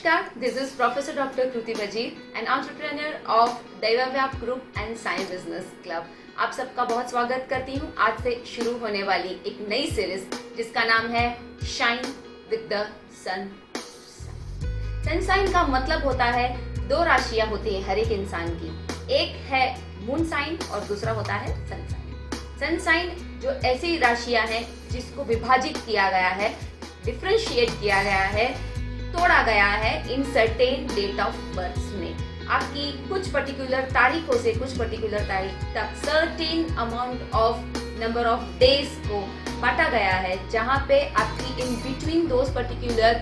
Namaskar, this is Professor Dr. Kruti Vajir, an entrepreneur of Daivavyap Group and Sai Business Club. आप सबका बहुत स्वागत करती हूँ आज से शुरू होने वाली एक नई सीरीज जिसका नाम है shine with the sun. Sun sign का मतलब होता है दो राशियां होती है हर एक इंसान की, एक है मून साइन और दूसरा होता है सन साइन। सन साइन जो ऐसी राशियां हैं जिसको विभाजित किया गया है, डिफरेंशिएट किया गया है, तोड़ा गया है in certain date of birth में। आपकी कुछ पर्टिकुलर तारीखों से कुछ पर्टिकुलर तारीख तक certain amount of number of days को बांटा गया है, जहां पे आपकी in between those particular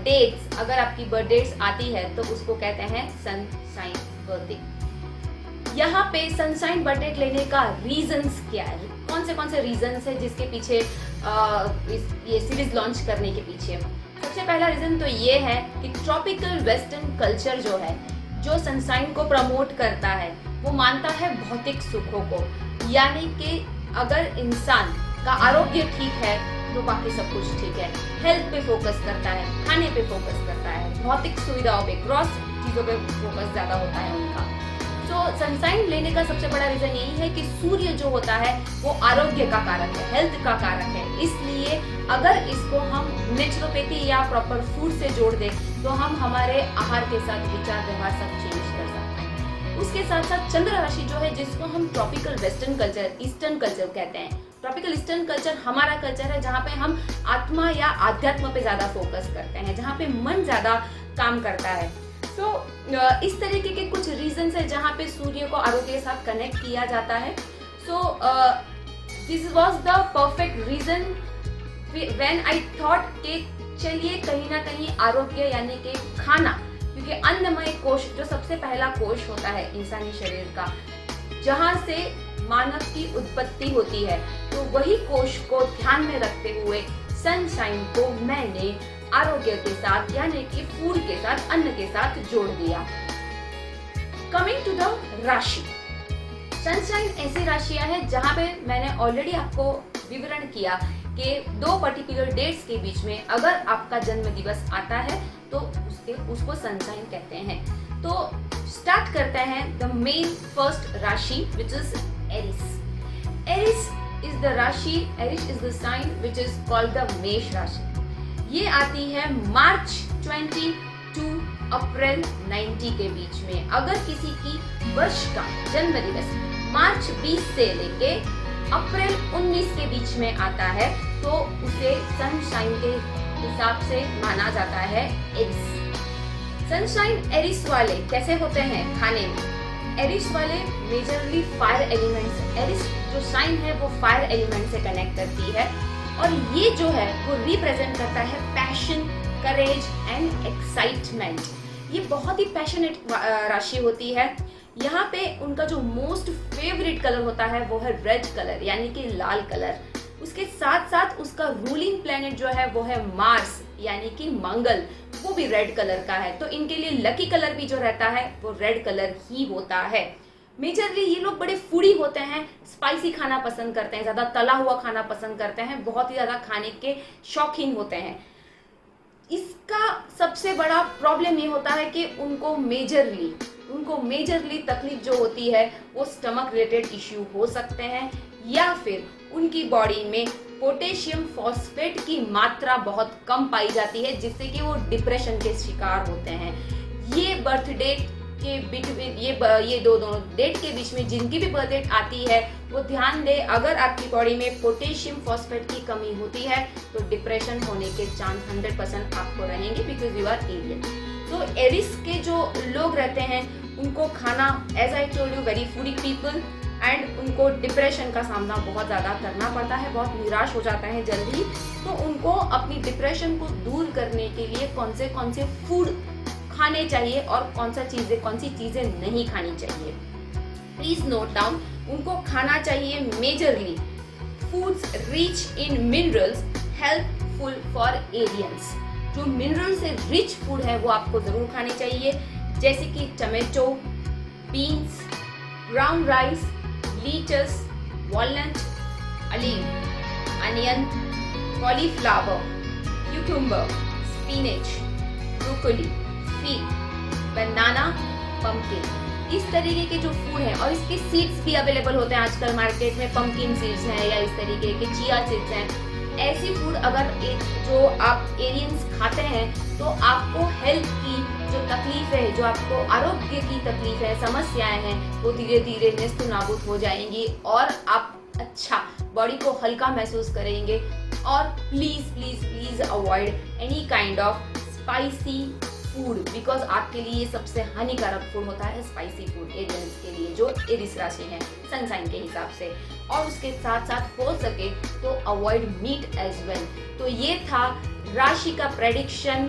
dates अगर आपकी बर्थ डेट्स आती है तो उसको कहते हैं सन साइन बर्थडे। यहाँ पे सन साइन बर्थडे लेने का रीजंस क्या है, कौन से रीजंस है जिसके पीछे ये सीरीज लॉन्च करने के पीछे। सबसे पहला रीजन तो ये है कि ट्रॉपिकल वेस्टर्न कल्चर जो है, जो सनसाइन को प्रमोट करता है, वो मानता है भौतिक सुखों को, यानी कि अगर इंसान का आरोग्य ठीक है तो बाकी सब कुछ ठीक है। हेल्थ पे फोकस करता है, खाने पे फोकस करता है, भौतिक सुविधाओं पे, ग्रॉस चीजों पे फोकस ज्यादा होता है उनका। तो सनसाइन लेने का सबसे बड़ा रीजन यही है कि सूर्य जो होता है वो आरोग्य का कारक है, हेल्थ का कारक है। इसलिए अगर इसको हम नेचुरोपैथी या प्रॉपर फूड से जोड़ दें तो हम हमारे आहार के साथ विचार व्यवहार सब चेंज कर सकते हैं। उसके साथ साथ चंद्र राशि जो है, जिसको हम tropical western culture, eastern culture कहते हैं। ट्रॉपिकल ईस्टर्न कल्चर हमारा कल्चर है जहाँ पे हम आत्मा या आध्यात्म पे ज्यादा फोकस करते हैं, जहाँ पे मन ज्यादा काम करता है। तो इस तरीके के कुछ रीजंस है जहाँ पे सूर्य को आरोग्य के साथ कनेक्ट किया जाता है। So this was the perfect reason when I thought कि चलिए कहीं ना कहीं आरोग्य यानी कि खाना, क्योंकि अन्नमय कोश जो सबसे पहला कोश होता है इंसानी शरीर का, जहाँ से मानव की उत्पत्ति होती है, तो वही कोश को ध्यान में रखते हुए सनशाइन को मैंने आरोग्य के साथ यानी कि फूड के साथ, अन्न के साथ जोड़ दिया। कमिंग टू द राशि, सनशाइन ऐसी राशियां हैं जहां पे मैंने ऑलरेडी आपको विवरण किया कि दो पर्टिकुलर डेट्स के बीच में अगर आपका जन्म दिवस आता है तो उसको सनशाइन कहते हैं। तो स्टार्ट करते हैं the main first rashi which is Aries. Aries is the rashi, Aries is the sign which is called the Mesh rashi. ये आती है मार्च 20 टू अप्रैल 90 के बीच में। अगर किसी की वर्ष का जन्म दिवस मार्च 20 से लेके अप्रैल 19 के बीच में आता है तो उसे सनशाइन के हिसाब से माना जाता है एरिस। सनशाइन एरिस वाले कैसे होते हैं खाने में? एरिस वाले मेजरली फायर एलिमेंट्स, एरिस जो साइन है वो फायर एलिमेंट से कनेक्ट करती है और ये जो है वो रिप्रेजेंट करता है पैशन, करेज एंड एक्साइटमेंट। ये बहुत ही पैशनेट राशि होती है। यहाँ पे उनका जो मोस्ट फेवरेट कलर होता है वो है रेड कलर यानी कि लाल कलर। उसके साथ साथ उसका रूलिंग प्लेनेट जो है वो है मार्स यानी कि मंगल, वो भी रेड कलर का है। तो इनके लिए लकी कलर भी जो रहता है वो रेड कलर ही होता है। मेजरली ये लोग बड़े फूडी होते हैं, स्पाइसी खाना पसंद करते हैं, ज्यादा तला हुआ खाना पसंद करते हैं, बहुत ही ज्यादा खाने के शौकीन होते हैं। इसका सबसे बड़ा प्रॉब्लम ये होता है कि उनको मेजरली तकलीफ जो होती है वो स्टमक रिलेटेड इश्यू हो सकते हैं, या फिर उनकी बॉडी में पोटेशियम फॉस्फेट की मात्रा बहुत कम पाई जाती है, जिससे कि वो डिप्रेशन के शिकार होते हैं। ये बर्थ डेट के बिटवीन ये दोनों डेट के बीच में जिनकी भी बर्थ डेट आती है वो ध्यान दे, अगर आपकी बॉडी में पोटेशियम फॉस्फेट की कमी होती है तो डिप्रेशन होने के चांस 100% आपको रहेंगे, बिकॉज यू आर एलियन। तो एरिस के जो लोग रहते हैं उनको खाना, as I told you, very foodie people, and उनको डिप्रेशन का सामना बहुत ज़्यादा करना पड़ता है, बहुत निराश हो जाता है जल्दी। तो उनको अपनी डिप्रेशन को दूर करने के लिए कौन से फूड खाने चाहिए और कौन सी चीजें नहीं खानी चाहिए, प्लीज नोट डाउन। उनको खाना चाहिए majorly foods rich in minerals helpful for aliens. जो मिनरल से रिच फूड है वो आपको जरूर खाने चाहिए, जैसे कि tomato, beans, brown rice, lettuce, walnut, olive, onion, cauliflower, cucumber, spinach, broccoli, beet, banana, pumpkin, इस तरीके के जो फूड है, और इसके सीड्स भी अवेलेबल होते हैं आजकल मार्केट में, पम्पकिन सीड्स हैं या इस तरीके के चिया सीड्स हैं। ऐसी फूड अगर जो आप एलियंस खाते हैं तो आपको हेल्थ की जो तकलीफ है, जो आपको आरोग्य की तकलीफ है, समस्याएं हैं, वो धीरे धीरे नेस्त नाबूद हो जाएंगी और आप अच्छा बॉडी को हल्का महसूस करेंगे। और please please please avoid any kind of spicy food, because आपके लिए सबसे हानिकारक फूड होता है स्पाइसी फूड एलियंस के लिए, जो एरिस राशि है सनसाइन के हिसाब से। और उसके साथ साथ हो सके तो अवॉइड मीट एज वेल। तो ये था राशि का prediction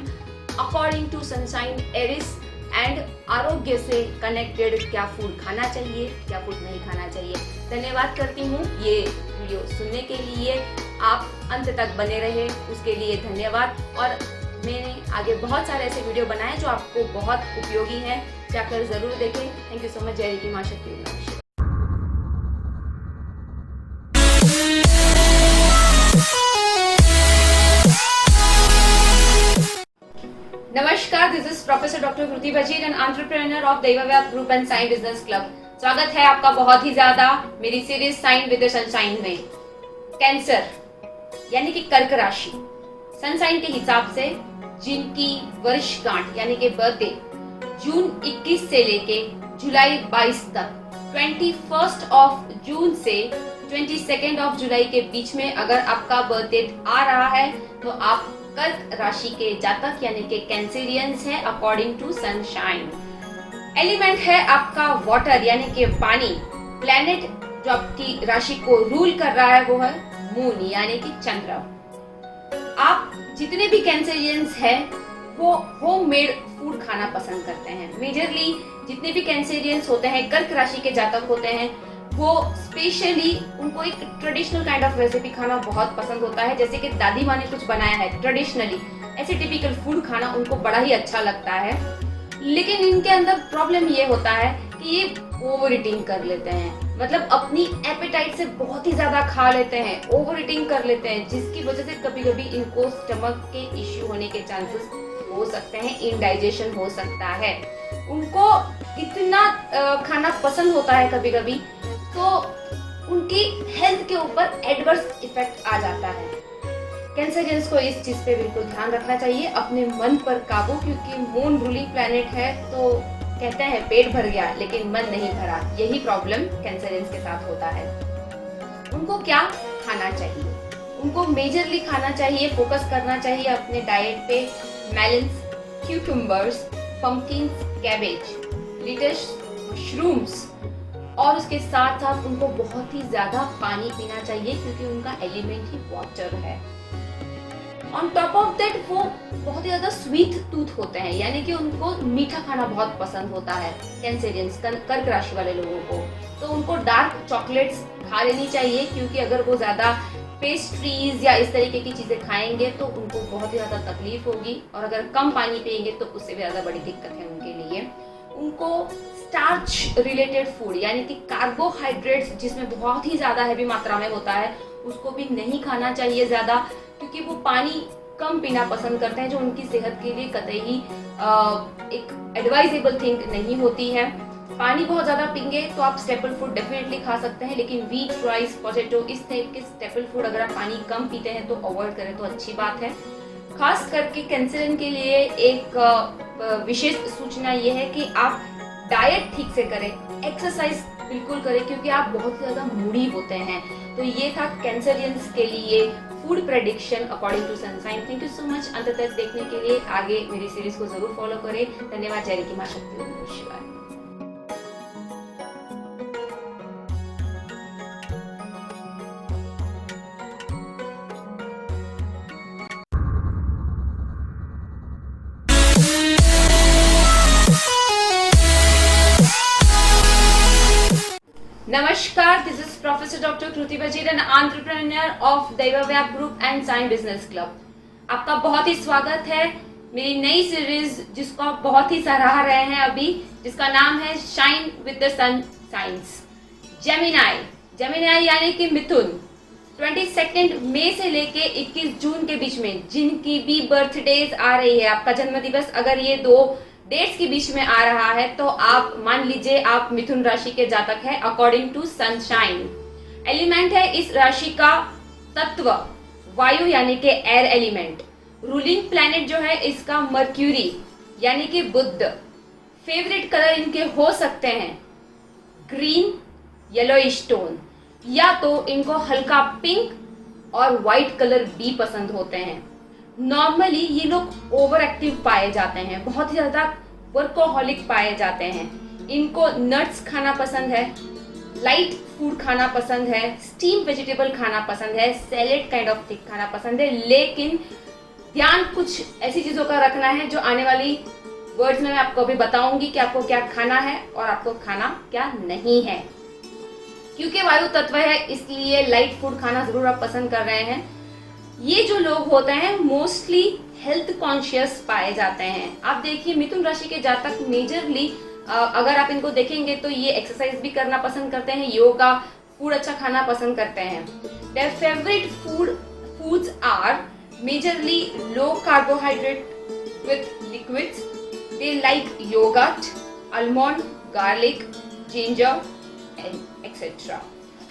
according to sunshine Aries and आरोग्य से कनेक्टेड, क्या फूड खाना चाहिए, क्या फूड नहीं खाना चाहिए। धन्यवाद करती हूँ ये वीडियो सुनने के लिए, आप अंत तक बने रहे उसके लिए धन्यवाद। और मैंने आगे बहुत सारे ऐसे वीडियो बनाए जो आपको बहुत उपयोगी हैं, जाकर जरूर देखें। Thank you so much. जय की मां शक्ति। नमस्कार, this is professor doctor Kriti Bajir and entrepreneur of दैवव्याप group and sign business club. स्वागत है आपका बहुत ही ज्यादा मेरी series sign with the sunshine में। कैंसर यानी कि कर्क राशि, सनसाइन के हिसाब से जिनकी वर्षगांठ यानी कि बर्थडे जून 21 से लेके जुलाई 22 तक, 21 ऑफ जून से 22 ऑफ जुलाई के बीच में अगर आपका बर्थडे आ रहा है तो आप कर्क राशि के जातक यानी कि कैंसेरियंस हैं अकॉर्डिंग टू सनशाइन। एलिमेंट है आपका वाटर यानी कि पानी। प्लैनेट जो आपकी राशि को रूल कर रहा है वो है मून यानी कि चंद्र। आप जितने भी कैंसेरियंस हैं वो होममेड फूड खाना पसंद करते हैं। मेजरली जितने भी कैंसेरियंस होते हैं, कर्क राशि के जातक होते हैं, वो स्पेशली उनको एक ट्रेडिशनल काइंड ऑफ रेसिपी खाना बहुत पसंद होता है। जैसे कि दादी माँ ने कुछ बनाया है ट्रेडिशनली, ऐसे टिपिकल फूड खाना उनको बड़ा ही अच्छा लगता है। लेकिन इनके अंदर प्रॉब्लम ये होता है कि ये ओवर ईटिंग कर लेते हैं, मतलब अपनी एपेटाइट से बहुत ही ज्यादा खा लेते हैं, ओवर ईटिंग कर लेते हैं, जिसकी वजह से कभी कभी इनको स्टमक के इश्यू होने के चांसेस हो सकते हैं, इंडाइजेशन हो सकता है। उनको इतना खाना पसंद होता है कभी कभी, तो उनकी हेल्थ के ऊपर एडवर्स इफेक्ट आ जाता है। कैंसेरियंस को इस चीज पे बिल्कुल ध्यान रखना चाहिए, अपने मन पर काबू, क्योंकि मून रूलिंग प्लैनेट है तो कहते हैं पेट भर गया लेकिन मन नहीं भरा। यही प्रॉब्लम कैंसेरियंस के साथ होता है। उनको क्या खाना चाहिए? उनको मेजरली खाना चाहिए, फोकस करना चाहिए अपने डाइट पे melons, cucumbers, pumpkin, cabbage, let's, mushrooms, और उसके साथ साथ उनको बहुत ही ज्यादा पानी पीना चाहिए क्योंकि उनका एलिमेंट ही वाटर है। ऑन टॉप ऑफ दैट वो बहुत ही ज्यादा स्वीट टूथ होते हैं, यानी कि उनको मीठा खाना बहुत पसंद होता है कैंसेरियंस, कर्क राशि वाले लोगों को। तो उनको डार्क चॉकलेट्स खा लेनी चाहिए, क्योंकि अगर वो ज्यादा पेस्ट्रीज या इस तरीके की चीजें खाएंगे तो उनको बहुत ही ज्यादा तकलीफ होगी, और अगर कम पानी पिएंगे तो उससे भी ज्यादा बड़ी दिक्कत है उनके लिए। उनको स्टार्च रिलेटेड फूड यानी कि कार्बोहाइड्रेट्स जिसमें बहुत ही ज्यादा हैवी मात्रा में होता है उसको भी नहीं खाना चाहिए ज्यादा, क्योंकि वो पानी कम पीना पसंद करते हैं, जो उनकी सेहत के लिए कतई ही एक एडवाइजेबल थिंग नहीं होती है। पानी बहुत ज्यादा पीएंगे तो आप स्टेपल फूड डेफिनेटली खा सकते हैं, लेकिन व्हीट, राइस, पोटैटो, इस टाइप के स्टेपल फूड अगर आप पानी कम पीते हैं तो अवॉइड करें तो अच्छी बात है। खास करके कैंसरियन के लिए एक विशेष सूचना ये है कि आप डाइट ठीक से करें, एक्सरसाइज बिल्कुल करें, क्योंकि आप बहुत ज्यादा मूडी होते हैं। तो ये था कैंसरियंस के लिए food prediction according to sunshine. Thank you so much अंत तक देखने के लिए। आगे मेरी सीरीज को जरूर फॉलो करें। धन्यवाद। जय की मां शक्ति शिवाय। नमस्कार, this is professor doctor Kriti Bajir and entrepreneur of दैवव्याप group and sign business club. आपका बहुत ही स्वागत है मेरी नई सीरीज जिसको आप बहुत ही सराह रहे हैं अभी, जिसका नाम है shine with the sun science. Gemini, Gemini यानी कि मिथुन। 22 मई से लेके 21 जून के बीच में जिनकी भी बर्थडेज आ रही है, आपका जन्म दिवस अगर ये 2 डेट्स के बीच में आ रहा है तो आप मान लीजिए आप मिथुन राशि के जातक है अकॉर्डिंग टू सनशाइन। एलिमेंट है इस राशि का तत्व वायु यानी कि एयर एलिमेंट। रूलिंग प्लैनेट जो है इसका मर्क्यूरी यानी कि बुध। फेवरेट कलर इनके हो सकते हैं ग्रीन, येलोइश टोन, या तो इनको हल्का पिंक और व्हाइट कलर भी पसंद होते हैं। नॉर्मली ये लोग ओवर एक्टिव पाए जाते हैं, बहुत ही ज्यादा वर्कोहॉलिक पाए जाते हैं। इनको नट्स खाना पसंद है, लाइट फूड खाना पसंद है, स्टीम वेजिटेबल खाना पसंद है, सैलेड काइंड ऑफ थिंग खाना पसंद है, लेकिन ध्यान कुछ ऐसी चीजों का रखना है जो आने वाली वर्ड्स में मैं आपको अभी बताऊंगी कि आपको क्या खाना है और आपको खाना क्या नहीं है। क्योंकि वायु तत्व है इसलिए लाइट फूड खाना जरूर आप पसंद कर रहे हैं। ये जो लोग होते हैं मोस्टली हेल्थ कॉन्शियस पाए जाते हैं। आप देखिए मिथुन राशि के जातक मेजरली अगर आप इनको देखेंगे तो ये एक्सरसाइज भी करना पसंद करते हैं, योगा, फूड अच्छा खाना पसंद करते हैं। Their favourite foods are majorly low carbohydrate with liquids. They like yogurt, almond, garlic, ginger and etcetera.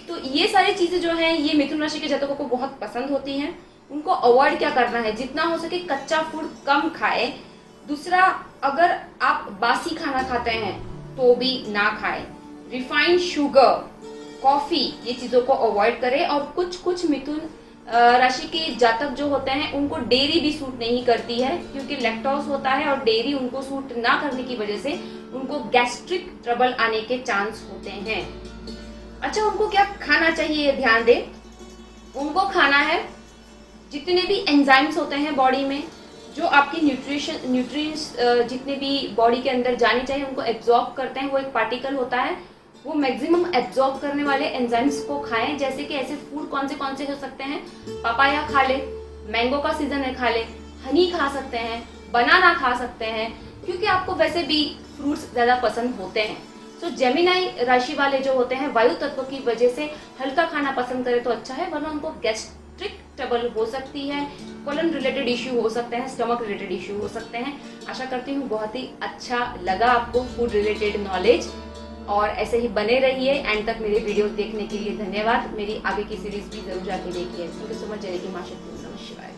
तो ये सारी चीजें जो हैं ये मिथुन राशि के जातकों को बहुत पसंद होती हैं। उनको अवॉइड क्या करना है, जितना हो सके कच्चा फूड कम खाए। दूसरा, अगर आप बासी खाना खाते हैं तो भी ना खाएं। रिफाइंड शुगर, कॉफी, ये चीजों को अवॉइड करें। और कुछ मिथुन राशि के जातक जो होते हैं उनको डेयरी भी सूट नहीं करती है क्योंकि लैक्टोज होता है और डेयरी उनको सूट ना करने की वजह से उनको गैस्ट्रिक ट्रबल आने के चांस होते हैं। अच्छा, उनको क्या खाना चाहिए ध्यान दें। उनको खाना है जितने भी एंजाइम्स होते हैं बॉडी में, जो आपकी न्यूट्रिएंट्स जितने भी बॉडी के अंदर जाने चाहिए उनको एब्जॉर्ब करते हैं, वो एक पार्टिकल होता है, वो मैक्सिमम एब्जॉर्ब करने वाले एंजाइम्स को खाएं। जैसे कि ऐसे फूड कौन से हो सकते हैं, पपाया खा ले, मैंगो का सीजन है खा ले, हनी खा सकते हैं, बनाना खा सकते हैं, क्योंकि आपको वैसे भी फ्रूट्स ज्यादा पसंद होते हैं। तो जेमिनाई राशि वाले जो होते हैं वायु तत्व की वजह से हल्का खाना पसंद करें तो अच्छा है, वरना उनको गैस्ट्रिक ट्रबल हो सकती है, कोलन रिलेटेड इश्यू हो सकते हैं, स्टमक रिलेटेड इश्यू हो सकते हैं। आशा करती हूँ बहुत ही अच्छा लगा आपको फूड रिलेटेड नॉलेज, और ऐसे ही बने रहिए। एंड तक मेरे वीडियोस देखने के लिए धन्यवाद। मेरी आगे की सीरीज भी जरूर जाके देखिए। Thank you so much. जय की मां शक्ति, नमः शिवाय।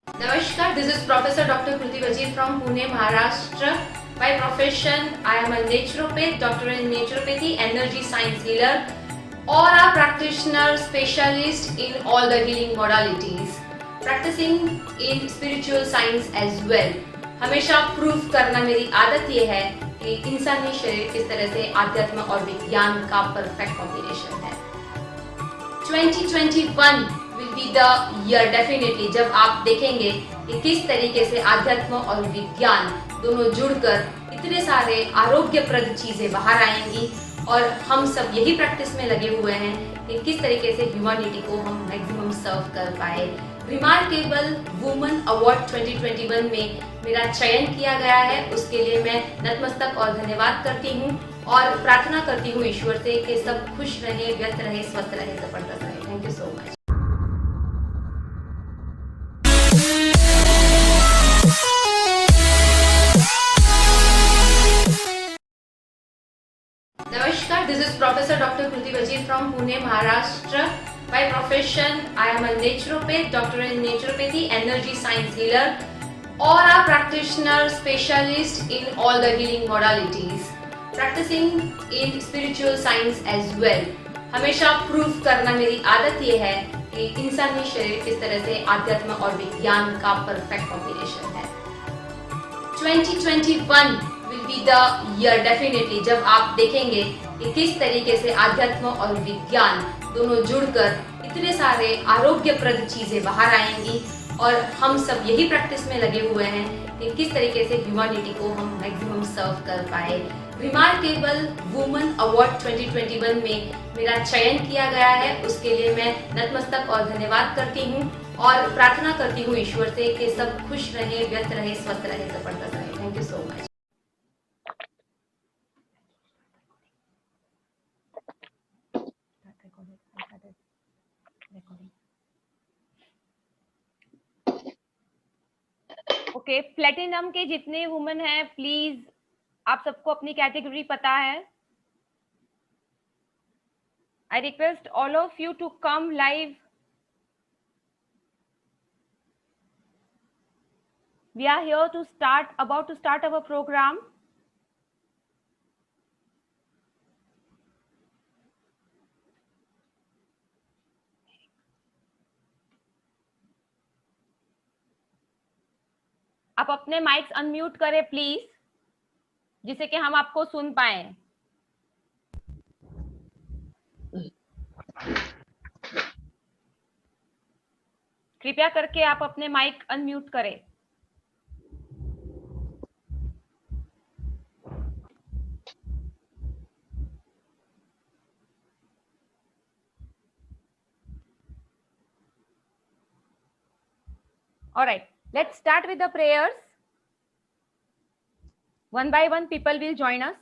Namaskar, this is Professor Dr. Kruti Vajee from Pune, Maharashtra. By profession, I am a naturopath, doctor in naturopathy, energy science healer, aura practitioner, specialist in all the healing modalities, practicing in spiritual science as well. हमेशा proof करना मेरी आदत ये है कि इंसानी शरीर किस तरह से आध्यात्म और विज्ञान का परफेक्ट कॉम्बिनेशन है। 2021 will be the year definitely जब आप देखेंगे कि किस तरीके से आध्यात्म और विज्ञान दोनों जुड़कर इतने सारे आरोग्यप्रद चीजें बाहर आएंगी। और हम सब यही प्रैक्टिस में लगे हुए हैं कि किस तरीके से ह्यूमैनिटी को हम मैक्सिमम सर्व कर पाए। रिमार्केबल वुमन अवार्ड 2021 में मेरा चयन किया गया है, उसके लिए मैं नतमस्तक और धन्यवाद करती हूँ और प्रार्थना करती हूँ ईश्वर से कि सब खुश रहे, व्यस्त रहे, स्वस्थ रहे, जबरदस्त रहे। Thank you so much. Namaskar, this is Professor Dr. Kruti Vajee from Pune, Maharashtra. By profession, I am a naturopath, doctor in naturopathy, energy science healer, aura practitioner, specialist in all the healing modalities, practicing in spiritual science as well. हमेशा proof करना मेरी आदत ये है कि इंसानी शरीर किस तरह से आध्यात्म और विज्ञान का परफेक्ट कॉम्बिनेशन है। 2021 will be the year definitely जब आप देखेंगे कि किस तरीके से आध्यात्म और विज्ञान दोनों जुड़कर इतने सारे आरोग्यप्रद चीजें बाहर आएंगी। और हम सब यही प्रैक्टिस में लगे हुए हैं कि किस तरीके से ह्यूमैनिटी को हम मैक्सिमम सर्व कर पाए। रिमार्केबल वुमन अवार्ड 2021 में मेरा चयन किया गया है, उसके लिए मैं नतमस्तक और धन्यवाद करती हूँ और प्रार्थना करती हूँ ईश्वर से कि सब खुश रहे, व्यस्त रहे, स्वस्थ रहे, जबरदस्त रहे। Thank you so much. Okay, platinum के जितने वुमेन हैं, प्लीज आप सबको अपनी कैटेगरी पता है। I request all of you to come live. We are here to about to start our program. आप अपने माइक्स अनम्यूट करें प्लीज, जिससे कि हम आपको सुन पाए। कृपया करके आप अपने माइक अनम्यूट करें। All right, let's start with the prayers. One by one, people will join us.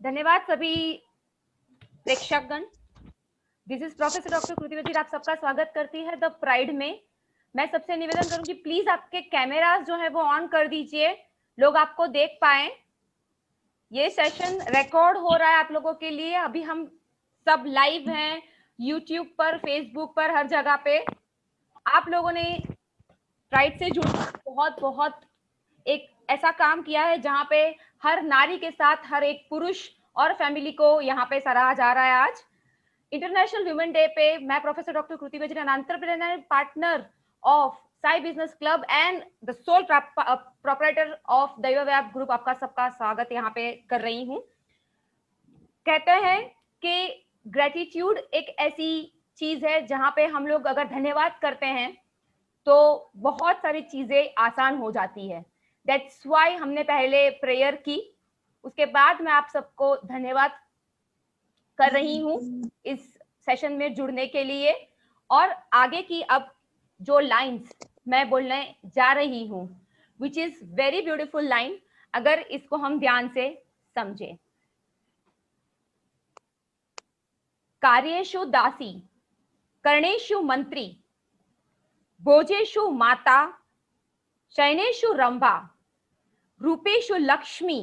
धन्यवाद सभी प्रेक्षकगण। This is professor doctor Kriti वजीर, आप सबका स्वागत करती है द प्राइड में। मैं सबसे निवेदन करूंगी, प्लीज आपके कैमरास जो है वो ऑन कर दीजिए, लोग आपको देख पाए। ये सेशन रिकॉर्ड हो रहा है आप लोगों के लिए। अभी हम सब लाइव हैं यूट्यूब पर, फेसबुक पर, हर जगह पे। आप लोगों ने प्राइड से जुड़ बहुत बहुत एक ऐसा काम किया है जहां पे हर नारी के साथ हर एक पुरुष और फैमिली को यहाँ पे सराहा जा रहा है। आज इंटरनेशनल वुमेन डे पे मैं professor doctor Kriti Wazir, an entrepreneur partner of Sai business club and the sole proprietor of दैवव्याप group, आपका सबका स्वागत यहाँ पे कर रही हूँ। कहते हैं कि ग्रेटिट्यूड एक ऐसी चीज है जहां पे हम लोग अगर धन्यवाद करते हैं तो बहुत सारी चीजें आसान हो जाती है। दैट्स वाई हमने पहले प्रेयर की, उसके बाद मैं आप सबको धन्यवाद कर रही हूँ इस सेशन में जुड़ने के लिए। और आगे की अब जो लाइंस मैं बोलने जा रही हूँ, which is very beautiful line, अगर इसको हम ध्यान से समझें। कार्येषु दासी, कर्णेषु मंत्री, भोजेषु माता, शयनेषु Rambha, रूपेषु Lakshmi.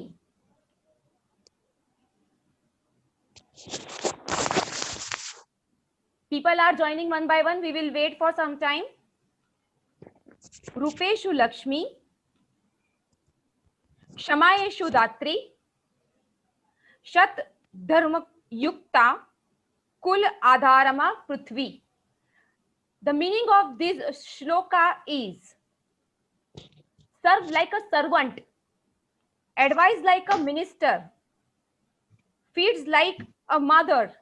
People are joining one by one. We will wait for some time. रूपेषु Lakshmi, क्षमायेषु दात्री, शत धर्म युक्ता, कुल आधारमा पृथ्वी। The meaning of this shloka is: serve like a servant, advise like a minister, feeds like a mother,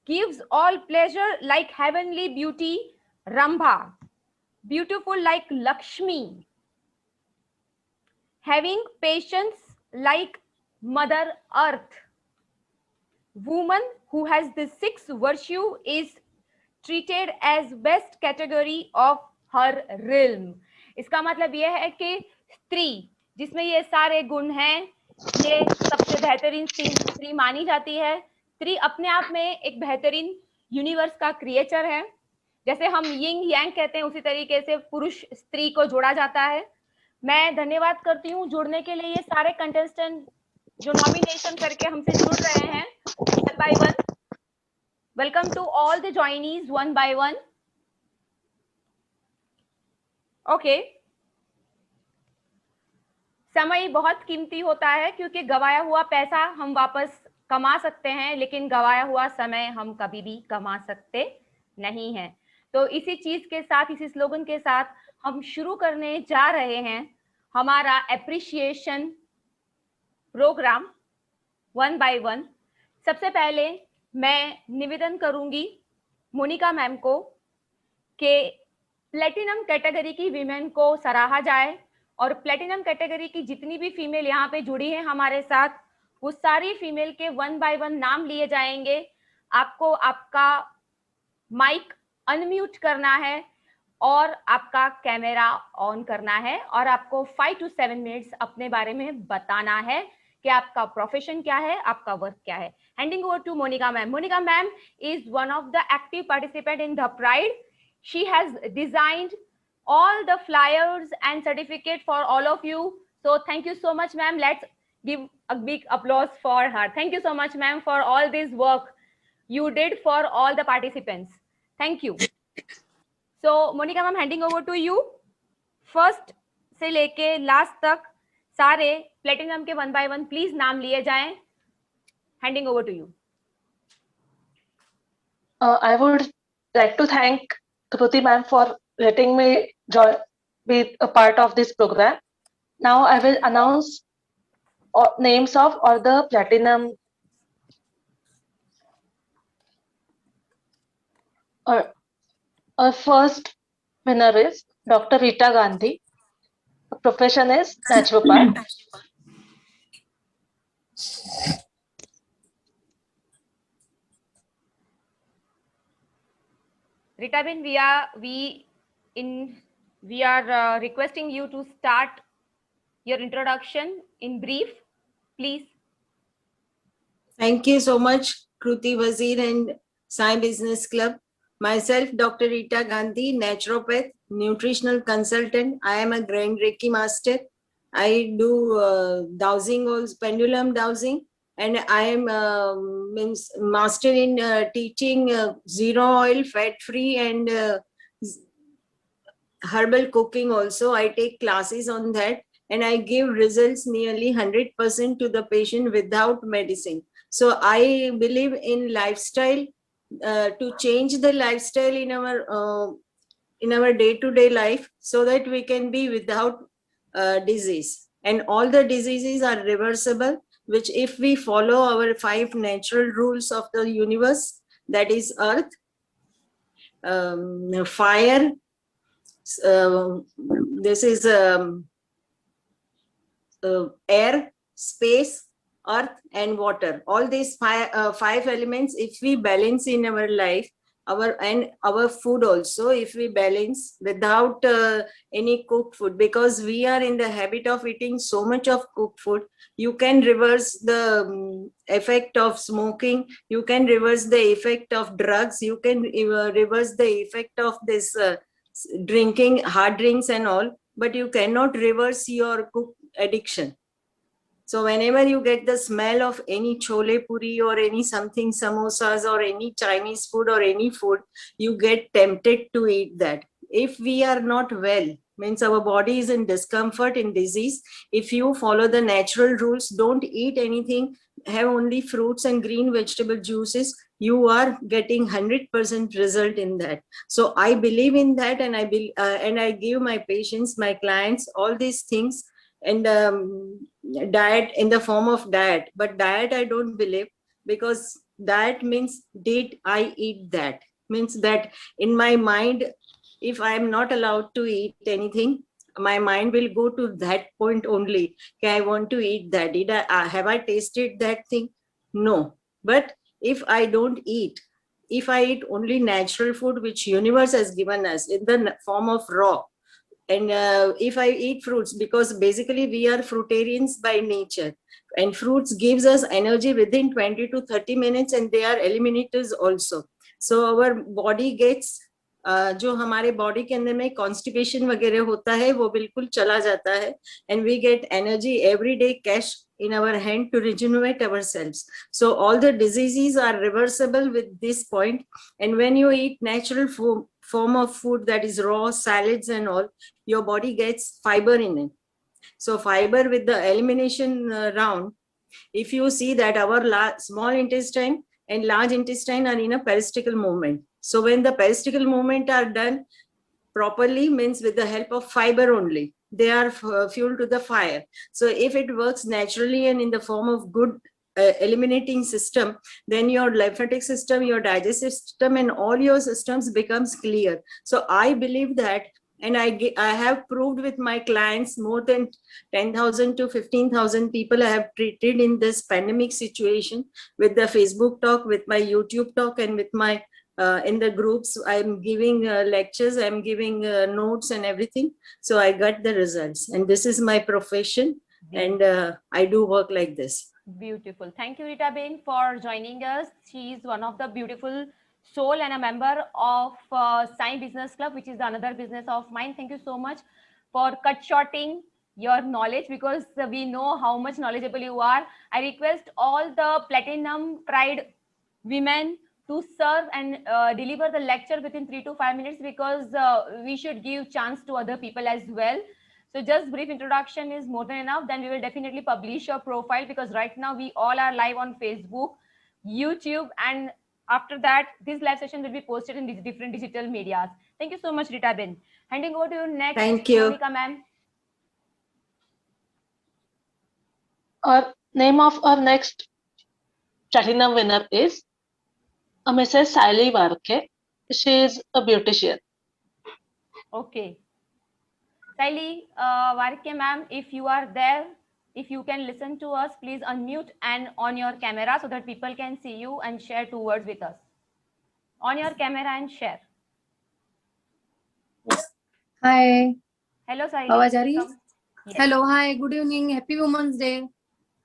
gives all pleasure like heavenly beauty Rambha, beautiful like Lakshmi, having patience like Mother Earth. Woman who has this 6 virtue is treated as best category of her realm. इसका मतलब यह है कि स्त्री जिसमें ये सारे गुण हैं, ये सबसे बेहतरीन स्त्री मानी जाती है। स्त्री अपने आप में एक बेहतरीन यूनिवर्स का क्रिएचर है। जैसे हम यिंग यांग कहते हैं, उसी तरीके से पुरुष स्त्री को जोड़ा जाता है। मैं धन्यवाद करती हूँ जुड़ने के लिए ये सारे कंटेस्टेंट जो नॉमिनेशन करके हमसे जुड़ रहे हैं one by one. Welcome to all the joinees one by one. Okay, समय बहुत कीमती होता है, क्योंकि गवाया हुआ पैसा हम वापस कमा सकते हैं, लेकिन गवाया हुआ समय हम कभी भी कमा सकते नहीं हैं। तो इसी चीज के साथ, इसी स्लोगन के साथ हम शुरू करने जा रहे हैं हमारा एप्रिशिएशन प्रोग्राम 1 by 1। सबसे पहले मैं निवेदन करूंगी मोनिका मैम को कि प्लेटिनम कैटेगरी की वीमेन को सराहा जाए, और प्लेटिनम कैटेगरी की जितनी भी फीमेल यहाँ पे जुड़ी हैं हमारे साथ, वो सारी फीमेल के 1 by 1 नाम लिए जाएंगे। आपको आपका माइक अनम्यूट करना है और आपका कैमरा ऑन करना है, और आपको 5 to 7 मिनट्स अपने बारे में बताना है कि आपका प्रोफेशन क्या है, आपका वर्क क्या है। Handing over to Monica ma'am. Monica ma'am is one of the active participant in the pride. She has designed all the flyers and certificate for all of you. So thank you so much, ma'am. Let's give a big applause for her. Thank you so much, ma'am, for all this work you did for all the participants. Thank you. So Monica ma'am, handing over to you. First से लेके last तक सारे platinum के 1 by 1 please नाम लिए जाएं. Handing over to you. I would like to thank Kruti ma'am for letting me be a part of this program. Now I will announce names of all the platinum our first winner is Dr. Rita Gandhi. Her profession is naturopath. Rita Ben, we are requesting you to start your introduction in brief, please. Thank you so much, Kruti Wazir and Sai Business Club. Myself, Dr. Rita Gandhi, naturopath, nutritional consultant. I am a Grand Reiki master. I do dowsing, also pendulum dowsing, and I am master in teaching zero oil, fat-free, and herbal cooking also. I take classes on that, and I give results nearly 100% to the patient without medicine. So I believe in lifestyle, to change the lifestyle in our day-to-day life, so that we can be without disease. And all the diseases are reversible, which if we follow our 5 natural rules of the universe, that is earth, fire, this is air, space, earth, and water. All these 5 elements, if we balance in our life, our food also, if we balance without any cooked food, because we are in the habit of eating so much of cooked food, you can reverse the effect of smoking, you can reverse the effect of drugs, you can reverse the effect of this drinking hard drinks and all, but you cannot reverse your cook addiction. So whenever you get the smell of any chole puri or any something samosas or any Chinese food or any food, you get tempted to eat that. If we are not well, means our body is in discomfort, in disease, if you follow the natural rules, don't eat anything, have only fruits and green vegetable juices, you are getting 100% result in that. So I believe in that, and I give my patients, my clients, all these things. And diet in the form of diet, but diet I don't believe, because diet means did I eat that, means that in my mind, if I am not allowed to eat anything, my mind will go to that point only. Okay, I want to eat that. Have I tasted that thing? No. But if I don't eat, if I eat only natural food which universe has given us in the form of raw, and if I eat fruits, because basically we are fruitarians by nature, and fruits gives us energy within 20 to 30 minutes, and they are eliminators also. So our body gets जो हमारे body के अंदर में constipation वगैरह होता है वो बिल्कुल चला जाता है, and we get energy every day cash in our hand to regenerate ourselves. So all the diseases are reversible with this point. And when you eat natural form of food, that is raw salads and all, your body gets fiber in it. So fiber with the elimination round, if you see that our small intestine and large intestine are in a peristical movement. So when the peristical movement are done properly, means with the help of fiber only, they are fuel to the fire. So if it works naturally and in the form of good eliminating system, then your lymphatic system, your digestive system, and all your systems becomes clear. So I believe that, and I have proved with my clients, more than 10,000 to 15,000 people I have treated in this pandemic situation with the Facebook talk, with my YouTube talk, and with my in the groups. I'm giving lectures, I'm giving notes and everything. So I got the results, and this is my profession, and I do work like this. Beautiful. Thank you, Rita Ben, for joining us. She is one of the beautiful soul and a member of Sai Business Club, which is another business of mine. Thank you so much for cut shorting your knowledge, because we know how much knowledgeable you are. I request all the Platinum Pride women to serve and deliver the lecture within 3 to 5 minutes, because we should give chance to other people as well. So just brief introduction is more than enough. Then we will definitely publish your profile, because right now we all are live on Facebook, YouTube, and after that this live session will be posted in different digital medias. Thank you so much, Rita Ben. Handing over to you next. Thank you. Monica ma'am. Our name of our next platinum winner is Mrs. Saili Varke. She is a beautician. Okay. Saili Varke ma'am, if you are there, if you can listen to us, please unmute and on your camera so that people can see you and share 2 words with us. On your camera and share. Hi. Hello Saili. आवाज आ रही है? Yes. Hello, hi, good evening, happy Women's Day.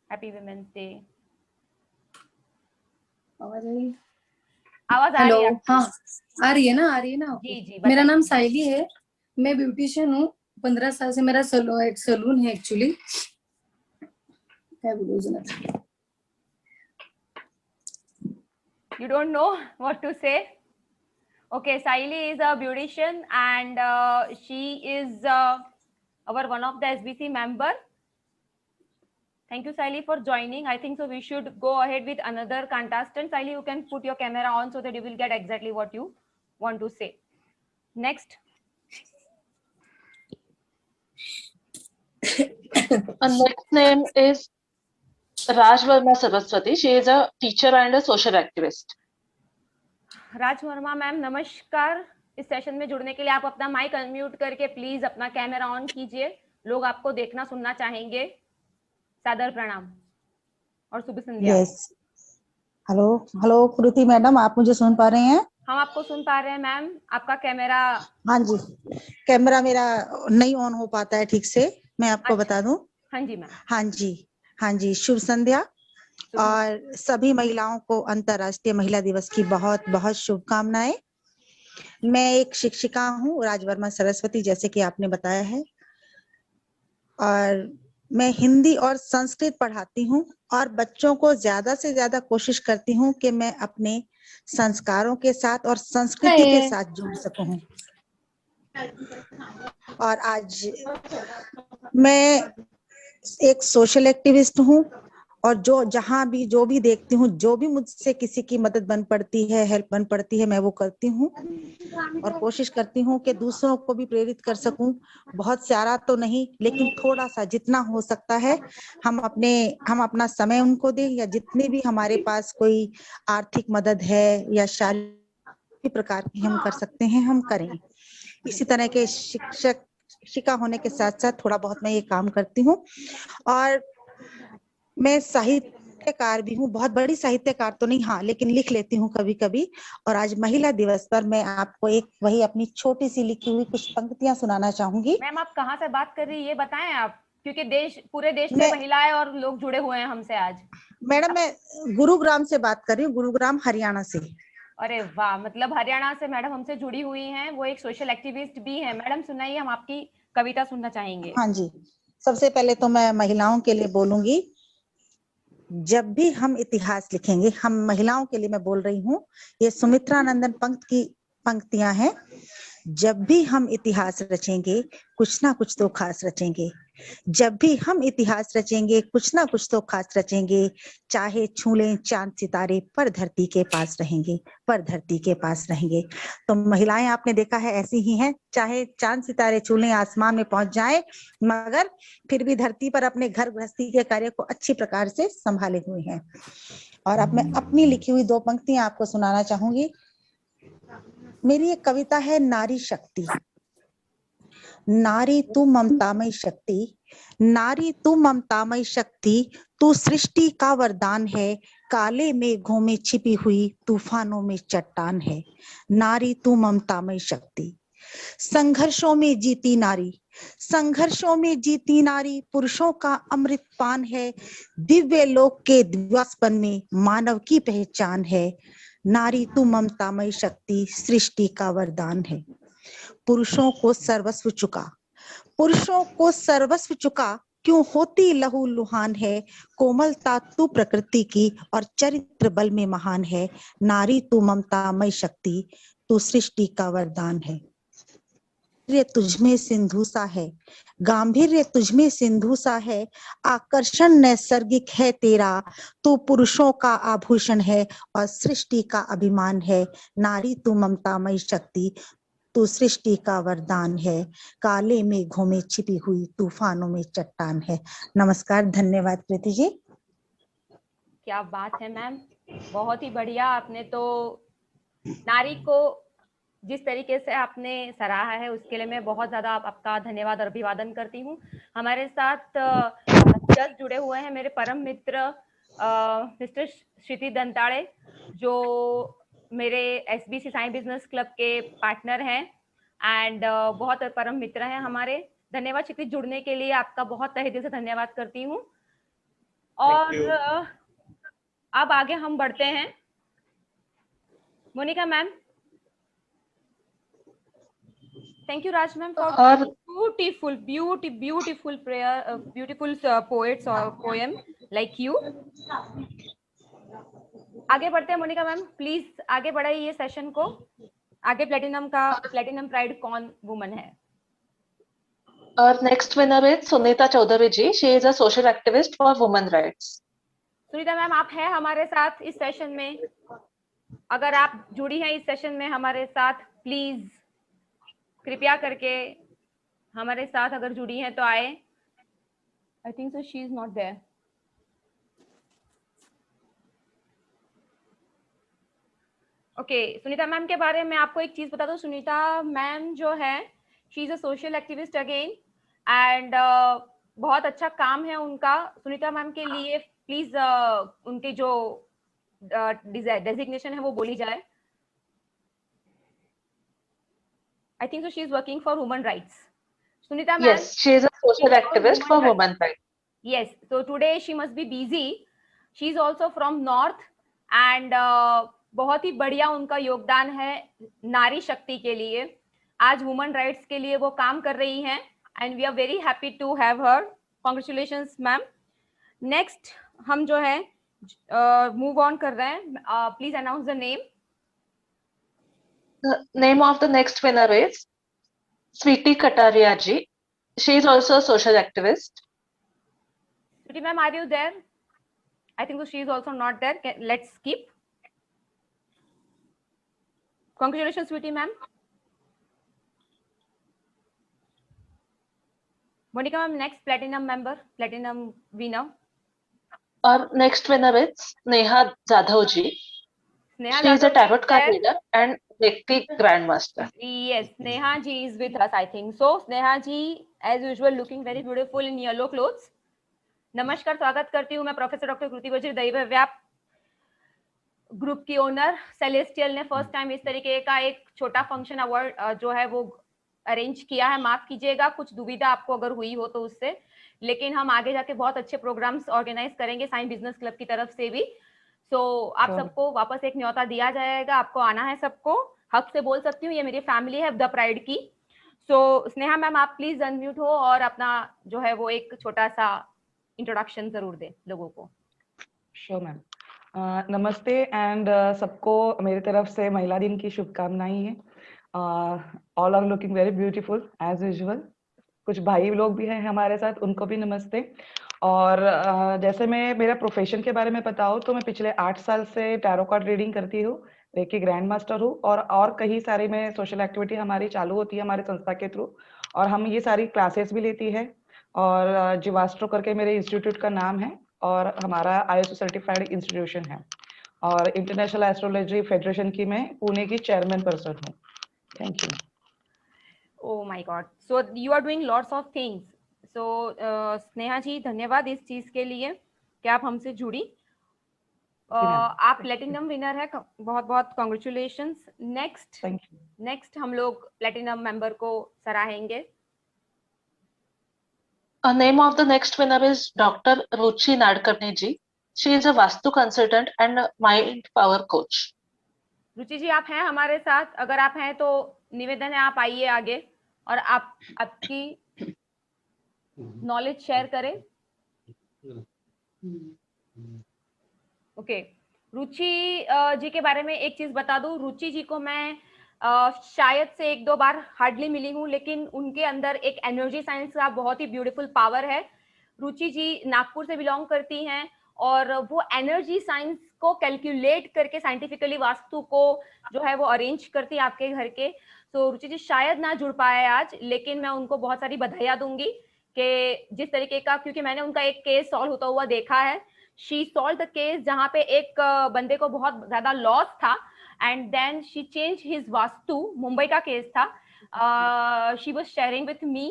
Happy Women's Day. आवाज आ रही है? आवाज आ रही है हेलो, आपकी? हाँ, आ रही है ना आपको? जी जी मेरा बताइए। नाम साइली है, मैं ब्यूटिशियन हूँ, 15 साल से मेरा एक सलून है एक्चुअली। क्या बोलूं जरा? You don't know what to say? Okay, Saili is a beautician and she is our one of the SBC member. Thank you, Saili, for joining. I think so we should go ahead with another contestant. Saili, you can put your camera on so that you will get exactly what you want to say. Next. Our next name is Raj Verma Saraswati. She is a teacher and a social activist. Raj Verma ma'am नमस्कार। इस session में जुड़ने के लिए आप अपना mic unmute करके please अपना कैमरा ऑन कीजिए। लोग आपको देखना सुनना चाहेंगे। सादर प्रणाम और शुभ संध्या। यस, हेलो कृति मैडम, आप मुझे सुन पा रहे हैं? हम आपको सुन पा रहे हैं मैम। आपका कैमरा? हाँ जी, कैमरा मेरा नहीं ऑन हो पाता है ठीक से, मैं आपको बता दूं। हाँ जी मैम। हाँ जी, शुभ संध्या और सभी महिलाओं को अंतर्राष्ट्रीय महिला दिवस की बहुत बहुत शुभकामनाएं। मैं एक शिक्षिका हूँ, राज वर्मा सरस्वती, जैसे कि आपने बताया है, और मैं हिंदी और संस्कृत पढ़ाती हूँ और बच्चों को ज्यादा से ज्यादा कोशिश करती हूँ कि मैं अपने संस्कारों के साथ और संस्कृति के साथ जुड़ सकूं। और आज मैं एक सोशल एक्टिविस्ट हूँ और जो भी देखती हूँ, जो भी मुझसे किसी की मदद बन पड़ती है, हेल्प बन पड़ती है, मैं वो करती हूँ और कोशिश करती हूँ कि दूसरों को भी प्रेरित कर सकूं। बहुत सारा तो नहीं, लेकिन थोड़ा सा जितना हो सकता है हम अपना समय उनको दें, या जितनी भी हमारे पास कोई आर्थिक मदद है या शारीरिक प्रकार की हम कर सकते हैं, हम करें। इसी तरह के शिक्षिका होने के साथ साथ थोड़ा बहुत मैं ये काम करती हूँ। और मैं साहित्यकार भी हूँ, बहुत बड़ी साहित्यकार तो नहीं, हाँ, लेकिन लिख लेती हूँ कभी कभी। और आज महिला दिवस पर मैं आपको वही अपनी छोटी सी लिखी हुई कुछ पंक्तियां सुनाना चाहूंगी। मैम आप कहाँ से बात कर रही है ये बताएं आप, क्योंकि पूरे देश में महिलाएं और लोग जुड़े हुए हैं हमसे आज। मैडम मैं गुरुग्राम से बात कर रही हूँ, गुरुग्राम हरियाणा से। अरे वाह, मतलब हरियाणा से मैडम हमसे जुड़ी हुई हैं, वो एक सोशल एक्टिविस्ट भी हैं। मैडम सुनाइए, हम आपकी कविता सुनना चाहेंगे। हाँ जी, सबसे पहले तो मैं महिलाओं के लिए बोलूंगी। जब भी हम इतिहास लिखेंगे, हम महिलाओं के लिए मैं बोल रही हूँ, ये सुमित्रा नंदन पंत की पंक्तियां हैं। जब भी हम इतिहास रचेंगे कुछ ना कुछ तो खास रचेंगे। जब भी हम इतिहास रचेंगे कुछ ना कुछ तो खास रचेंगे। चाहे छू लें चांद सितारे पर धरती के पास रहेंगे, पर धरती के पास रहेंगे। तो महिलाएं आपने देखा है ऐसी ही हैं, चाहे चांद सितारे छू लें, आसमान में पहुंच जाए, मगर फिर भी धरती पर अपने घर गृहस्थी के कार्य को अच्छी प्रकार से संभाले हुए हैं। और अब मैं अपनी लिखी हुई 2 पंक्तियां आपको सुनाना चाहूंगी। मेरी एक कविता है नारी शक्ति। नारी तू ममतामय शक्ति, नारी तू ममतामय शक्ति, तू सृष्टि का वरदान है। काले मेघों में छिपी हुई तूफानों में चट्टान है। नारी तू ममतामय शक्ति। संघर्षों में जीती नारी, संघर्षों में जीती नारी, पुरुषों का अमृत पान है। दिव्य लोक के दिवसपन में मानव की पहचान है। नारी तू ममतामय शक्ति, सृष्टि का वरदान है। पुरुषों को सर्वस्व चुका, पुरुषों को सर्वस्व चुका, क्यों होती लहू लुहान है। कोमलता तू प्रकृति की और चरित्र बल में महान है। नारी तू ममतामय शक्ति, तू सृष्टि का वरदान है। गांधीर्य तुझमें सिंधु सा है, गांधीर्य तुझमें सिंधु सा है, आकर्षण नैसर्गिक है तेरा। तू पुरुषों का आभूषण है और सृष्टि का अभिमान है। नारी तू ममतामय शक्ति, तू सृष्टि का वरदान है। काले मेघों में छिपी हुई तूफानों में चट्टान है। नमस्कार, धन्यवाद प्रीति जी। क्या बात है मैम, बहुत ही बढ़िया। आपने तो नारी को जिस तरीके से आपने सराहा है उसके लिए मैं बहुत ज्यादा आपका धन्यवाद और अभिवादन करती हूँ। हमारे साथ जस्ट जुड़े हुए हैं मेरे परम मित्र मिस्टर श्रुति दंताड़े, जो मेरे एसबीसी साई बिजनेस क्लब के पार्टनर हैं एंड बहुत परम मित्र हैं हमारे। धन्यवाद श्रुति, जुड़ने के लिए आपका बहुत तहे दिल से धन्यवाद करती हूँ। और अब आगे हम बढ़ते हैं। Monica ma'am, thank you Raj ma'am for beautiful prayer, beautiful poets or poem like you. आगे बढ़ते हैं मोनिका मैम, प्लीज आगे बढ़ाइए ये सेशन को आगे। प्लेटिनम प्राइड कौन वुमन है? Our next winner is Sunita Chaudhary ji. She is a social activist for women rights. Sunita ma'am, आप हैं हमारे साथ इस सेशन में? अगर आप जुड़ी हैं इस सेशन में हमारे साथ, प्लीज कृपया करके हमारे साथ अगर जुड़ी हैं तो आए। I think so she is not there. Okay, Sunita ma'am के बारे में आपको एक चीज बता दो। सुनीता मैम जो है, she is a social activist again and बहुत अच्छा काम है उनका। सुनीता मैम के लिए प्लीज उनके जो डेजिग्नेशन है वो बोली जाए। I think so she is working for women rights. Sunita ma'am. Yes, she is a social activist for women rights. Yes, so today she must be busy. She is also from North and बहुत ही बढ़िया उनका योगदान है नारी शक्ति के लिए। आज वुमेन राइट्स के लिए वो काम कर रही हैं and we are very happy to have her. Congratulations ma'am. Next हम जो है move on कर रहे हैं। Please announce the name. The name of the next winner is Sweetie Kataria ji. She is also a social activist. Sweetie ma'am, are you there? I think so she is also not there. Let's skip. Congratulations, Sweetie ma'am. Monica ma'am, next platinum member, platinum winner. Our next winner is Sneha Jadhav ji. She is a tarot card reader and Reiki grandmaster. Yes, Sneha ji is with us, I think so. Sneha ji, as usual, looking very beautiful in yellow clothes. नमस्कार, स्वागत करती हूँ मैं professor doctor Kriti बजीर, दैव व्याप group की owner. Celestial ने first time इस तरीके का एक छोटा फंक्शन अवार्ड जो है वो अरेंज किया है। माफ कीजिएगा कुछ दुविधा आपको अगर हुई हो तो उससे, लेकिन हम आगे जाके बहुत अच्छे प्रोग्राम्स ऑर्गेनाइज करेंगे साई बिजनेस क्लब की तरफ से भी। सो आप सबको वापस एक न्योता दिया जाएगा, आपको आना है सबको। हक से बोल सकती हूँ, ये मेरी फैमिली है द प्राइड की। सो स्नेहा मैम, आप प्लीज अनम्यूट हो और अपना जो है वो एक छोटा सा इंट्रोडक्शन जरूर दे लोगों को। Sure ma'am. नमस्ते एंड सबको मेरी तरफ से महिला दिन की शुभकामनाएं हैं। All are looking very beautiful as usual. कुछ भाई लोग भी हैं हमारे साथ, उनको भी नमस्ते। और जैसे मैं मेरा प्रोफेशन के बारे में बताऊँ तो मैं पिछले 8 साल से टैरो कार्ड रीडिंग करती हूँ, रेकी ग्रैंड मास्टर हूँ, और कई सारी में सोशल एक्टिविटी हमारी चालू होती है हमारे संस्था के थ्रू, और हम ये सारी क्लासेस भी लेती है। और जीवास्ट्रो करके मेरे इंस्टीट्यूट का नाम है, और हमारा ISO सर्टिफाइड इंस्टीट्यूशन है, और इंटरनेशनल एस्ट्रोलॉजी फेडरेशन की मैं पुणे की चेयरमैन पर्सन हूँ। Thank you. Oh my God. So you are doing lots of things. So Sneha ji धन्यवाद इस चीज के लिए कि आप हमसे जुड़ी। आप प्लेटिनम विनर है, बहुत बहुत कॉन्ग्रेचुलेशंस। Thank you. नेक्स्ट हम लोग प्लेटिनम मेंबर को सराहेंगे। The name of the next winner is Dr. Ruchi Nadkarni ji. She is a Vastu consultant and a mind power coach. रुचि जी आप हैं हमारे साथ? अगर आप हैं तो निवेदन है आप आइए आगे और आप आपकी नॉलेज शेयर करें। ओके, रुचि जी के बारे में एक चीज बता दूं, रुचि जी को मैं शायद से 1-2 बार हार्डली मिली हूं, लेकिन उनके अंदर एक एनर्जी साइंस का बहुत ही ब्यूटीफुल पावर है। रुचि जी नागपुर से बिलोंग करती हैं और वो एनर्जी साइंस को कैलकुलेट करके साइंटिफिकली वास्तु को जो है वो अरेंज करती है आपके घर के। तो रुचि जी शायद ना जुड़ पाए आज, लेकिन मैं उनको बहुत सारी बधाइयां दूंगी कि जिस तरीके का, क्योंकि मैंने उनका एक केस सॉल्व होता हुआ देखा है। शी सॉल्व द केस जहां पे एक बंदे को बहुत ज्यादा लॉस था and then she change his vastu. Mumbai का केस था, she was sharing with me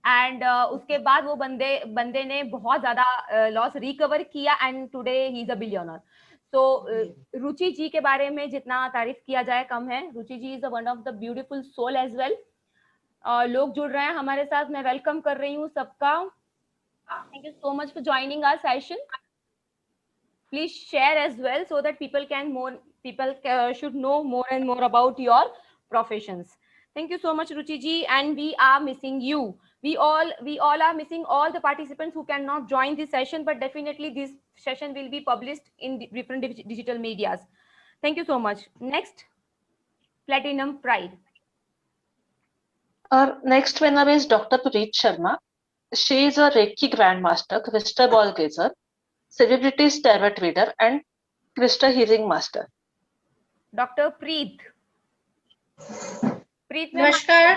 and उसके बाद वो बंदे ने बहुत ज्यादा लॉस रिकवर किया and today he is a billionaire. तो रुचि जी के बारे में जितना तारीफ किया जाए कम है। Ruchi ji is one of the beautiful soul as well. लोग जुड़ रहे हैं हमारे साथ, मैं वेलकम कर रही हूँ सबका। Thank you so much for joining our session. Please share as well so that people should know more and more about your professions. Thank you so much Ruchi ji, and we are missing you. We all are missing all the participants who cannot join this session, but definitely this session will be published in different digital medias. Thank you so much. Next, Platinum Pride. Our next winner is Dr. Preet Sharma. She is a Reiki Grandmaster, crystal ball gazer, celebrities tarot reader, and crystal healing master. Dr. Preet. नमस्कार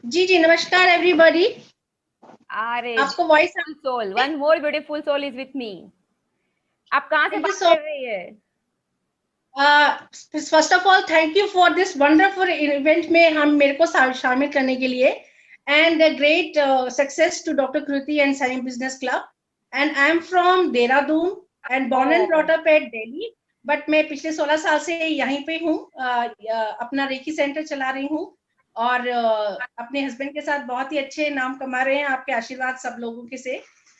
जी। नमस्कार everybody. अरे आपको voice soul, one more beautiful soul is with me. आप कहाँ से बात कर रही है? First of all thank you for this wonderful event में हम मेरे को शामिल करने के लिए, and great success to doctor Kriti and Saim business club. And I am from Dehradun and born and brought up at Delhi, but मैं पिछले 16 साल से यहीं पे हूँ। अपना रेकी सेंटर चला रही हूँ और अपने हस्बैंड के साथ बहुत ही अच्छे नाम कमा रहे हैं, आपके आशीर्वाद सब लोगों के से।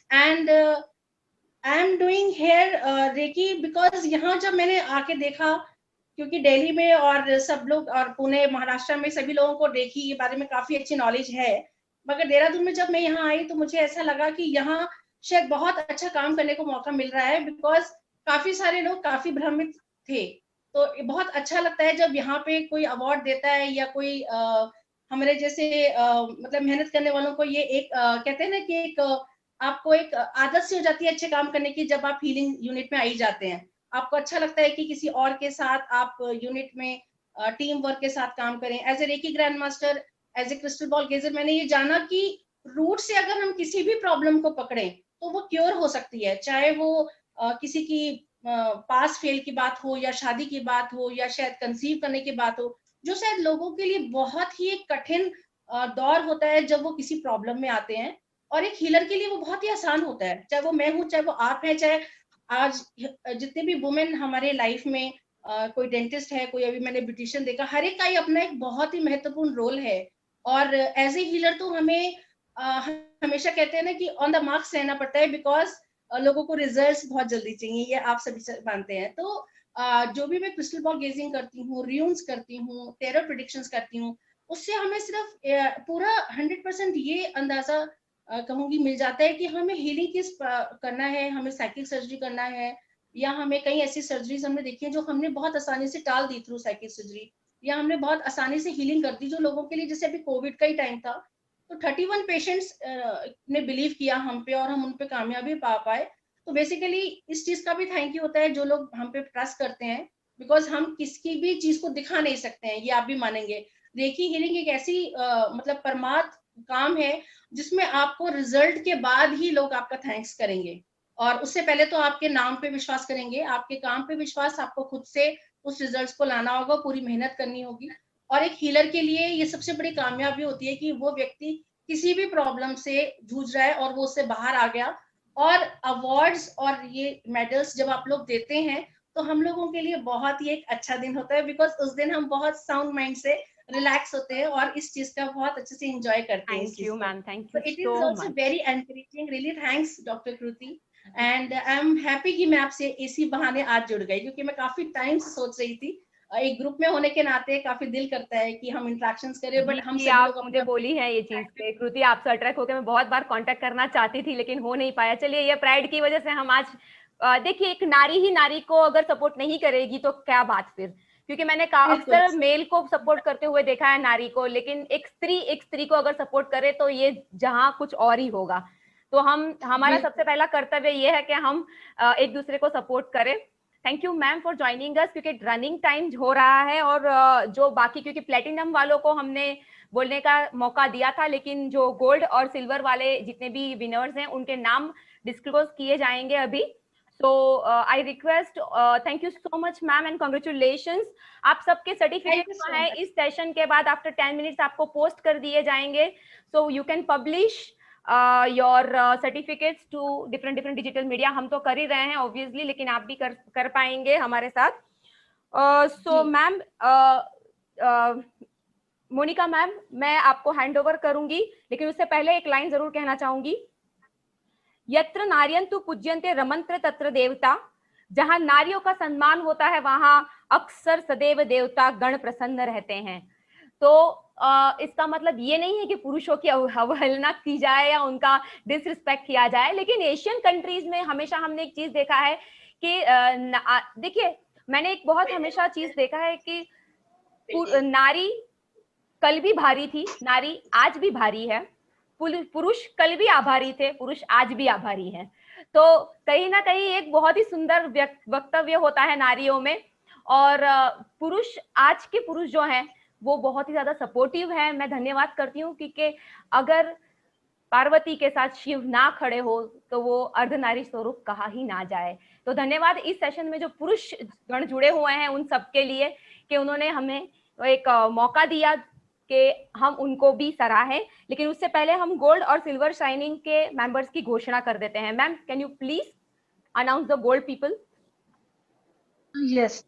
And I am doing hair reiki because यहाँ जब मैंने आके देखा, क्योंकि दिल्ली में और सब लोग और पुणे महाराष्ट्र में सभी लोगों को रेकी के बारे में काफी अच्छी नॉलेज है, मगर देहरादून में जब मैं यहाँ आई तो मुझे ऐसा लगा कि यहाँ शायद बहुत अच्छा काम करने को मौका मिल रहा है, बिकॉज काफी सारे लोग काफी भ्रमित थे। तो बहुत अच्छा लगता है जब यहाँ पे कोई अवार्ड देता है या कोई हमारे जैसे मतलब मेहनत करने वालों को ये एक कहते हैं ना कि एक आपको एक आदत सी हो जाती है अच्छे काम करने की। जब आप हीलिंग यूनिट में आई जाते हैं, आपको अच्छा लगता है कि किसी और के साथ आप यूनिट में टीम वर्क के साथ काम करें। As a reiki grand master, as a crystal ball gazer, मैंने ये जाना कि रूट से अगर हम किसी भी प्रॉब्लम को पकड़ें तो वो क्योर हो सकती है, चाहे वो किसी की पास फेल की बात हो या शादी की बात हो या शायद कंसीव करने की बात हो, जो शायद लोगों के लिए बहुत ही एक कठिन दौर होता है जब वो किसी प्रॉब्लम में आते हैं, और एक हीलर के लिए वो बहुत ही आसान होता है। चाहे वो मैं हूँ, चाहे वो आप हैं, चाहे आज जितने भी वुमेन हमारे लाइफ में कोई डेंटिस्ट है, कोई अभी मैंने ब्यूटिशियन देखा, हर एक का ही अपना एक बहुत ही महत्वपूर्ण रोल है। और एज ए हीलर तो हमें हमेशा कहते हैं ना कि ऑन द मार्क्स रहना पड़ता है, बिकॉज लोगों को रिजल्ट्स बहुत जल्दी चाहिए, ये आप सभी मानते हैं। तो जो भी मैं क्रिस्टल बॉल गेजिंग करती हूँ, र्यून्स करती हूँ, टेरो प्रेडिक्शंस करती हूँ, उससे हमें सिर्फ पूरा 100% ये अंदाजा कहूंगी मिल जाता है कि हमें हीलिंग किस करना है, हमें साइकिल सर्जरी करना है, या हमें कई ऐसी सर्जरीज हमने देखी है जो हमने बहुत आसानी से टाल दी थ्रू साइकिल सर्जरी, या हमने बहुत आसानी से हीलिंग कर दी, जो लोगों के लिए, जैसे अभी कोविड का ही टाइम था तो 31 पेशेंट्स ने बिलीव किया हम पे और हम उन पे कामयाबी पा पाए। तो बेसिकली इस चीज का भी थैंक यू होता है जो लोग हम पे ट्रस्ट करते हैं, बिकॉज हम किसी भी चीज को दिखा नहीं सकते हैं, ये आप भी मानेंगे। रेकी हीलिंग एक ऐसी मतलब परमात्म काम है जिसमें आपको रिजल्ट के बाद ही लोग आपका थैंक्स करेंगे, और उससे पहले तो आपके नाम पे विश्वास करेंगे, आपके काम पे विश्वास, आपको खुद से उस रिजल्ट्स को लाना होगा, पूरी मेहनत करनी होगी। और एक हीलर के लिए ये सबसे बड़ी कामयाबी होती है कि वो व्यक्ति किसी भी प्रॉब्लम से जूझ रहा है और वो उससे बाहर आ गया। और अवार्ड्स और ये मेडल्स जब आप लोग देते हैं तो हम लोगों के लिए बहुत ही एक अच्छा दिन होता है, बिकॉज उस दिन हम बहुत साउंड माइंड से रिलैक्स होते हैं और इस चीज का बहुत अच्छे से एंजॉय करते हैं। Thank you ma'am, thank So you it is so also much. very encouraging. Really, thanks, Dr. Kruti. And I'm happy कि मैं आपसे इसी बहाने आज जुड़ गई, क्योंकि मैं काफी टाइम से सोच रही थी, एक ग्रुप में होने के नाते काफी दिल करता है कि हम इंटरेक्शंस करें, बट हम जी, सभी आप लोग मुझे बोली है ये चीज पे कृति, आपसे अट्रैक्ट होकर मैं बहुत बार कांटेक्ट करना चाहती थी लेकिन हो नहीं पाया। चलिए, ये प्राइड की वजह से हम आज देखिए, एक नारी ही नारी को अगर सपोर्ट नहीं करेगी तो क्या बात फिर, क्योंकि मैंने अक्सर मेल को सपोर्ट करते हुए देखा है नारी को, लेकिन एक स्त्री को अगर सपोर्ट करे तो ये जहां कुछ और ही होगा। तो हमारा सबसे पहला कर्तव्य ये है कि हम एक दूसरे को सपोर्ट करें। Thank you ma'am for joining us, क्योंकि रनिंग टाइम हो रहा है और जो बाकी, क्योंकि प्लेटिनम वालों को हमने बोलने का मौका दिया था, लेकिन जो गोल्ड और सिल्वर वाले जितने भी विनर्स हैं उनके नाम डिस्क्लोज किए जाएंगे अभी। So I request, thank you so much ma'am and congratulations. आप सबके सर्टिफिकेट जो है इस सेशन के बाद आफ्टर 10 मिनट्स आपको पोस्ट कर दिए जाएंगे, so you can publish your certificates to different digital media. हम तो कर ही रहे हैं ऑब्वियसली, लेकिन आप भी कर पाएंगे हमारे साथ। सो मैम, मोनिका मैम, मैं आपको हैंड ओवर करूंगी, लेकिन उससे पहले एक लाइन जरूर कहना चाहूंगी। यत्र नार्यन्तु पूज्यन्ते रमन्ते तत्र देवता, जहां नारियों का सम्मान होता है वहां अक्सर सदैव देवता गण प्रसन्न रहते हैं। तो इसका मतलब ये नहीं है कि पुरुषों की अवहेलना की जाए या उनका डिसरिस्पेक्ट किया जाए, लेकिन एशियन कंट्रीज में हमेशा हमने एक चीज देखा है कि देखिए, मैंने एक बहुत हमेशा चीज देखा है कि नारी कल भी भारी थी, नारी आज भी भारी है, पुरुष कल भी आभारी थे, पुरुष आज भी आभारी हैं। तो कहीं ना कहीं एक बहुत ही सुंदर वक्तव्य होता है नारियों में, और पुरुष, आज के पुरुष जो हैं वो बहुत ही ज्यादा सपोर्टिव है। मैं धन्यवाद करती हूँ, क्योंकि अगर पार्वती के साथ शिव ना खड़े हो तो वो अर्धनारी स्वरूप कहा ही ना जाए। तो धन्यवाद इस सेशन में जो पुरुष गण जुड़े हुए हैं उन सबके लिए, कि उन्होंने हमें एक मौका दिया कि हम उनको भी सराहें। लेकिन उससे पहले हम गोल्ड और सिल्वर शाइनिंग के मेंबर्स की घोषणा कर देते हैं। Ma'am, can you please announce the gold people? Yes.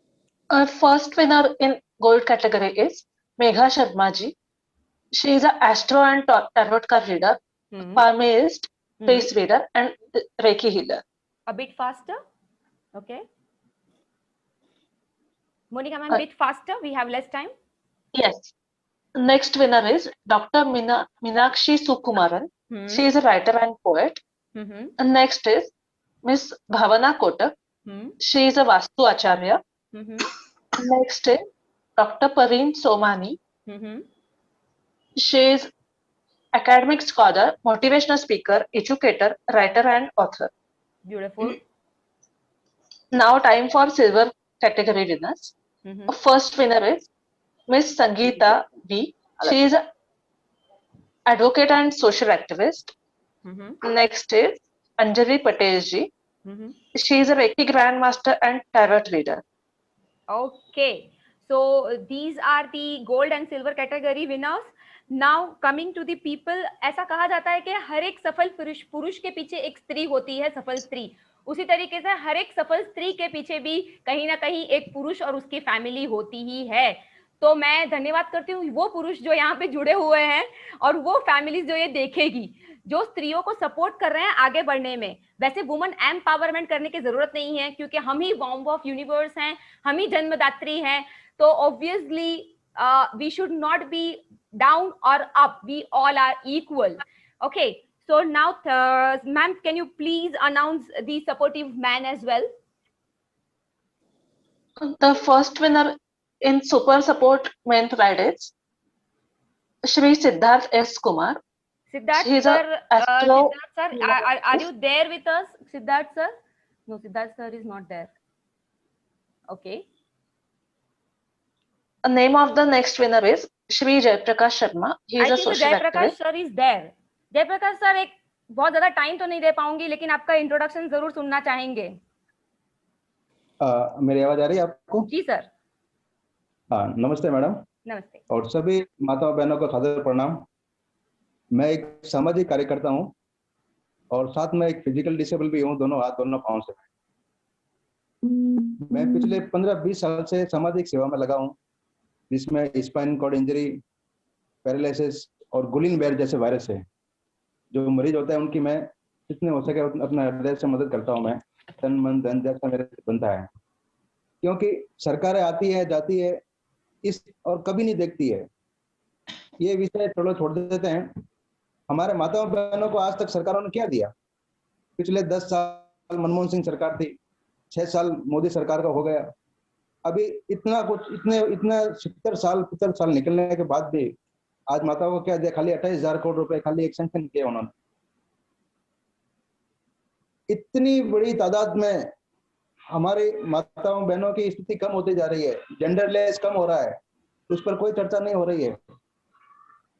Our first winner in gold category is Megha Sharma ji. She is an astro and tarot card reader, palmist, face reader, and Reiki healer. A bit faster. Okay. Monica ma'am, bit faster. We have less time. Yes. Next winner is Dr. Meenakshi Sukumaran. She is a writer and poet. And next is Miss Bhavana Kotak. She is a Vastu Acharya. Next is Dr. Pareen Somani. She is academic scholar, motivational speaker, educator, writer, and author. Beautiful. Now time for silver category winners. First winner is Miss Sangeeta V. She is an advocate and social activist. Next is Anjali Patel ji. She is a Reiki grandmaster and tarot reader. Okay, so these are the gold and silver category winners. Now coming to the people, ऐसा कहा जाता है कि हर एक सफल पुरुष के पीछे एक स्त्री होती है, सफल स्त्री। उसी तरीके से हर एक सफल स्त्री के पीछे भी कहीं ना कहीं एक पुरुष और उसकी फैमिली होती ही है। तो मैं धन्यवाद करती हूँ वो पुरुष जो यहाँ पे जुड़े हुए हैं और वो फैमिलीज जो ये देखेगी, जो स्त्रियों को सपोर्ट कर रहे हैं आगे बढ़ने में। वैसे वुमन एम्पावरमेंट करने की जरूरत नहीं है, क्योंकि हम ही वॉम्ब ऑफ यूनिवर्स हैं, हम ही जन्मदात्री हैं। तो obviously we should not be down और up, we all are equal. Okay, so now ma'am, can you please announce the supportive man as well? The first winner in Super Support Men Fridays, Shri Siddharth S. Kumar. Siddharth He is sir, a astro. Siddharth sir, are you there with us, Siddharth sir? No, Siddharth sir is not there. Okay. The name of the next winner is Shri Jaiprakash Sharma. He is I a think social Jaiprakash activist. sir is there. Jayaprakash sir, एक बहुत ज्यादा time तो नहीं दे पाऊंगी, लेकिन आपका introduction जरूर सुनना चाहेंगे. मेरी आवाज आ रही है आपको? जी सर. हाँ, नमस्ते मैडम. नमस्ते. और सभी माताओं बहनों को सादर प्रणाम. मैं एक सामाजिक कार्यकर्ता हूँ और साथ में एक फिजिकल डिसेबल भी हूँ, दोनों हाथ दोनों पाँव से. मैं पिछले 15-20 साल से सामाजिक सेवा में लगा हूँ, जिसमें स्पाइन कॉर्ड इंजरी, पैरालिसिस और गुलिन-बेयर जैसे वायरस है. जो मरीज होता है उनकी मैं जितने हो सके अपना हृदय से मदद करता हूँ. मैं तन मन धन जैसा मेरे से बनता है, क्योंकि सरकारें आती है जाती है इस और कभी नहीं देखती है. ये विषय थोड़ा छोड़ देते हैं. हमारे माताओं बहनों को आज तक सरकारों ने क्या दिया? पिछले 10 साल मनमोहन सिंह सरकार थी, 6 साल मोदी सरकार का हो गया. अभी इतना कुछ इतना 70 साल निकलने के बाद भी आज माताओं को क्या दिया? खाली 28,000 करोड़ रुपए खाली एक सैंक्शन किए उन्होंने. इतनी बड़ी तादाद में हमारी माताओं बहनों की स्थिति कम होती जा रही है, जेंडरलेस कम हो रहा है, उस पर कोई चर्चा नहीं हो रही है.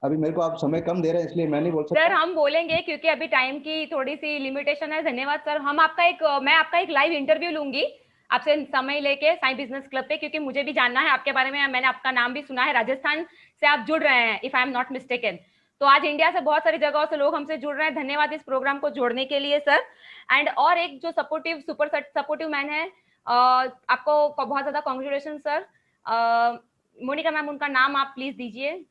अभी मेरे को आप समय कम दे रहे हैं, इसलिए मैं नहीं बोल सकता. सर हम बोलेंगे, क्योंकि अभी टाइम की थोड़ी सी लिमिटेशन है. धन्यवाद सर. मैं आपका एक लाइव इंटरव्यू लूंगी आपसे समय लेके साई बिजनेस क्लब पे, क्योंकि मुझे भी जानना है आपके बारे में. मैंने आपका नाम भी सुना है, राजस्थान से आप जुड़ रहे हैं, if I am not mistaken. तो आज इंडिया से बहुत सारी जगहों से लोग हमसे जुड़ रहे हैं. धन्यवाद इस प्रोग्राम को जोड़ने के लिए सर. एंड और एक जो सुपर सपोर्टिव मैन है, आपको बहुत ज्यादा कॉन्ग्रेचुलेशन सर. मोनिका मैम, उनका नाम आप प्लीज दीजिए.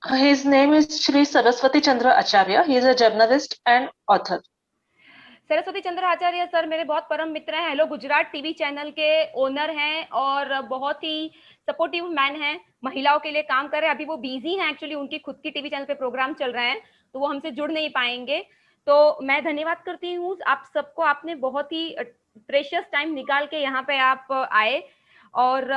His name is Shri Saraswati Chandra Acharya. He is a journalist and author. Saraswati Chandra Acharya sir मेरे बहुत परम मित्र हैं. हेलो गुजरात टीवी चैनल के ओनर हैं और बहुत ही सपोर्टिव मैन हैं. महिलाओं के लिए काम कर रहे हैं. अभी वो बिजी हैं, एक्चुअली उनकी खुद की टीवी चैनल पे प्रोग्राम चल रहे हैं, तो वो हमसे जुड़ नहीं पाएंगे. तो मैं धन्यवाद करती हूँ आप सबको. आपने बहुत ही प्रेशियस टाइम निकाल के यहाँ पे आप आए. और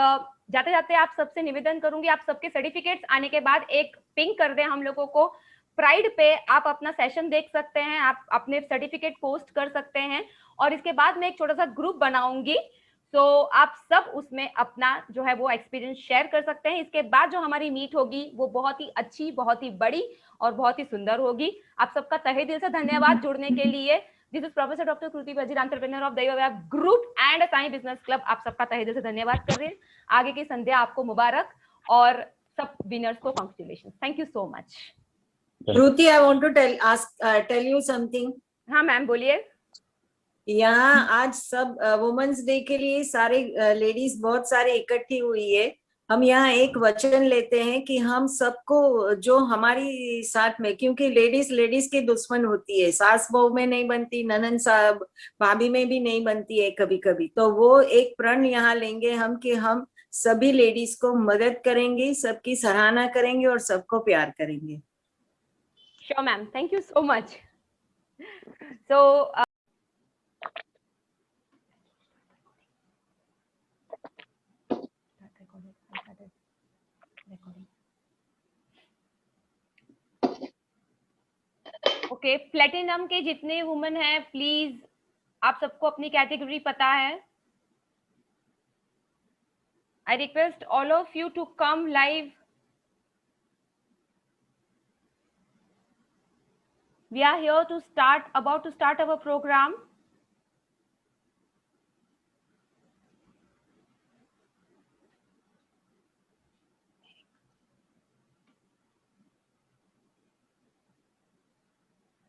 जाते जाते आप सबसे निवेदन करूंगी, आप सबके सर्टिफिकेट्स आने के बाद एक पिंग कर दें हम लोगों को. प्राइड पे आप अपना सेशन देख सकते हैं, आप अपने सर्टिफिकेट पोस्ट कर सकते हैं. और इसके बाद मैं एक छोटा सा ग्रुप बनाऊंगी, तो आप सब उसमें अपना जो है वो एक्सपीरियंस शेयर कर सकते हैं. इसके बाद जो हमारी मीट होगी वो बहुत ही अच्छी, बहुत ही बड़ी और बहुत ही सुंदर होगी. आप सबका तहे दिल से धन्यवाद जुड़ने के लिए. This is professor doctor Kriti Bajir, entrepreneur of दैवव्याप group and Sai business club. आप सबका तहे दिल से धन्यवाद कर रहे हैं. आगे की संध्या आपको मुबारक और सब विनर्स को congratulation. Thank you so much. Kruti, I want to tell you something. हाँ मैम बोलिए. यहाँ आज सब वुमेन्स डे के लिए सारे लेडीज बहुत सारे इकट्ठी हुई है. हम यहाँ एक वचन लेते हैं कि हम सबको जो हमारी साथ में, क्योंकि लेडीज के दुश्मन होती है, सास बहू में नहीं बनती, ननन साहब भाभी में भी नहीं बनती है कभी कभी. तो वो एक प्रण यहाँ लेंगे हम कि हम सभी लेडीज को मदद करेंगे, सबकी सराहना करेंगे और सबको प्यार करेंगे. Sure, ma'am. Thank you so much. So, okay, platinum के जितने वुमेन हैं, प्लीज आप सबको अपनी कैटेगरी पता है. I request all of you to come live. We are here to about to start our program.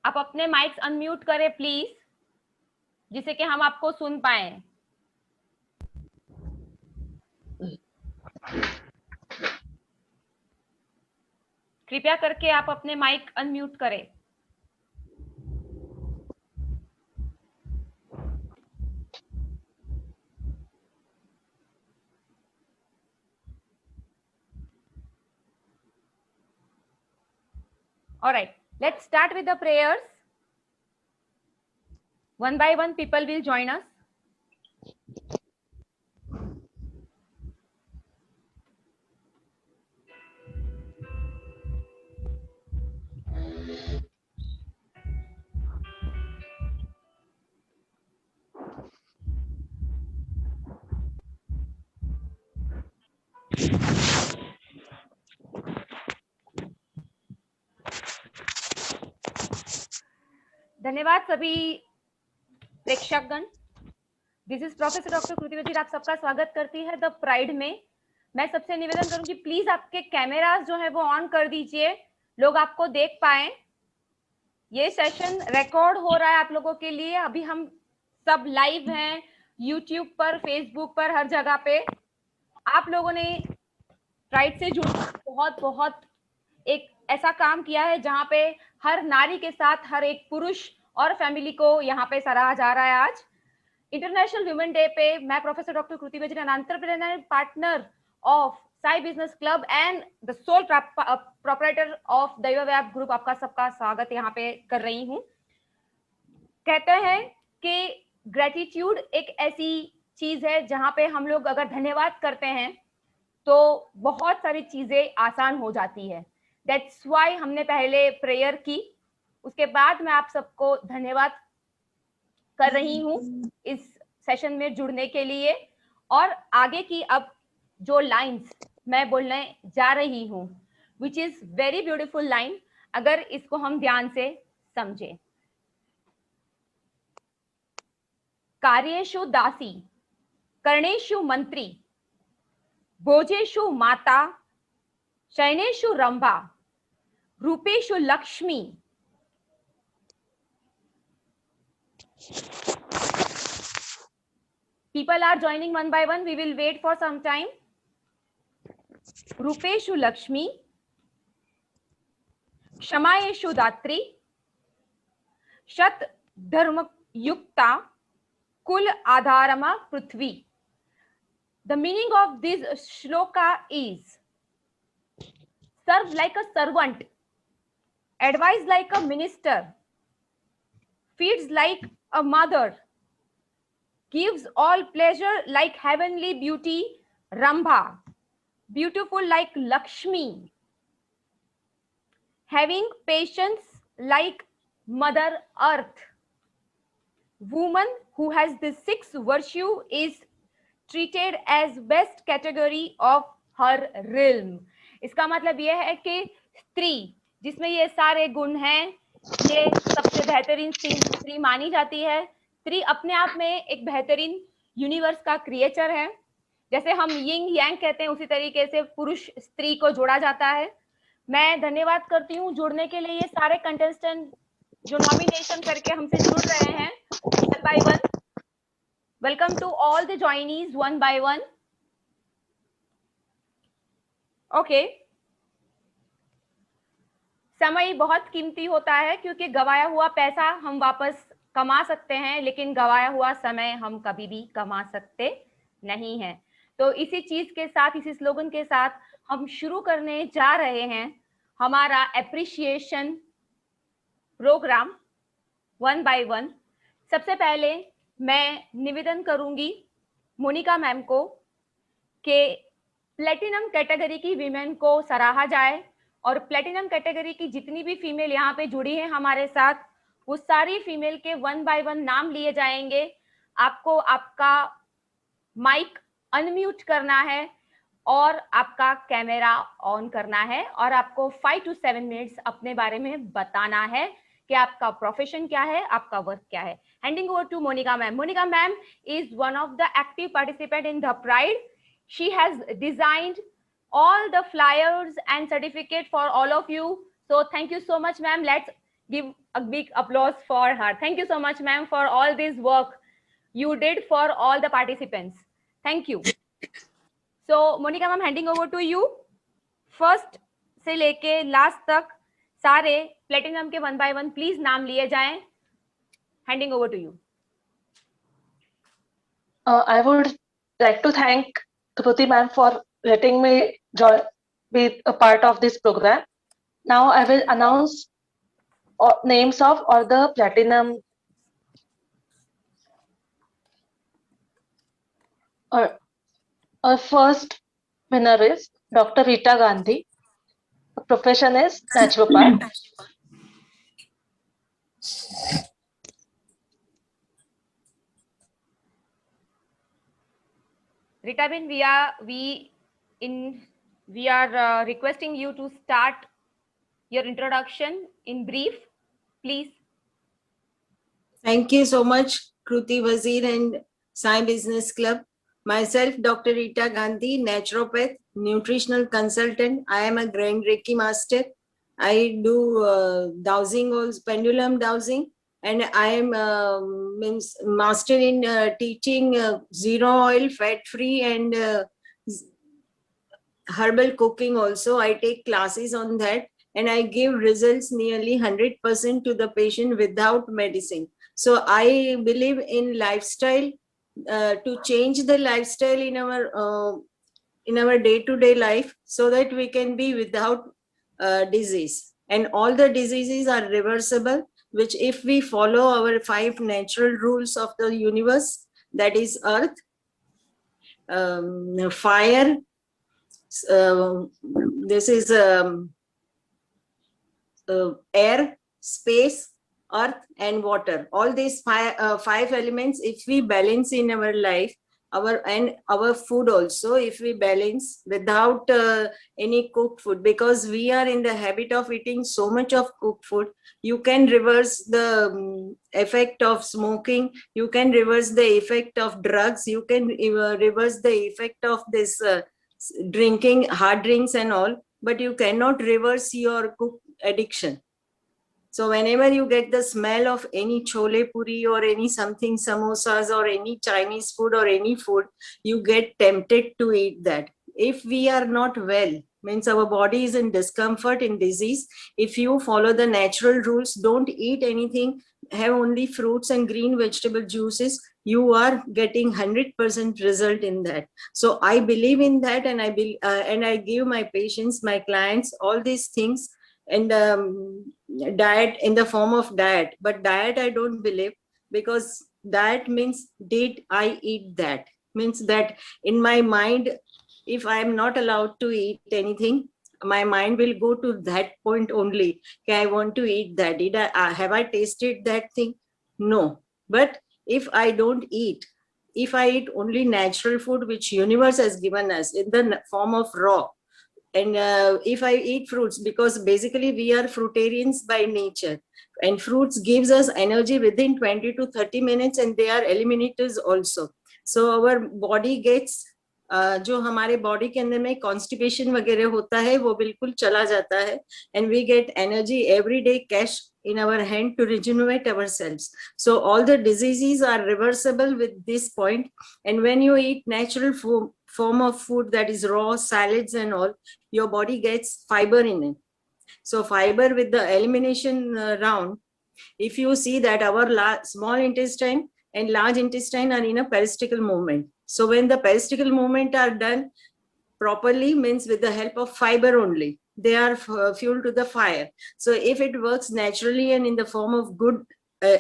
आप अपने माइक्स अनम्यूट करें प्लीज, जिससे कि हम आपको सुन पाए. कृपया करके आप अपने माइक अनम्यूट करें. All right, let's start with the prayers. One by one, people will join us. धन्यवाद सभी प्रेक्षकगण। This is professor doctor Kriti वजीर आप सबका स्वागत करती है द प्राइड में। मैं सबसे निवेदन करूंगी प्लीज आपके कैमरास जो है वो ऑन कर दीजिए, लोग आपको देख पाए। ये सेशन रिकॉर्ड हो रहा है आप लोगों के लिए। अभी हम सब लाइव हैं यूट्यूब पर, फेसबुक पर, हर जगह पे। आप लोगों ने प्राइड से जुड़ बहुत बहुत एक ऐसा काम किया है जहां पे हर नारी के साथ हर एक पुरुष और फैमिली को यहाँ पे सराहा जा रहा है। आज इंटरनेशनल वुमेन डे पे मैं professor doctor Kriti Wazir, an entrepreneur partner of Sai business club and the sole proprietor of दैवव्याप group, आपका सबका स्वागत यहाँ पे कर रही हूँ। कहते हैं कि ग्रेटिट्यूड एक ऐसी चीज है जहां पे हम लोग अगर धन्यवाद करते हैं तो बहुत सारी चीजें आसान हो जाती है। दैट्स वाई हमने पहले प्रेयर की, उसके बाद मैं आप सबको धन्यवाद कर रही हूँ इस सेशन में जुड़ने के लिए। और आगे की अब जो लाइंस मैं बोलने जा रही हूँ, which is very beautiful line, अगर इसको हम ध्यान से समझें। कार्येषु दासी, कर्णेषु मंत्री, भोजेषु माता, शयनेषु Rambha, रूपेषु Lakshmi. People are joining one by one. We will wait for some time. रूपेषु Lakshmi, क्षमायेषु दात्री, शत धर्म युक्ता, कुल आधारमा पृथ्वी। The meaning of this shloka is: serve like a servant, advise like a minister, feeds like a mother, gives all pleasure like heavenly beauty Rambha, beautiful like Lakshmi, having patience like Mother Earth. Woman who has the 6 virtue is treated as best category of her realm. इसका मतलब यह है कि स्त्री जिसमें ये सारे गुण हैं, ये सबसे बेहतरीन स्त्री मानी जाती है। स्त्री अपने आप में एक बेहतरीन यूनिवर्स का क्रिएचर है। जैसे हम यिंग यांग कहते हैं, उसी तरीके से पुरुष स्त्री को जोड़ा जाता है। मैं धन्यवाद करती हूँ जुड़ने के लिए ये सारे कंटेस्टेंट जो नॉमिनेशन करके हमसे जुड़ रहे हैं one by one. Welcome to all the joinees one by one. Okay, समय बहुत कीमती होता है क्योंकि गवाया हुआ पैसा हम वापस कमा सकते हैं, लेकिन गवाया हुआ समय हम कभी भी कमा सकते नहीं हैं। तो इसी चीज के साथ, इसी स्लोगन के साथ हम शुरू करने जा रहे हैं हमारा appreciation programme one by one. सबसे पहले मैं निवेदन करूंगी मोनिका मैम को कि प्लेटिनम कैटेगरी की वीमेन को सराहा जाए और प्लेटिनम कैटेगरी की जितनी भी फीमेल यहाँ पे जुड़ी है हमारे साथ, वो सारी फीमेल के वन बाय वन नाम लिए जाएंगे। आपको आपका माइक अनम्यूट करना है और आपका कैमरा ऑन करना है और आपको 5 to 7 मिनट्स अपने बारे में बताना है कि आपका प्रोफेशन क्या है, आपका वर्क क्या है। Handing over to Monica ma'am. Monica ma'am is one of the active participant in the pride. She has designed all the flyers and certificate for all of you. So thank you so much, ma'am. Let's give a big applause for her. Thank you so much, ma'am, for all this work you did for all the participants. Thank you. So Monica ma'am, handing over to you. First से लेके last तक सारे platinum के one by one please नाम लिए जाएं. Handing over to you. I would like to thank Kruti ma'am for letting me be a part of this program. Now I will announce names of all the platinum our first winner is Dr. Rita Gandhi. Her profession is naturopath. Rita Ben, we are requesting you to start your introduction in brief, please. Thank you so much, Kruti Wazir and Sai Business Club. Myself, Dr. Rita Gandhi, naturopath, nutritional consultant. I am a Grand Reiki master. I do dowsing, also pendulum dowsing, and I am means master in teaching zero oil, fat-free, and herbal cooking. Also, I take classes on that, and I give results nearly 100% to the patient without medicine. So I believe in lifestyle, to change the lifestyle in our day-to-day life, so that we can be without disease. And all the diseases are reversible, which if we follow our 5 natural rules of the universe, that is earth, fire, this is air, space, earth, and water. All these 5 elements, if we balance in our life, our food also, if we balance without any cooked food, because we are in the habit of eating so much of cooked food, you can reverse the effect of smoking, you can reverse the effect of drugs, you can reverse the effect of this drinking hard drinks and all, but you cannot reverse your cook addiction. So whenever you get the smell of any chole puri or any something, samosas or any Chinese food or any food, you get tempted to eat that. If we are not well, means our body is in discomfort, in disease, if you follow the natural rules, don't eat anything, have only fruits and green vegetable juices, you are getting 100% result in that. So I believe in that, and I give my patients, my clients, all these things. And diet in the form of diet, but diet I don't believe, because diet means did I eat that, means that in my mind, if I am not allowed to eat anything, my mind will go to that point only. Okay, I want to eat that. Did I have I tasted that thing? No. But if I don't eat, if I eat only natural food which universe has given us in the form of raw, and if I eat fruits, because basically we are fruitarians by nature, and fruits gives us energy within 20 to 30 minutes, and they are eliminators also. So our body gets जो हमारे body के अंदर में constipation वगैरह होता है वो बिल्कुल चला जाता है, and we get energy every day cash in our hand to regenerate ourselves. So all the diseases are reversible with this point. And when you eat natural form of food, that is raw salads and all, your body gets fiber in it. So fiber with the elimination round, if you see that our small intestine and large intestine are in a peristical movement. So when the peristical movement are done properly, means with the help of fiber only, they are fuel to the fire. So if it works naturally and in the form of good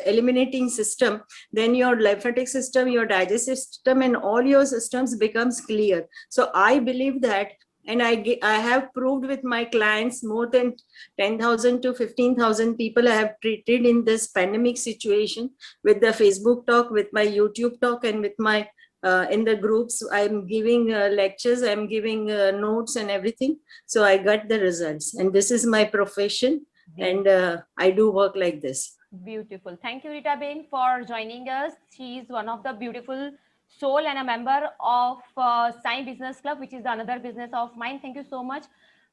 eliminating system, then your lymphatic system, your digestive system, and all your systems becomes clear. So I believe that, and I have proved with my clients, more than 10,000 to 15,000 people I have treated in this pandemic situation, with the Facebook talk, with my YouTube talk, and with my in the groups, I'm giving lectures, I'm giving notes and everything. So I got the results, and this is my profession, and I do work like this. Beautiful. Thank you, Rita Ben, for joining us. She is one of the beautiful soul and a member of Sai Business Club, which is another business of mine. Thank you so much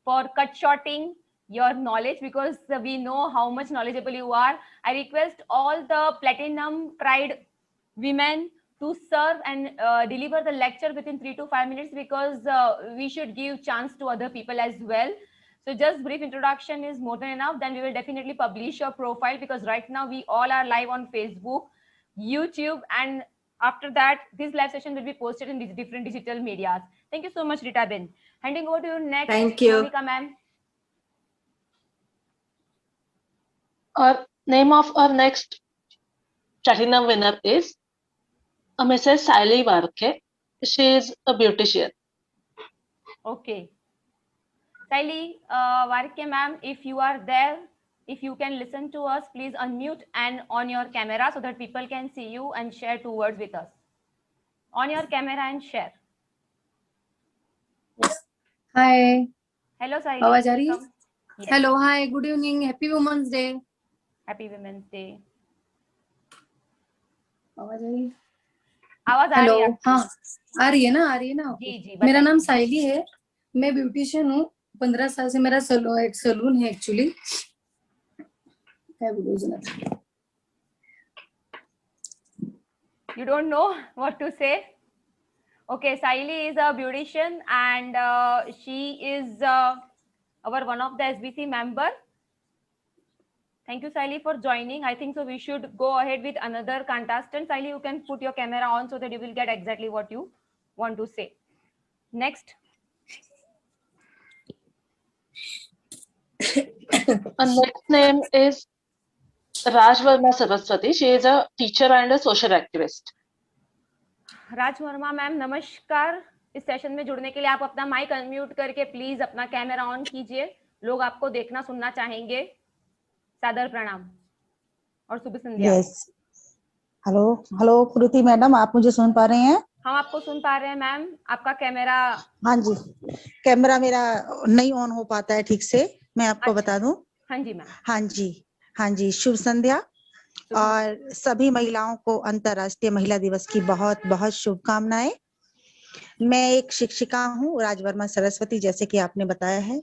for cut shorting your knowledge, because we know how much knowledgeable you are. I request all the Platinum Pride women to serve and deliver the lecture within 3 to 5 minutes, because we should give chance to other people as well. So just brief introduction is more than enough. Then we will definitely publish your profile, because right now we all are live on Facebook, YouTube, and after that this live session will be posted in these different digital medias. Thank you so much, Rita Ben. Handing over to you next. Thank you. Monica ma'am. Our name of our next platinum winner is Mrs. Sally Varke. She is a beautician. Okay. Sally Varke ma'am, if you are there, if you can listen to us, please unmute and on your camera so that people can see you and share 2 words with us. On your camera and share. Hi. Hello, Sally. आवाज आ रही है? Yes. Hello, hi, good evening, happy Women's Day. Happy Women's Day. आवाज आ रही है? आवाज आ hello, रही है आपकी? हाँ आ रही है ना, आ रही है ना आपको? जी जी मेरा बताइए। नाम साइली है, मैं ब्यूटिशियन हूँ। 15 साल से मेरा एक सलून है actually. You don't know what to say? Okay, Saili is a beautician and she is our one of the SBC member. Thank you, Saili, for joining. I think so we should go ahead with another contestant. Saili, you can put your camera on so that you will get exactly what you want to say. Next. Next name is Raj Verma Saraswati. She is a teacher and a social activist. Raj Verma ma'am नमस्कार। इस session में जुड़ने के लिए आप अपना mic unmute करके please अपना कैमरा ऑन कीजिए। लोग आपको देखना सुनना चाहेंगे। सादर प्रणाम और शुभ संध्या। यस, हेलो हेलो कृति मैडम, आप मुझे सुन पा रहे हैं? हम आपको सुन पा रहे हैं मैम। आपका कैमरा? हाँ जी, कैमरा मेरा नहीं ऑन हो पाता है ठीक से, मैं आपको बता दूं। हाँ जी मैम। हाँ जी, शुभ संध्या और सभी महिलाओं को अंतर्राष्ट्रीय महिला दिवस की बहुत बहुत शुभकामनाएं। मैं एक शिक्षिका हूँ, राजवर्मा सरस्वती, जैसे कि आपने बताया है,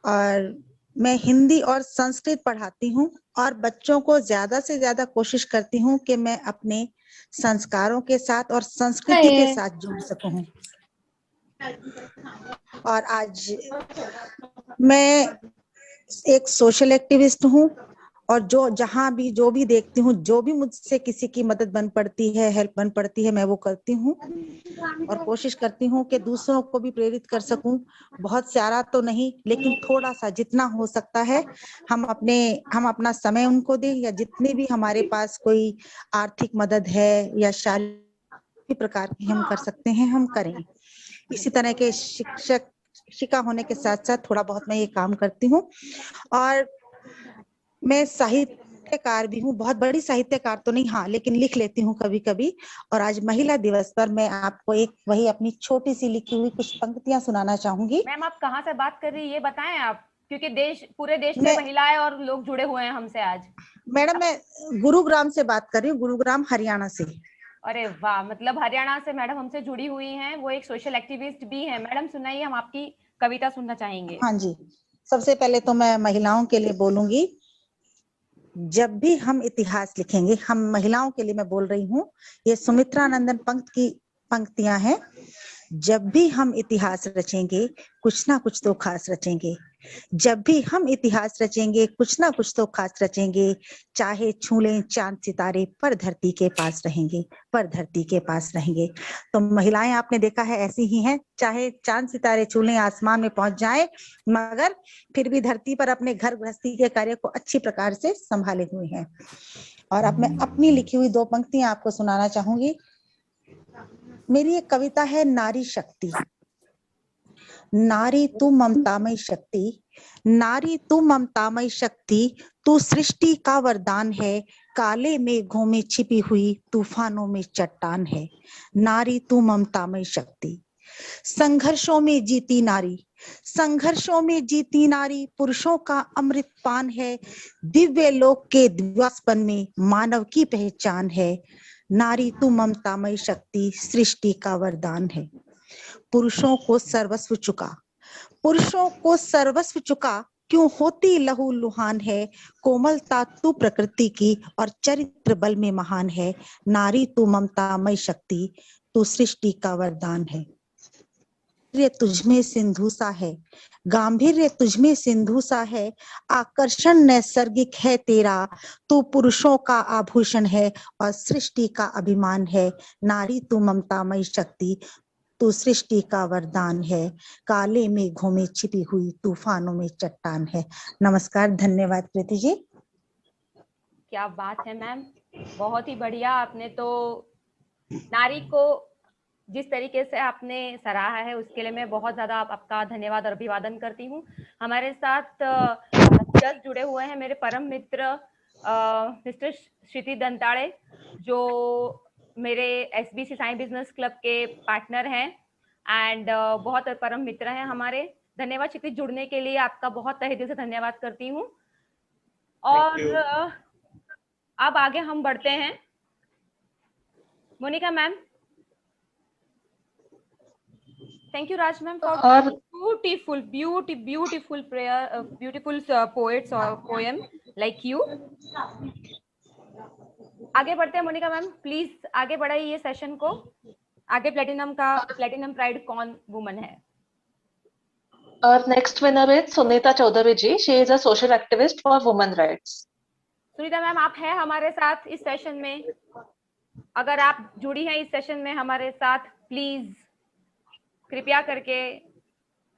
और मैं हिंदी और संस्कृत पढ़ाती हूँ और बच्चों को ज्यादा से ज्यादा कोशिश करती हूँ कि मैं अपने संस्कारों के साथ और संस्कृति के साथ जुड़ सकूं। और आज मैं एक सोशल एक्टिविस्ट हूँ और जो भी देखती हूँ, जो भी मुझसे किसी की मदद बन पड़ती है, हेल्प बन पड़ती है, मैं वो करती हूँ और कोशिश करती हूँ कि दूसरों को भी प्रेरित कर सकूं। बहुत सारा तो नहीं, लेकिन थोड़ा सा जितना हो सकता है हम अपना समय उनको दें, या जितने भी हमारे पास कोई आर्थिक मदद है या शारीरिक प्रकार की हम कर सकते हैं, हम करें। इसी तरह के शिक्षिका होने के साथ साथ थोड़ा बहुत मैं ये काम करती हूँ और मैं साहित्यकार भी हूँ। बहुत बड़ी साहित्यकार तो नहीं, हाँ, लेकिन लिख लेती हूँ कभी कभी। और आज महिला दिवस पर मैं आपको वही अपनी छोटी सी लिखी हुई कुछ पंक्तियां सुनाना चाहूंगी। मैम आप कहाँ से बात कर रही है ये बताएं आप, क्योंकि पूरे देश से महिलाएं और लोग जुड़े हुए हैं हमसे आज। मैडम मैं गुरुग्राम से बात कर रही हूँ, गुरुग्राम हरियाणा से। अरे वाह, मतलब हरियाणा से मैडम हमसे जुड़ी हुई हैं। वो एक सोशल एक्टिविस्ट भी हैं। मैडम सुनाइए, हम आपकी कविता सुनना चाहेंगे। हाँ जी, सबसे पहले तो मैं महिलाओं के लिए बोलूंगी। जब भी हम इतिहास लिखेंगे, हम महिलाओं के लिए मैं बोल रही हूँ, ये सुमित्रा नंदन पंत की पंक्तियां हैं। जब भी हम इतिहास रचेंगे, कुछ ना कुछ तो खास रचेंगे। जब भी हम इतिहास रचेंगे, कुछ ना कुछ तो खास रचेंगे। चाहे छू लें चांद सितारे, पर धरती के पास रहेंगे, पर धरती के पास रहेंगे। तो महिलाएं आपने देखा है ऐसी ही हैं, चाहे चांद सितारे छू लें, आसमान में पहुंच जाएं, मगर फिर भी धरती पर अपने घर गृहस्थी के कार्य को अच्छी प्रकार से संभाले हुए हैं। और अब मैं अपनी लिखी हुई दो पंक्तियां आपको सुनाना चाहूंगी। मेरी एक कविता है, नारी शक्ति। नारी तू ममतामय शक्ति, नारी तू ममतामय शक्ति, तू सृष्टि का वरदान है। काले मेघों में छिपी हुई तूफानों में चट्टान है। नारी तू ममतामय शक्ति। संघर्षों में जीती नारी, संघर्षों में जीती नारी, पुरुषों का अमृत पान है। दिव्य लोक के दिव्यास्पन में मानव की पहचान है। नारी तू ममतामय शक्ति, सृष्टि का वरदान है। पुरुषों को सर्वस्व चुका, पुरुषों को सर्वस्व चुका, क्यों होती लहू लुहान है। कोमलता तू प्रकृति की और चरित्र बल में महान है। नारी तू ममतामय शक्ति, तू सृष्टि का वरदान है। तुझमें सिंधु सा है, गांधीर्य तुझमें सिंधु सा है। आकर्षण नैसर्गिक है तेरा, तू पुरुषों का आभूषण है और सृष्टि का अभिमान है। नारी तू ममतामय शक्ति, तू सृष्टि का वरदान है। काले मेघों में छिपी हुई तूफानों में चट्टान है। नमस्कार, धन्यवाद प्रीति जी। क्या बात है मैम, बहुत ही बढ़िया। आपने तो नारी को जिस तरीके से आपने सराहा है उसके लिए मैं बहुत ज्यादा आपका धन्यवाद और अभिवादन करती हूँ। हमारे साथ जज जुड़े हुए हैं मेरे परम मित्र मिस्टर श्रुति दंताड़े, जो मेरे SBC साई बिजनेस क्लब के पार्टनर हैं एंड बहुत परम मित्र हैं हमारे। धन्यवाद श्रुति, जुड़ने के लिए आपका बहुत तहे दिल से धन्यवाद करती हूँ। और अब आगे हम बढ़ते हैं। Monica ma'am, thank you Raj ma'am for और beautiful prayer, beautiful poets or poem like you. आगे बढ़ते हैं मोनिका मैम, प्लीज आगे बढ़ाइए ये सेशन को आगे। प्लेटिनम प्राइड कौन वुमन है? और next winner is Sunita Chaudhary ji, she is a social activist for women rights. Sunita ma'am, आप हैं हमारे साथ इस सेशन में? अगर आप जुड़ी हैं इस सेशन में हमारे साथ, प्लीज कृपया करके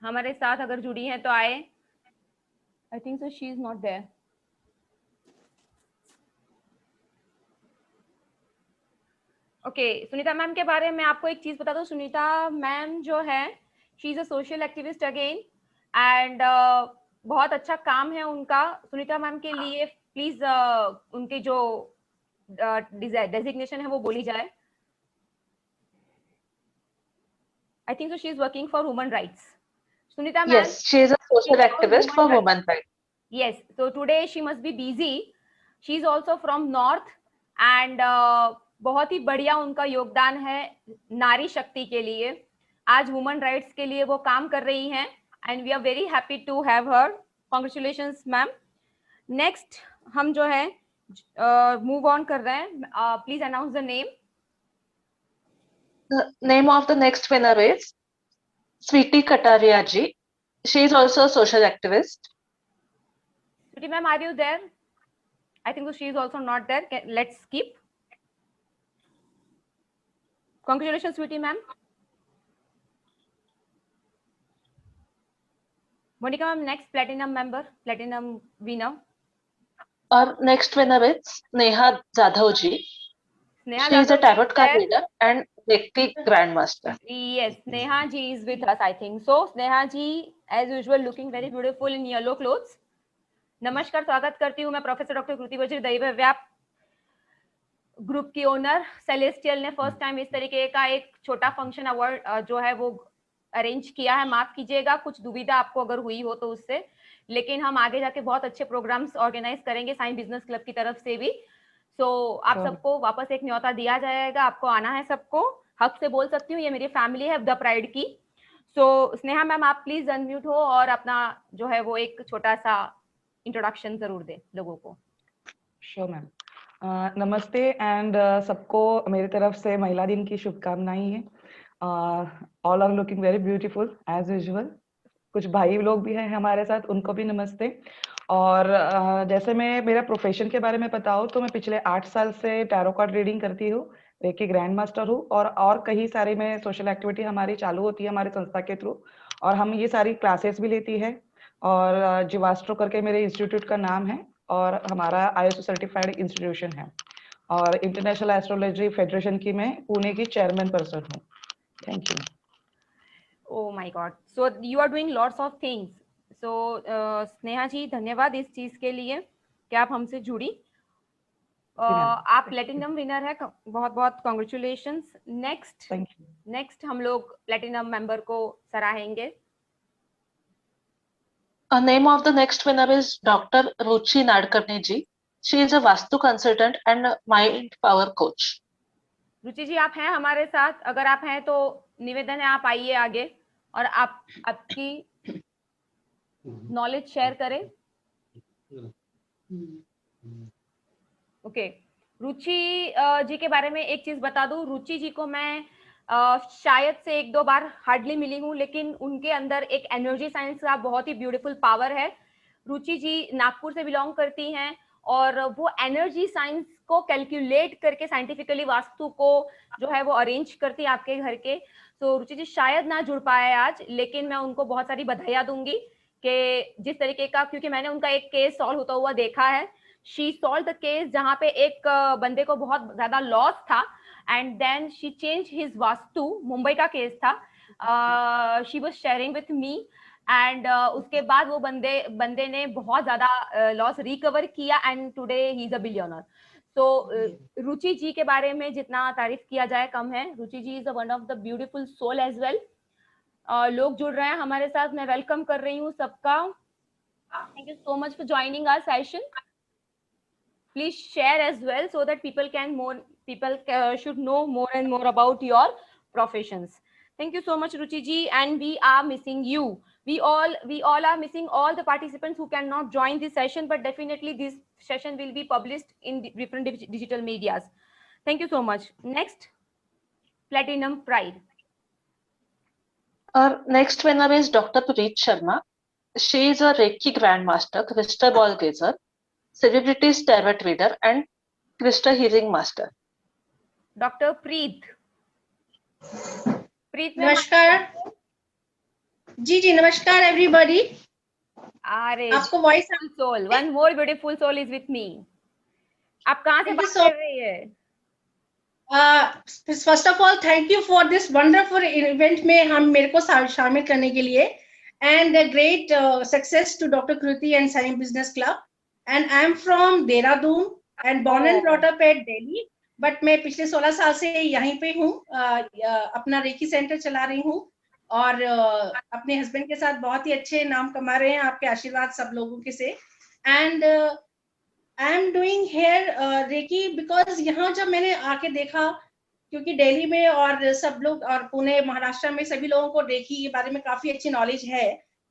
हमारे साथ अगर जुड़ी हैं तो आए। I think so she is not there. Okay, Sunita ma'am के बारे में आपको एक चीज बता दो। सुनीता मैम जो है, she is a social activist again and बहुत अच्छा काम है उनका। सुनीता मैम के लिए प्लीज उनके जो डेजिग्नेशन है वो बोली जाए। आई think so she is working for women rights. Sunita ma'am, Yes, she is a social activist for women rights. Yes, so today she must be busy. She is also from North and बहुत ही बढ़िया उनका योगदान है नारी शक्ति के लिए। आज वुमेन राइट्स के लिए वो काम कर रही हैं and we are very happy to have her. Congratulations ma'am. Next हम जो है मूव ऑन कर रहे हैं। Please announce the name. The name of the next winner is Sweetie Kataria ji. She is also a social activist. Sweetie ma'am, are you there? I think so she is also not there. Let's skip. Congratulations, Sweetie ma'am. Monica ma'am, next platinum member, platinum winner. Our next winner is Neha Jadhav ji. Sneha She is a Jadhav tarot card reader and Reiki grandmaster. Yes, Sneha ji is with us, I think so. Sneha ji, as usual, looking very beautiful in yellow clothes. नमस्कार, स्वागत करती हूँ मैं professor doctor Kriti बजीर, दैव व्याप group की owner. Celestial ने first time इस तरीके का एक छोटा फंक्शन अवार्ड जो है वो अरेंज किया है। माफ कीजिएगा कुछ दुविधा आपको अगर हुई हो तो उससे, लेकिन हम आगे जाके बहुत अच्छे प्रोग्राम्स ऑर्गेनाइज करेंगे साई बिजनेस क्लब की तरफ से भी। सो आप सबको वापस एक न्योता दिया जाएगा, आपको आना है सबको। हक से बोल सकती हूँ, ये मेरी फैमिली है द प्राइड की। सो स्नेहा मैम, आप प्लीज अनम्यूट हो और अपना जो है वो एक छोटा सा इंट्रोडक्शन जरूर दे लोगों को। Sure ma'am. नमस्ते एंड सबको मेरी तरफ से महिला दिन की शुभकामनाएं हैं। All are looking very beautiful as usual. कुछ भाई लोग भी हैं हमारे साथ, उनको भी नमस्ते। और जैसे मैं मेरा प्रोफेशन के बारे में बताऊँ तो मैं पिछले 8 साल से टैरो कार्ड रीडिंग करती हूँ, रेकी ग्रैंड मास्टर हूँ और कई सारी में सोशल एक्टिविटी हमारी चालू होती है हमारी संस्था के थ्रू, और हम ये सारी क्लासेस भी लेती है। और जीवास्ट्रो करके मेरे इंस्टीट्यूट का नाम है और हमारा ISO सर्टिफाइड इंस्टीट्यूशन है, और इंटरनेशनल एस्ट्रोलॉजी फेडरेशन की मैं पुणे की चेयरमैन पर्सन हूँ। Thank you. Oh my God! So you are doing lots of things. So Sneha ji, धन्यवाद इस चीज के लिए कि आप हमसे जुड़ी। आप प्लेटिनम विनर है, बहुत बहुत कॉन्ग्रेचुलेशंस। नेक्स्ट हम लोग प्लेटिनम मेंबर को सराहेंगे। The name of the next winner is Dr. Ruchi Nadkarni ji. She is a Vastu consultant and a mind power coach. रुचि जी, आप हैं हमारे साथ? अगर आप हैं तो निवेदन है आप आइए आगे और आप आपकी नॉलेज शेयर करें। ओके, रुचि जी के बारे में एक चीज बता दूं। रुचि जी को मैं शायद से 1-2 बार हार्डली मिली हूँ, लेकिन उनके अंदर एक एनर्जी साइंस का बहुत ही ब्यूटीफुल पावर है। रुचि जी नागपुर से बिलोंग करती हैं और वो एनर्जी साइंस को कैलकुलेट करके साइंटिफिकली वास्तु को जो है वो अरेंज करती है आपके घर के। तो रुचि जी शायद ना जुड़ पाए आज, लेकिन मैं उनको बहुत सारी बधाइयां दूंगी कि जिस तरीके का, क्योंकि मैंने उनका एक केस सॉल्व होता हुआ देखा है। शी सॉल्व द केस जहाँ पे एक बंदे को बहुत ज्यादा लॉस था and then she change his vastu. Mumbai का केस था। She was sharing with me and उसके बाद वो बंदे ने बहुत ज्यादा लॉस रिकवर किया and today he is a billionaire. तो रुचि जी के बारे में जितना तारीफ किया जाए कम है। Ruchi ji is one of the beautiful soul as well. लोग जुड़ रहे हैं हमारे साथ, मैं वेलकम कर रही हूँ सबका। Thank you so much for joining our session. Please share as well so that people can people should know more and more about your professions. Thank you so much, Ruchi ji, and we are missing you. We all are missing all the participants who cannot join this session, but definitely this session will be published in different digital medias. Thank you so much. Next, Platinum Pride. Our next winner is Dr. Preet Sharma. She is a Reiki Grandmaster, crystal ball gazer, celebrities tarot reader, and crystal healing master. Dr. Preet. Preet, नमस्कार जी नमस्कार everybody आपको voice soul one more beautiful soul is with me आप कहाँ से बात कर रही है first of all thank you for this wonderful event में हम मेरे को शामिल करने के लिए and great success to doctor Kriti and Saim business club and I am from Dehradun and born and brought up at Delhi but मैं पिछले 16 साल से यहीं पे हूँ अपना रेकी सेंटर चला रही हूँ और अपने हस्बैंड के साथ बहुत ही अच्छे नाम कमा रहे हैं आपके आशीर्वाद सब लोगों के से and I am doing hair reiki because यहाँ जब मैंने आके देखा क्योंकि दिल्ली में और सब लोग और पुणे महाराष्ट्र में सभी लोगों को रेकी के बारे में काफी अच्छी नॉलेज है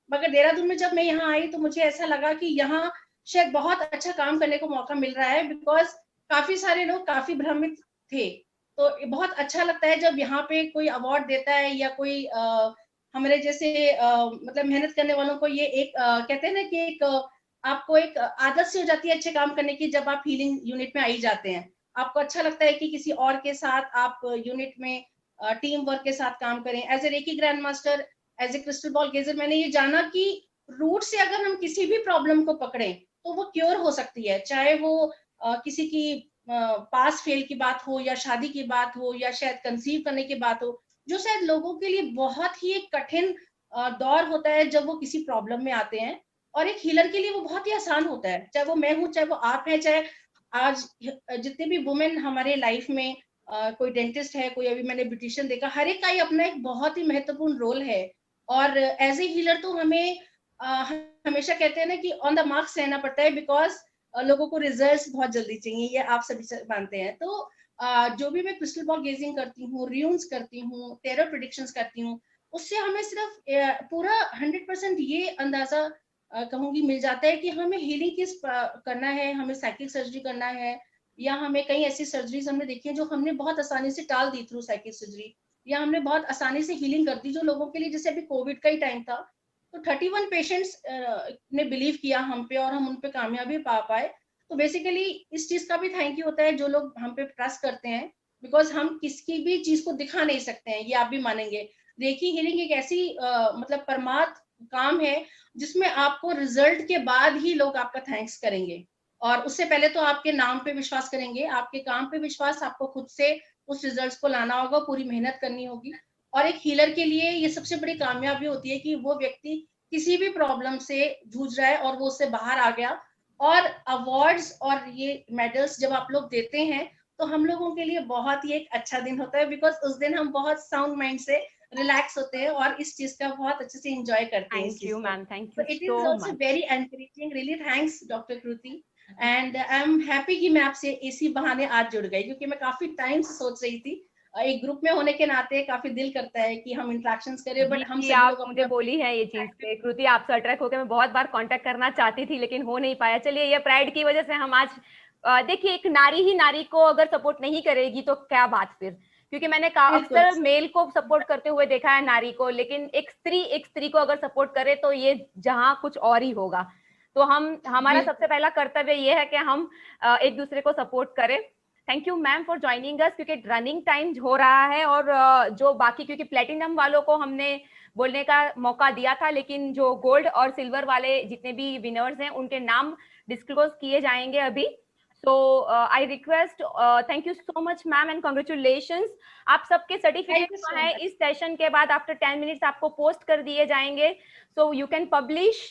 मगर देहरादून में जब मैं यहाँ आई तो मुझे ऐसा लगा कि यहाँ शायद बहुत अच्छा काम करने को मौका मिल रहा है बिकॉज काफी सारे लोग काफी भ्रमित थे तो बहुत अच्छा लगता है जब यहाँ पे कोई अवार्ड देता है या कोई हमारे जैसे मतलब मेहनत करने वालों को ये एक कहते हैं ना कि एक आपको एक आदत सी हो जाती है अच्छे काम करने की जब आप हीलिंग यूनिट में आई जाते हैं आपको अच्छा लगता है कि किसी और के साथ आप यूनिट में टीम वर्क के साथ काम करें as a reiki grand master as a crystal ball gazer मैंने ये जाना कि रूट से अगर हम किसी भी प्रॉब्लम को पकड़ें तो वो क्योर हो सकती है चाहे वो किसी की पास फेल की बात हो या शादी की बात हो या शायद कंसीव करने की बात हो जो शायद लोगों के लिए बहुत ही एक कठिन दौर होता है जब वो किसी प्रॉब्लम में आते हैं और एक हीलर के लिए वो बहुत ही आसान होता है चाहे वो मैं हूँ चाहे वो आप हैं चाहे आज जितने भी वुमेन हमारे लाइफ में कोई डेंटिस्ट है कोई अभी मैंने ब्यूटिशियन देखा हर एक का ही अपना एक बहुत ही महत्वपूर्ण रोल है और एज ए हीलर तो हमें हमेशा कहते हैं ना कि ऑन द मार्क्स रहना पड़ता है बिकॉज लोगों को रिजल्ट्स बहुत जल्दी चाहिए ये आप सभी मानते हैं तो जो भी मैं क्रिस्टल बॉल गेजिंग करती हूँ र्यून्स करती हूँ टेरो प्रेडिक्शंस करती हूँ उससे हमें सिर्फ पूरा 100% ये अंदाजा कहूंगी मिल जाता है कि हमें हीलिंग किस करना है हमें साइकिल सर्जरी करना है या हमें कई ऐसी सर्जरीज हमने देखी है जो हमने बहुत आसानी से टाल दी थ्रू साइकिल सर्जरी या हमने बहुत आसानी से हीलिंग कर दी जो लोगों के लिए जैसे अभी कोविड का ही टाइम था तो 31 पेशेंट्स ने बिलीव किया हम पे और हम उन पे कामयाबी पा पाए तो बेसिकली इस चीज का भी थैंक यू होता है जो लोग हम पे ट्रस्ट करते हैं बिकॉज हम किसी भी चीज को दिखा नहीं सकते हैं ये आप भी मानेंगे रेकी हीलिंग एक ऐसी मतलब परमात्म काम है जिसमें आपको रिजल्ट के बाद ही लोग आपका थैंक्स करेंगे और उससे पहले तो आपके नाम पे विश्वास करेंगे आपके काम पे विश्वास आपको खुद से उस रिजल्ट को लाना होगा पूरी मेहनत करनी होगी और एक हीलर के लिए ये सबसे बड़ी कामयाबी होती है कि वो व्यक्ति किसी भी प्रॉब्लम से जूझ रहा है और वो उससे बाहर आ गया और अवार्ड्स और ये मेडल्स जब आप लोग देते हैं तो हम लोगों के लिए बहुत ही एक अच्छा दिन होता है बिकॉज उस दिन हम बहुत साउंड माइंड से रिलैक्स होते हैं और इस चीज का बहुत अच्छे से एंजॉय करते हैं thank you ma'am thank you it is also very encouraging really thanks doctor Kriti and I am happy कि मैं आपसे इसी बहाने आज जुड़ गई क्योंकि मैं काफी टाइम से सोच रही थी एक ग्रुप में होने के नाते काफी दिल करता है कि हम इंटरेक्शंस करें बट हम सब आप मुझे बोली है ये चीज पे कृति आपसे अट्रैक्ट होकर मैं बहुत बार कांटेक्ट करना चाहती थी लेकिन हो नहीं पाया चलिए ये प्राइड की वजह से हम आज देखिए एक नारी ही नारी को अगर सपोर्ट नहीं करेगी तो क्या बात फिर क्योंकि मैंने अक्सर मेल को सपोर्ट करते हुए देखा है नारी को लेकिन एक स्त्री को अगर सपोर्ट करे तो ये जहां कुछ और ही होगा तो हमारा सबसे पहला कर्तव्य ये है कि हम एक दूसरे को सपोर्ट करें thank you ma'am for joining us क्योंकि रनिंग टाइम हो रहा है और जो बाकी क्योंकि प्लेटिनम वालों को हमने बोलने का मौका दिया था लेकिन जो गोल्ड और सिल्वर वाले जितने भी विनर्स हैं उनके नाम डिस्क्लोज किए जाएंगे अभी So I request, thank you so much, ma'am, and congratulations. आप सबके सर्टिफिकेट जो है इस सेशन के बाद आफ्टर 10 मिनट्स आपको पोस्ट कर दिए जाएंगे. So you can publish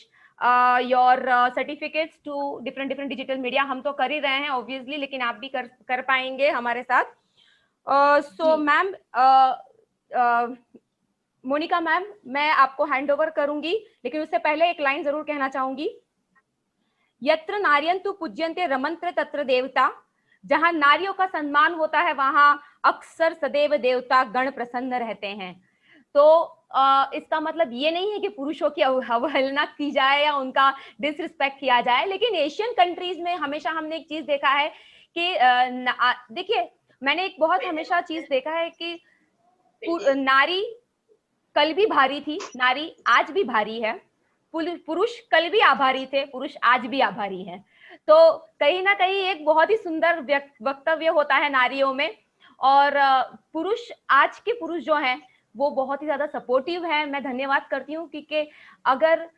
your certificates to different digital media. हम तो कर ही रहे हैं obviously, लेकिन आप भी कर पाएंगे हमारे साथ. So मैम, मोनिका मैम, मैं आपको हैंड ओवर करूंगी, लेकिन उससे पहले एक लाइन जरूर कहना चाहूंगी. यत्र नार्यन्तु पूज्यन्ते रमन्ते तत्र देवता जहां नारियों का सम्मान होता है वहां अक्सर सदैव देवता गण प्रसन्न रहते हैं। तो इसका मतलब ये नहीं है कि पुरुषों की अवहेलना की जाए या उनका डिसरिस्पेक्ट किया जाए, लेकिन एशियन कंट्रीज में हमेशा हमने एक चीज देखा है कि देखिए, मैंने एक बहुत हमेशा चीज देखा है कि नारी कल भी भारी थी, नारी आज भी भारी है, पुरुष कल भी आभारी थे, पुरुष आज भी आभारी है। तो कहीं ना कहीं एक बहुत ही सुंदर वक्तव्य होता है नारियों में। और पुरुष, आज के पुरुष जो हैं वो बहुत ही ज्यादा सपोर्टिव है। मैं धन्यवाद करती हूँ क्योंकि अगर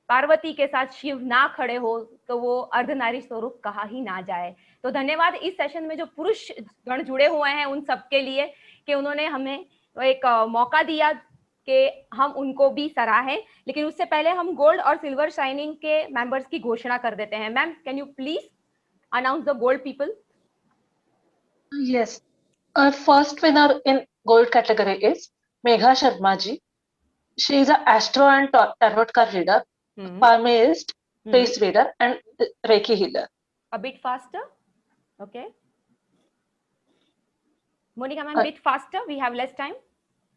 पार्वती के साथ शिव ना खड़े हो तो वो अर्धनारी स्वरूप कहा ही ना जाए। तो धन्यवाद इस सेशन में जो पुरुष गण जुड़े हुए हैं उन सबके लिए कि उन्होंने हमें एक मौका दिया कि हम उनको भी सराहें। लेकिन उससे पहले हम गोल्ड और सिल्वर शाइनिंग के मेंबर्स की घोषणा कर देते हैं। Ma'am, can you please announce the gold people? Yes. Our first winner in gold category is Megha Sharma ji. She is an astro and tarot card reader, palmist, face reader, and Reiki healer. A bit faster. Okay. Monica ma'am, bit faster. We have less time.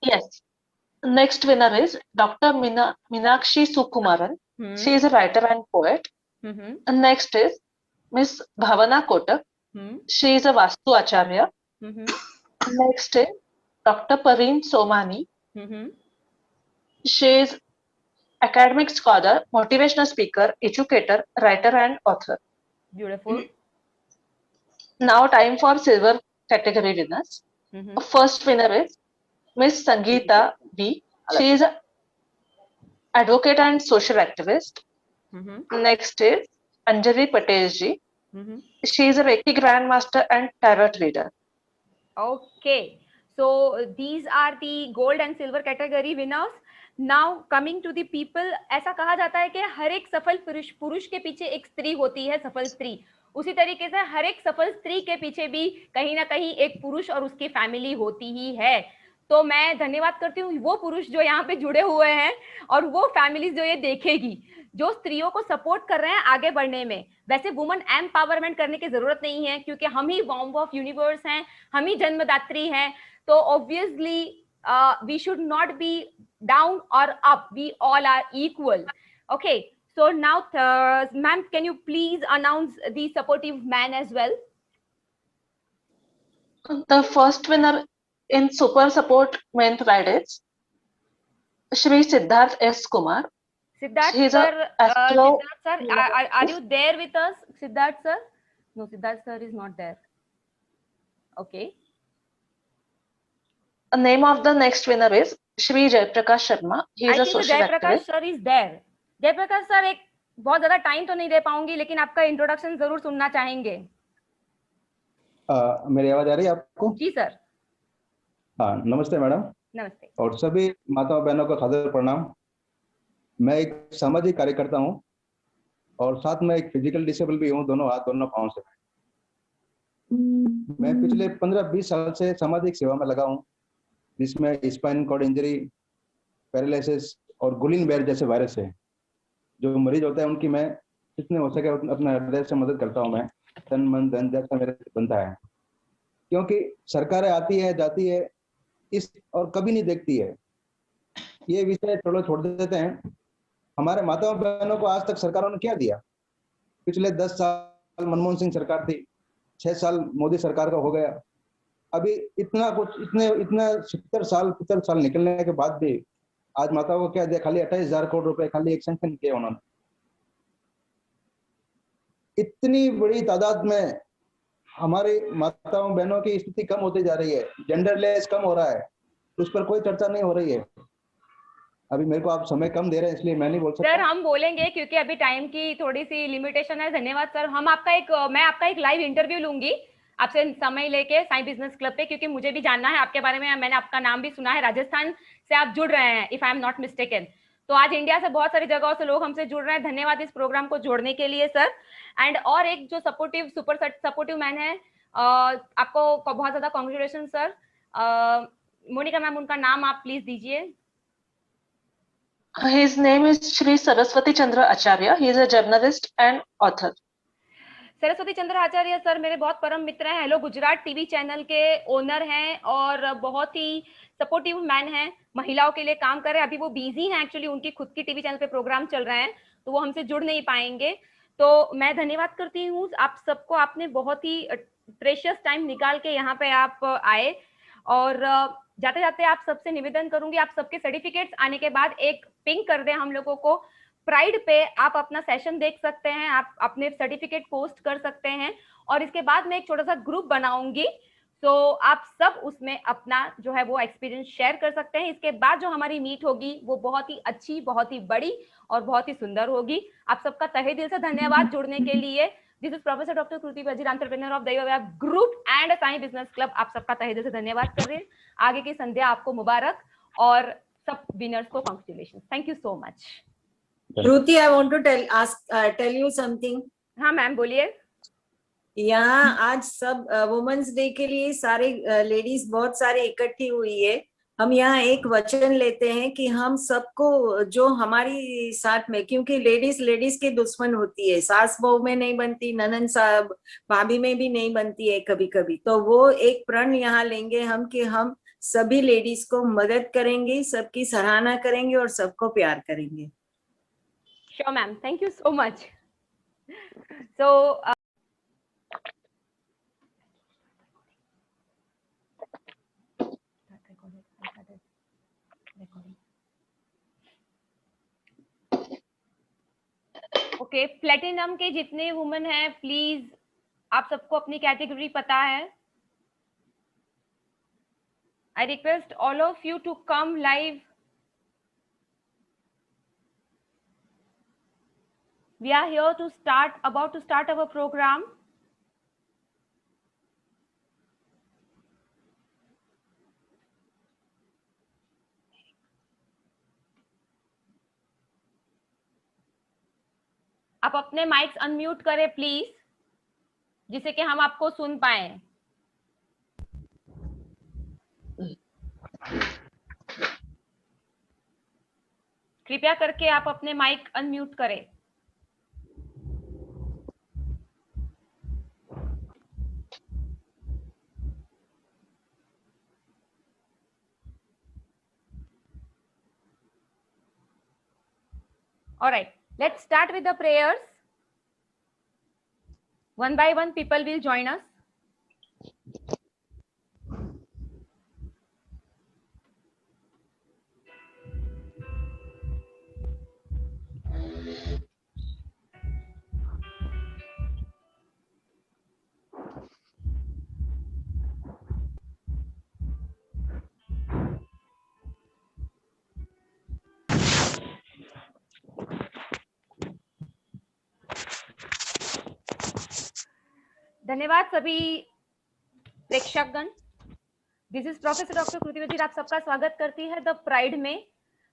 Yes. Next winner is Dr. Meenakshi Sukumaran. She is a writer and poet. And next is Miss Bhavana Kotak. She is a Vastu Acharya. Next is Dr. Pareen Somani. She is academic scholar, motivational speaker, educator, writer, and author. Beautiful. Now time for silver category winners. First winner is Miss Sangeeta B. She is an advocate and social activist. Next is Anjali Patel ji. She is a Reiki grandmaster and tarot reader. Okay, so these are the gold and silver category winners. Now coming to the people, ऐसा कहा जाता है कि हर एक सफल पुरुष के पीछे एक स्त्री होती है, सफल स्त्री। उसी तरीके से हर एक सफल स्त्री के पीछे भी कहीं ना कहीं एक पुरुष और उसकी फैमिली होती ही है। तो मैं धन्यवाद करती हूँ वो पुरुष जो यहाँ पे जुड़े हुए हैं और वो फैमिलीज जो ये देखेगी, जो स्त्रियों को सपोर्ट कर रहे हैं आगे बढ़ने में। वैसे वुमन एम्पावरमेंट करने की जरूरत नहीं है क्योंकि हम ही वॉर्म ऑफ यूनिवर्स हैं, हम ही जन्मदात्री हैं। तो obviously we should not be down और up, we all are equal. Okay, so now ma'am, can you please announce the supportive man as well? The first winner in super support men pride is Shri Siddharth S. Kumar. Siddharth He is sir, astro- Siddharth sir, are you there with us? Siddharth sir? No, Siddharth sir is not there. Okay. The name of the next winner is Shri Jaiprakash Sharma. He is I a think social Jaiprakash activist. sir is there. Jayaprakash sir, एक बहुत ज्यादा time तो नहीं दे पाऊंगी लेकिन आपका introduction जरूर सुनना चाहेंगे। मेरी आवाज आ रही है आपको? जी सर। हाँ, नमस्ते मैडम। नमस्ते। और सभी माताओं बहनों को खातिर प्रणाम। मैं एक सामाजिक कार्यकर्ता हूँ और साथ में एक फिजिकल डिसेबल भी हूँ, दोनों हाथ दोनों पाँव से। मैं पिछले 15-20 साल से सामाजिक सेवा में लगा हूँ, जिसमें स्पाइन कॉर्ड इंजरी, पैरालिसिस और गुलिन बेर जैसे वायरस है। जो मरीज होता है उनकी मैं जितने हो सके अपना हृदय से मदद करता हूँ। मैं तन मन धन जैसा मेरे बनता है, क्योंकि सरकारें आती है जाती है इस और कभी नहीं देखती है। ये विषय छोड़ देते हैं। हमारे माताओं बहनों को आज तक सरकारों ने क्या दिया? पिछले 10 साल मनमोहन सिंह सरकार थी, 6 साल मोदी सरकार का हो गया। अभी इतना 70 साल निकलने के बाद भी आज माताओं को क्या दिया? खाली 28,000 करोड़ रुपए खाली एक सैंक्शन किया उन्होंने। इतनी बड़ी तादाद में हमारी माताओं बहनों की स्थिति कम होती जा रही है, जेंडरलेस कम हो रहा है, उस पर कोई चर्चा नहीं हो रही है। अभी मेरे को आप समय कम दे रहे हैं इसलिए मैं नहीं बोल सकता। सर हम बोलेंगे क्योंकि अभी टाइम की थोड़ी सी लिमिटेशन है। धन्यवाद सर। मैं आपका एक लाइव इंटरव्यू लूंगी आपसे समय लेके साई बिजनेस क्लब पे, क्योंकि मुझे भी जानना है आपके बारे में। मैंने आपका नाम भी सुना है, राजस्थान से आप जुड़ रहे हैं if I am not mistaken. तो आज इंडिया से बहुत सारी जगहों से लोग हमसे जुड़ रहे हैं। धन्यवाद इस प्रोग्राम को जोड़ने के लिए सर। एंड और एक जो सुपर सपोर्टिव मैन है, आपको बहुत ज्यादा कॉन्ग्रेचुलेशन सर। मोनिका मैम, उनका नाम आप प्लीज दीजिए। His name is Shri Saraswati Chandra Acharya. He is a journalist and author. Saraswati Chandra Acharya sir मेरे बहुत परम मित्र हैं, हेलो गुजरात टीवी चैनल के ओनर हैं और बहुत ही सपोर्टिव मैन हैं, महिलाओं के लिए काम कर रहे हैं। अभी वो बिजी हैं, एक्चुअली उनकी खुद की टीवी चैनल पे प्रोग्राम चल रहे हैं तो वो हमसे जुड़ नहीं पाएंगे। तो मैं धन्यवाद करती हूँ आप सबको, आपने बहुत ही प्रेशियस टाइम निकाल के यहाँ पे आप आए। और जाते जाते आप सबसे निवेदन करूंगी, आप सबके सर्टिफिकेट्स आने के बाद एक पिंग कर दें हम लोगों को। प्राइड पे आप अपना सेशन देख सकते हैं, आप अपने सर्टिफिकेट पोस्ट कर सकते हैं और इसके बाद मैं एक छोटा सा ग्रुप बनाऊंगी, तो आप सब उसमें अपना जो है वो एक्सपीरियंस शेयर कर सकते हैं। इसके बाद जो हमारी मीट होगी वो बहुत ही अच्छी, बहुत ही बड़ी और बहुत ही सुंदर होगी। आप सबका तहे दिल से धन्यवाद जुड़ने के लिए। This is professor doctor Kriti वजीर, एंटरप्रेन्योर ऑफ दैव व्याप group and Sai business club. आप सबका तहे दिल से धन्यवाद कर रहे हैं। आगे की संध्या आपको मुबारक और सब विनर्स को congratulation. Thank you so much. Ruti, I want to tell you something. हाँ मैम बोलिए। यहाँ आज सब वुमेन्स डे के लिए सारे लेडीज बहुत सारे इकट्ठी हुई है। हम यहाँ एक वचन लेते हैं कि हम सबको जो हमारी साथ में, क्योंकि लेडीज की दुश्मन होती है, सास बहू में नहीं बनती, ननन साहब भाभी में भी नहीं बनती है कभी कभी, तो वो एक प्रण यहाँ लेंगे हम कि हम सभी लेडीज को मदद करेंगे, सबकी सराहना करेंगे और सबको प्यार करेंगे। Sure, ma'am. Thank you so much. So, okay, platinum के जितने वुमेन हैं, प्लीज आप सबको अपनी कैटेगरी पता है। I request all of you to come live. We are here to about to start our program. आप अपने माइक्स अनम्यूट करें प्लीज, जिससे कि हम आपको सुन पाए। कृपया करके आप अपने माइक अनम्यूट करें। All right, let's start with the prayers. One by one, people will join us. धन्यवाद सभी प्रेक्षकगण। This is professor doctor Kriti वजीर, आप सबका स्वागत करती है द प्राइड में।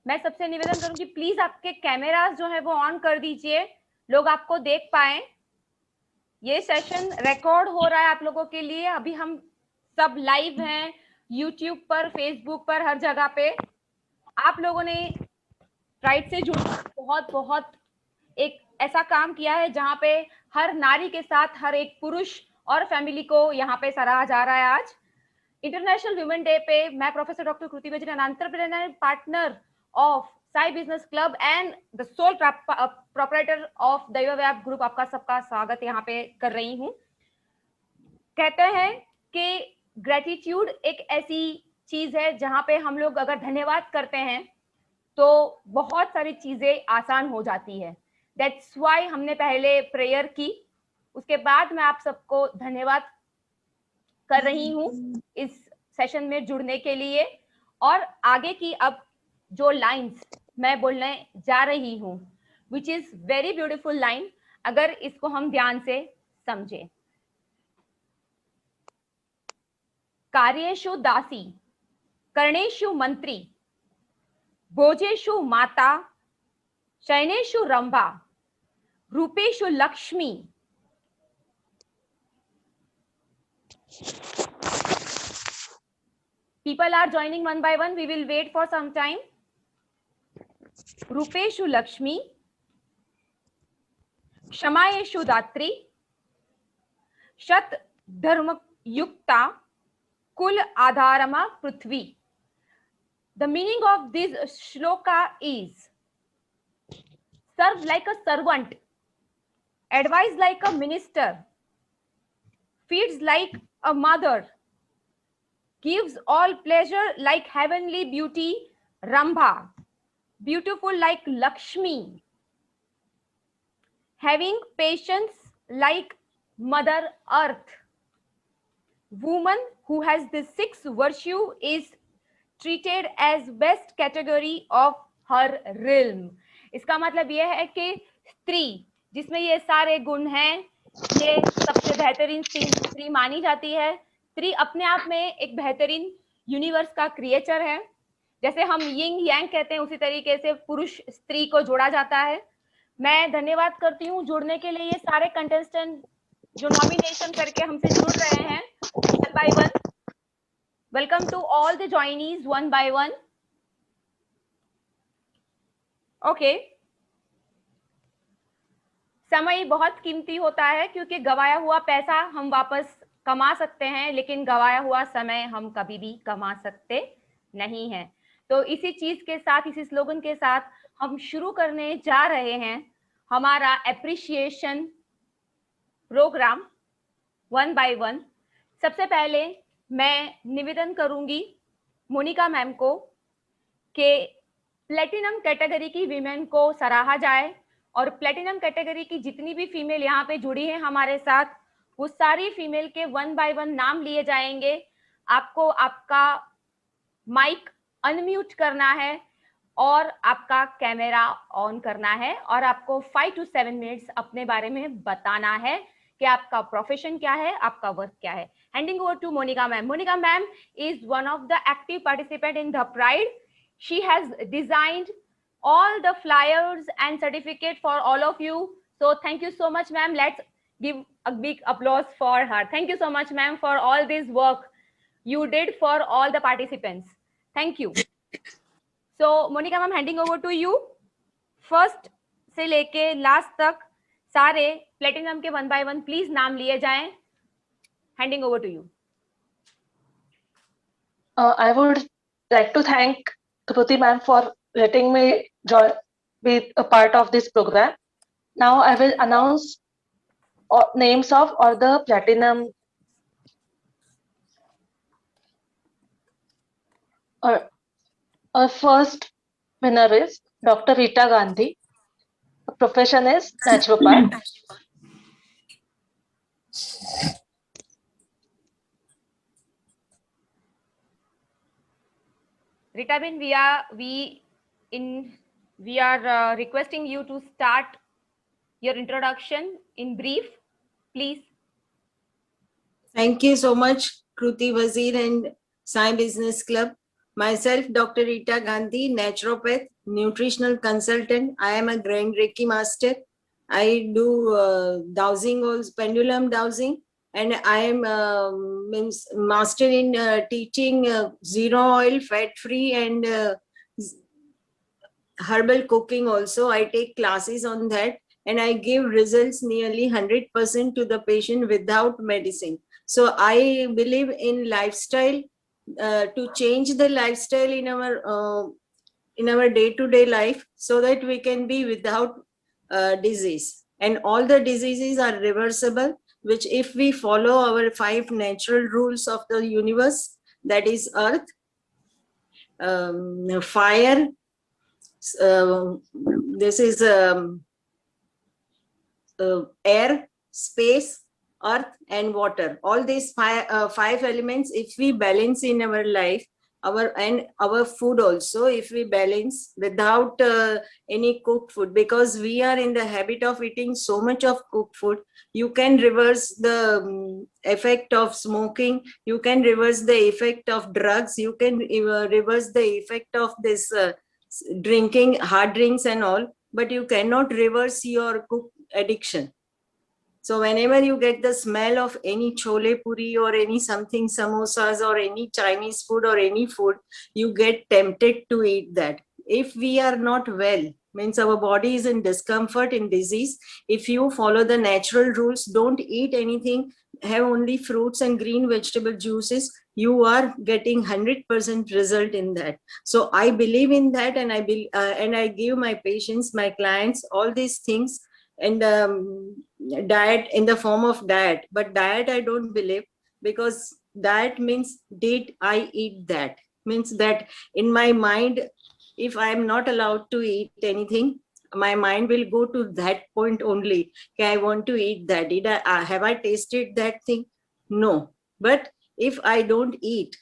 मैं सबसे निवेदन करूंगी प्लीज आपके कैमरास जो है वो ऑन कर दीजिए, लोग आपको देख पाए। ये सेशन रिकॉर्ड हो रहा है आप लोगों के लिए। अभी हम सब लाइव हैं यूट्यूब पर, फेसबुक पर, हर जगह पे। आप लोगों ने प्राइड से जुड़ बहुत बहुत एक ऐसा काम किया है जहां पे हर नारी के साथ हर एक पुरुष और फैमिली को यहाँ पे सराहा जा रहा है। आज इंटरनेशनल वुमेन डे पे मैं professor doctor Kriti Wazir, an entrepreneur partner of Sai business club and the sole proprietor of दैव व्याप ग्रुप, आपका सबका स्वागत यहाँ पे कर रही हूँ। कहते हैं कि ग्रेटिट्यूड एक ऐसी चीज है जहां पे हम लोग अगर धन्यवाद करते हैं तो बहुत सारी चीजें आसान हो जाती है। दैट्स वाई हमने पहले प्रेयर की, उसके बाद मैं आप सबको धन्यवाद कर रही हूँ इस सेशन में जुड़ने के लिए। और आगे की अब जो लाइंस मैं बोलने जा रही हूँ, which is very beautiful line, अगर इसको हम ध्यान से समझें। कार्येषु दासी, कर्णेषु मंत्री, भोजेषु माता, शयनेषु Rambha, रूपेषु Lakshmi, people are joining one by one, we will wait for some time. रूपेषु Lakshmi, क्षमायेषु दात्री, शत धर्म युक्ता कुल आधारमा पृथ्वी. The meaning of this shloka is: serve like a servant, advise like a minister, feeds like a mother, gives all pleasure like heavenly beauty Rambha, beautiful like Lakshmi, having patience like Mother Earth. Woman who has this 6 virtue is treated as best category of her realm. इसका मतलब यह है कि स्त्री जिसमें ये सारे गुण हैं, ये सबसे बेहतरीन स्त्री मानी जाती है. स्त्री अपने आप में एक बेहतरीन यूनिवर्स का क्रिएचर है. जैसे हम यिंग यांग कहते हैं, उसी तरीके से पुरुष स्त्री को जोड़ा जाता है. मैं धन्यवाद करती हूँ जुड़ने के लिए ये सारे कंटेस्टेंट जो नॉमिनेशन करके हमसे जुड़ रहे हैं one by one. Welcome to all the joinees one by one. Okay, समय बहुत कीमती होता है क्योंकि गवाया हुआ पैसा हम वापस कमा सकते हैं, लेकिन गवाया हुआ समय हम कभी भी कमा सकते नहीं हैं. तो इसी चीज के साथ, इसी स्लोगन के साथ हम शुरू करने जा रहे हैं हमारा appreciation programme one by one. सबसे पहले मैं निवेदन करूंगी मोनिका मैम को कि प्लेटिनम कैटेगरी की वीमेन को सराहा जाए और प्लेटिनम कैटेगरी की जितनी भी फीमेल यहाँ पे जुड़ी है हमारे साथ, वो सारी फीमेल के वन बाय वन नाम लिए जाएंगे. आपको आपका माइक अनम्यूट करना है और आपका कैमरा ऑन करना है और आपको 5 to 7 मिनट्स अपने बारे में बताना है कि आपका प्रोफेशन क्या है, आपका वर्क क्या है. Handing over to Monica ma'am. Monica ma'am is one of the active participant in the pride. She has designed all the flyers and certificate for all of you. So thank you so much, ma'am. Let's give a big applause for her. Thank you so much, ma'am, for all this work you did for all the participants. Thank you. So Monica ma'am, handing over to you. First से लेके last तक सारे platinum के one by one please नाम लिए जाएं. Handing over to you. I would like to thank Kruti ma'am for letting me be a part of this program. Now I will announce names of all the platinum our first winner is Dr. Rita Gandhi. Profession is naturopath. Rita Ben, we are requesting you to start your introduction in brief, please. Thank you so much, Kruti Wazir and Sai Business Club. Myself, Dr. Rita Gandhi, naturopath, nutritional consultant. I am a Grand Reiki master. I do dowsing, also pendulum dowsing, and I am master in teaching zero oil, fat-free, and herbal cooking also. I take classes on that, and I give results nearly 100% to the patient without medicine. So I believe in lifestyle, to change the lifestyle in our day-to-day life, so that we can be without disease. And all the diseases are reversible, which if we follow our 5 natural rules of the universe, that is earth, fire, this is air, space, earth, and water. All these 5 elements, if we balance in our life, our food also, if we balance without any cooked food, because we are in the habit of eating so much of cooked food, you can reverse the effect of smoking, you can reverse the effect of drugs, you can reverse the effect of this drinking hard drinks and all, but you cannot reverse your cook addiction. So whenever you get the smell of any chole puri or any something, samosas or any Chinese food or any food, you get tempted to eat that. If we are not well, means our body is in discomfort, in disease, if you follow the natural rules, don't eat anything have only fruits and green vegetable juices, you are getting 100% result in that. So I believe in that, and I give my patients, my clients, all these things. And diet in the form of diet, but diet I don't believe, because diet means did I eat that, means that in my mind, if I am not allowed to eat anything, my mind will go to that point only. Okay, I want to eat that. Did I have I tasted that thing? No. But if I don't eat,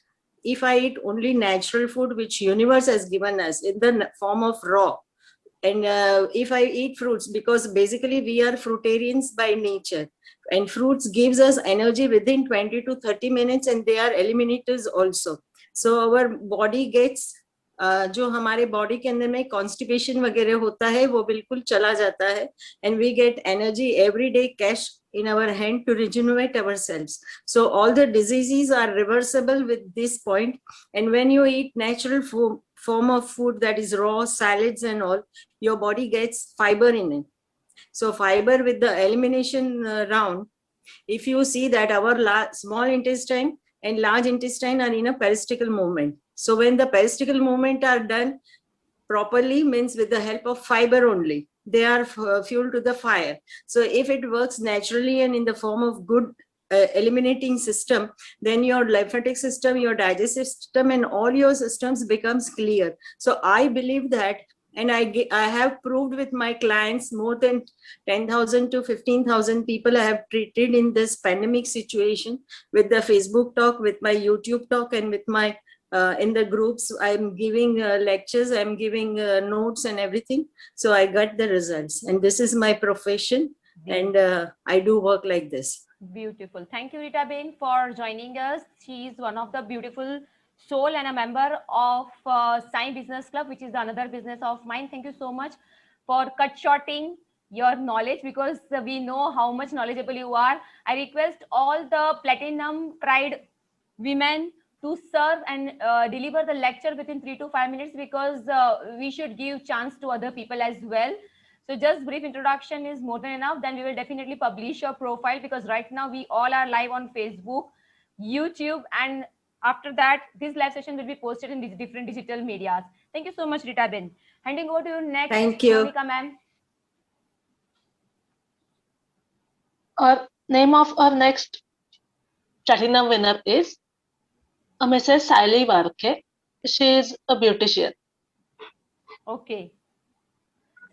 if I eat only natural food which universe has given us in the form of raw, and if I eat fruits, because basically we are fruitarians by nature, and fruits gives us energy within 20 to 30 minutes, and they are eliminators also. So our body gets जो हमारे body के अंदर में constipation वगैरह होता है वो बिल्कुल चला जाता है, and we get energy every day cash in our hand to regenerate ourselves. So all the diseases are reversible with this point. And when you eat natural form of food, that is raw salads and all, your body gets fiber in it. So fiber with the elimination round, if you see that our small intestine and large intestine are in a peristical movement. So when the peristical movement are done properly, means with the help of fiber only, they are fuel to the fire. So if it works naturally and in the form of good eliminating system, then your lymphatic system, your digestive system, and all your systems becomes clear. So I believe that, and I have proved with my clients, more than 10,000 to 15,000 people I have treated in this pandemic situation, with the Facebook talk, with my YouTube talk, and with my in the groups, I'm giving lectures, I'm giving notes and everything. So I got the results, and this is my profession, and I do work like this. Beautiful. Thank you, Rita Ben, for joining us. She is one of the beautiful soul and a member of Sai Business Club, which is another business of mine. Thank you so much for cut shorting your knowledge, because we know how much knowledgeable you are. I request all the Platinum Pride women to serve and deliver the lecture within 3 to 5 minutes, because we should give chance to other people as well. So just brief introduction is more than enough. Then we will definitely publish your profile, because right now we all are live on Facebook, YouTube, and after that, this live session will be posted in these different digital medias. Thank you so much, Rita Ben. Handing over to you next. Thank you. Monica ma'am. Our name of our next platinum winner is Mrs. Saili Varke. She is a beautician. Okay.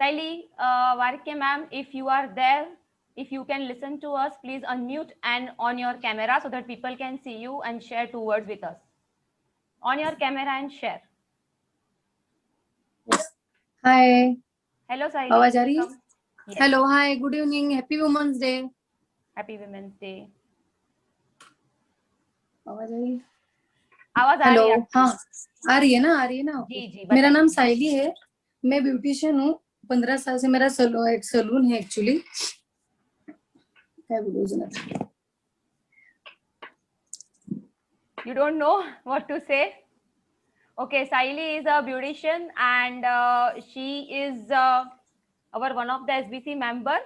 Saili Varke ma'am, if you are there, if you can listen to us, please unmute and on your camera so that people can see you and share 2 words with us. On your camera and share. Hi Hello Saili. आवाज आ रही है? Yes. Hello hi good evening happy women's day. Happy Women's Day. आवाज आ रही है? आवाज आ रही हेलो है आपकी? हाँ आ रही है ना जी जी मेरा बताइए। नाम साइली है, मैं ब्यूटिशियन हूँ. 15 साल से मेरा एक सलून है actually. You don't know what to say? Okay, Saili is a beautician, and she is our one of the SBC member.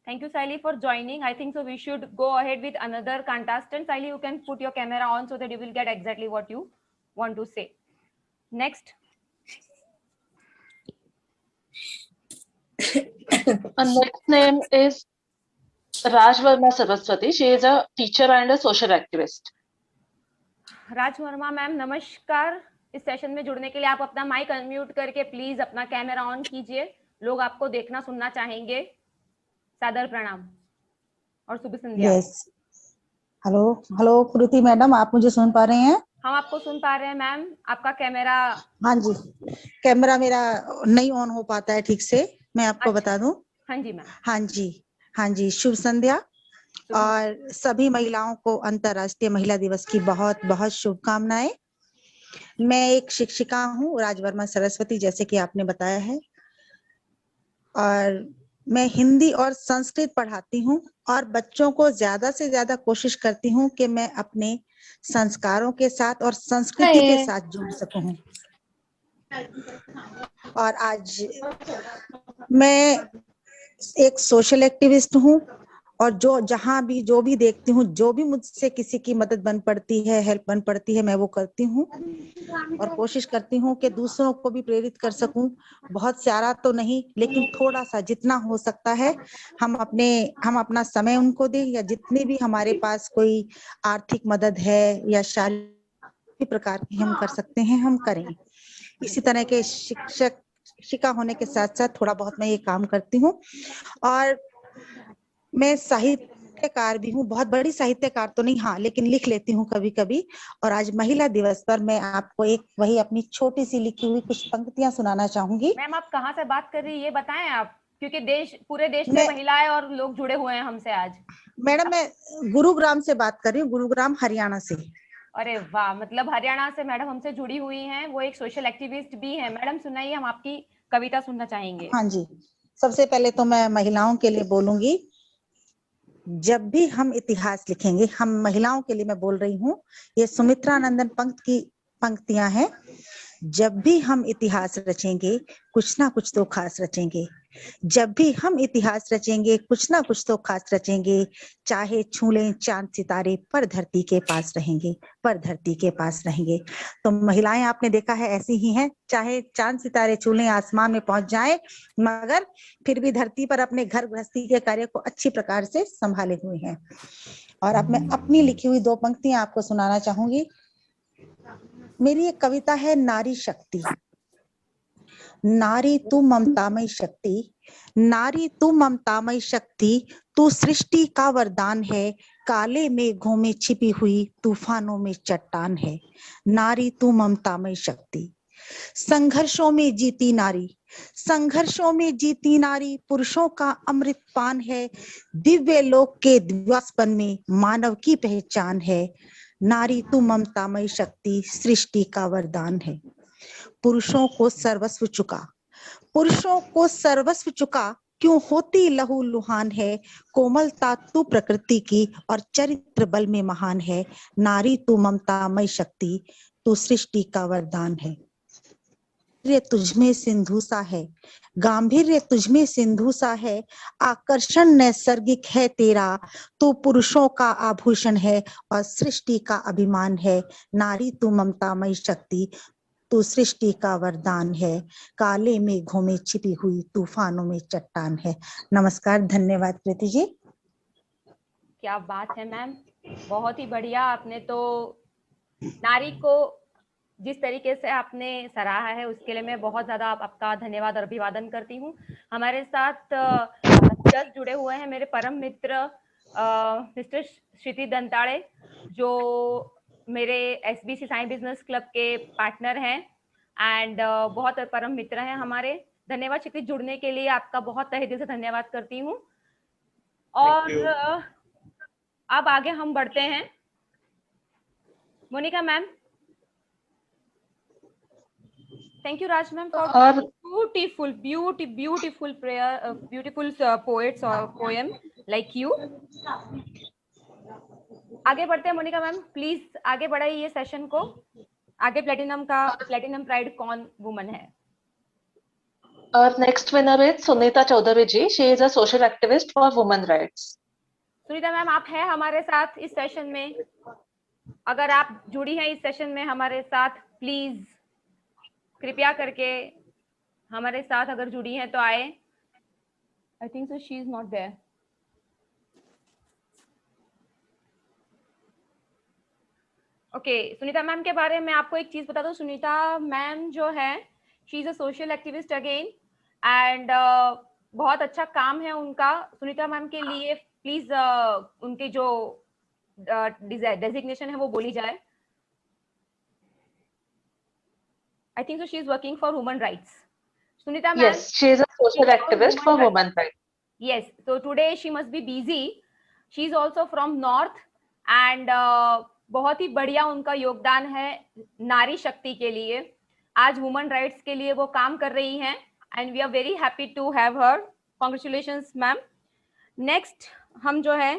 Thank you, Saili, for joining. I think so we should go ahead with another contestant. Saili, you can put your camera on so that you will get exactly what you want to say. Next. Our next name is Raj Verma Saraswati. She is a teacher and a social activist. Raj Verma ma'am नमस्कार. इस session में जुड़ने के लिए आप अपना mic unmute करके please अपना कैमरा ऑन कीजिए. लोग आपको देखना सुनना चाहेंगे. सादर प्रणाम और शुभ संध्या. यस हेलो हेलो कृति मैडम, आप मुझे सुन पा रहे हैं? हम आपको सुन पा रहे हैं मैम. आपका कैमरा? हाँ जी, कैमरा मेरा नहीं ऑन हो पाता है ठीक से, मैं आपको बता दूं. हाँ जी मैम. हाँ जी शुभ संध्या, और सभी महिलाओं को अंतर्राष्ट्रीय महिला दिवस की बहुत बहुत शुभकामनाएं. मैं एक शिक्षिका हूँ, राजवर्मा सरस्वती, जैसे कि आपने बताया है, और मैं हिंदी और संस्कृत पढ़ाती हूँ, और बच्चों को ज्यादा से ज्यादा कोशिश करती हूँ कि मैं अपने संस्कारों के साथ और संस्कृति के साथ जुड़ सकूं. और आज मैं एक सोशल एक्टिविस्ट हूँ, और जो जहां भी जो भी देखती हूँ, जो भी मुझसे किसी की मदद बन पड़ती है, हेल्प बन पड़ती है, मैं वो करती हूँ और कोशिश करती हूँ कि दूसरों को भी प्रेरित कर सकूं। बहुत सारा तो नहीं, लेकिन थोड़ा सा जितना हो सकता है हम अपना समय उनको दें, या जितने भी हमारे पास कोई आर्थिक मदद है या शारीरिक प्रकार की हम कर सकते हैं, हम करें। इसी तरह के शिक्षिका होने के साथ साथ थोड़ा बहुत मैं ये काम करती हूँ। और मैं साहित्यकार भी हूँ, बहुत बड़ी साहित्यकार तो नहीं, हाँ, लेकिन लिख लेती हूँ कभी कभी। और आज महिला दिवस पर मैं आपको एक वही अपनी छोटी सी लिखी हुई कुछ पंक्तियां सुनाना चाहूंगी। मैम आप कहाँ से बात कर रही है ये बताएं आप, क्योंकि पूरे देश से मैं महिलाएं और लोग जुड़े हुए हैं हमसे आज। मैडम, मैं गुरुग्राम से बात कर रही हूँ, गुरुग्राम हरियाणा से। अरे वाह, मतलब हरियाणा से मैडम हमसे जुड़ी हुई हैं, वो एक सोशल एक्टिविस्ट भी हैं। मैडम सुनाइए, हम आपकी कविता सुनना चाहेंगे। हाँ जी, सबसे पहले तो मैं महिलाओं के लिए बोलूंगी। जब भी हम इतिहास लिखेंगे, हम महिलाओं के लिए मैं बोल रही हूँ, ये सुमित्रा नंदन पंत की पंक्तियां हैं। जब भी हम इतिहास रचेंगे, कुछ ना कुछ तो खास रचेंगे। जब भी हम इतिहास रचेंगे, कुछ ना कुछ तो खास रचेंगे। चाहे छू लें चांद सितारे, पर धरती के पास रहेंगे, पर धरती के पास रहेंगे। तो महिलाएं आपने देखा है ऐसी ही हैं, चाहे चांद सितारे छू लें, आसमान में पहुंच जाएं, मगर फिर भी धरती पर अपने घर गृहस्थी के कार्य को अच्छी प्रकार से संभाले हुए हैं। और अब मैं अपनी लिखी हुई दो पंक्तियां आपको सुनाना चाहूंगी। मेरी एक कविता है, नारी शक्ति। नारी तू ममतामयी शक्ति, नारी तू ममतामयी शक्ति, तू सृष्टि का वरदान है। काले मेघों में छिपी हुई तूफानों में चट्टान है। नारी तू ममतामयी शक्ति। संघर्षों में जीती नारी, संघर्षों में जीती नारी, पुरुषों का अमृत पान है। दिव्य लोक के दिव्यास्पन में मानव की पहचान है। नारी तू ममतामयी शक्ति, सृष्टि का वरदान है। पुरुषों को सर्वस्व चुका, पुरुषों को सर्वस्व चुका, क्यों होती लहू लुहान है। कोमलता तू प्रकृति की और चरित्र बल में महान है। नारी तू ममतामयी शक्ति, तू सृष्टि का वरदान है। गांभीर्य तुझमें सिंधु सा है, गांभीर्य तुझमें सिंधु सा है, आकर्षण नैसर्गिक है तेरा। तू पुरुषों का आभूषण है और सृष्टि का अभिमान है। नारी तू ममतामयी शक्ति, तू सृष्टि का वरदान है। काले मेघों में छिपी हुई तूफानों में चट्टान है। नमस्कार, धन्यवाद प्रीति जी। क्या बात है मैम, बहुत ही बढ़िया। आपने तो नारी को जिस तरीके से आपने सराहा है उसके लिए मैं बहुत ज्यादा आपका धन्यवाद और अभिवादन करती हूँ। हमारे साथ जस्ट जुड़े हुए हैं मेरे परम मित्र मिस्टर श्रुति दंताड़े, जो मेरे SBC साई बिजनेस क्लब के पार्टनर हैं एंड बहुत परम मित्र हैं हमारे। धन्यवाद श्रुति, जुड़ने के लिए आपका बहुत तहे दिल से धन्यवाद करती हूँ। और अब आगे हम बढ़ते हैं। Monica ma'am, thank you Raj ma'am for beautiful prayer, beautiful poets or poem like you. आगे बढ़ते हैं मोनिका मैम, प्लीज आगे बढ़ाइए ये सेशन को आगे। प्लेटिनम प्राइड कौन वुमन है? Our next winner is Sunita Chaudhary ji. She is a social activist for women rights. Sunita ma'am, आप हैं हमारे साथ इस सेशन में? अगर आप जुड़ी हैं इस सेशन में हमारे साथ, प्लीज कृपया करके हमारे साथ अगर जुड़ी हैं तो आए। I think so she is not there. Okay, Sunita ma'am के बारे में आपको एक चीज बता दूं। सुनीता मैम जो है, she is a social activist again and बहुत अच्छा काम है उनका। सुनीता मैम के लिए प्लीज उनकी जो डेजिग्नेशन है वो बोली जाए। I think so she is working for women rights. Sunita ma'am. Yes, she is a social activist for women rights. Yes, so today she must be busy. She is also from North and बहुत ही बढ़िया उनका योगदान है नारी शक्ति के लिए। आज वुमेन राइट्स के लिए वो काम कर रही हैं and we are very happy to have her. Congratulations ma'am. Next हम जो है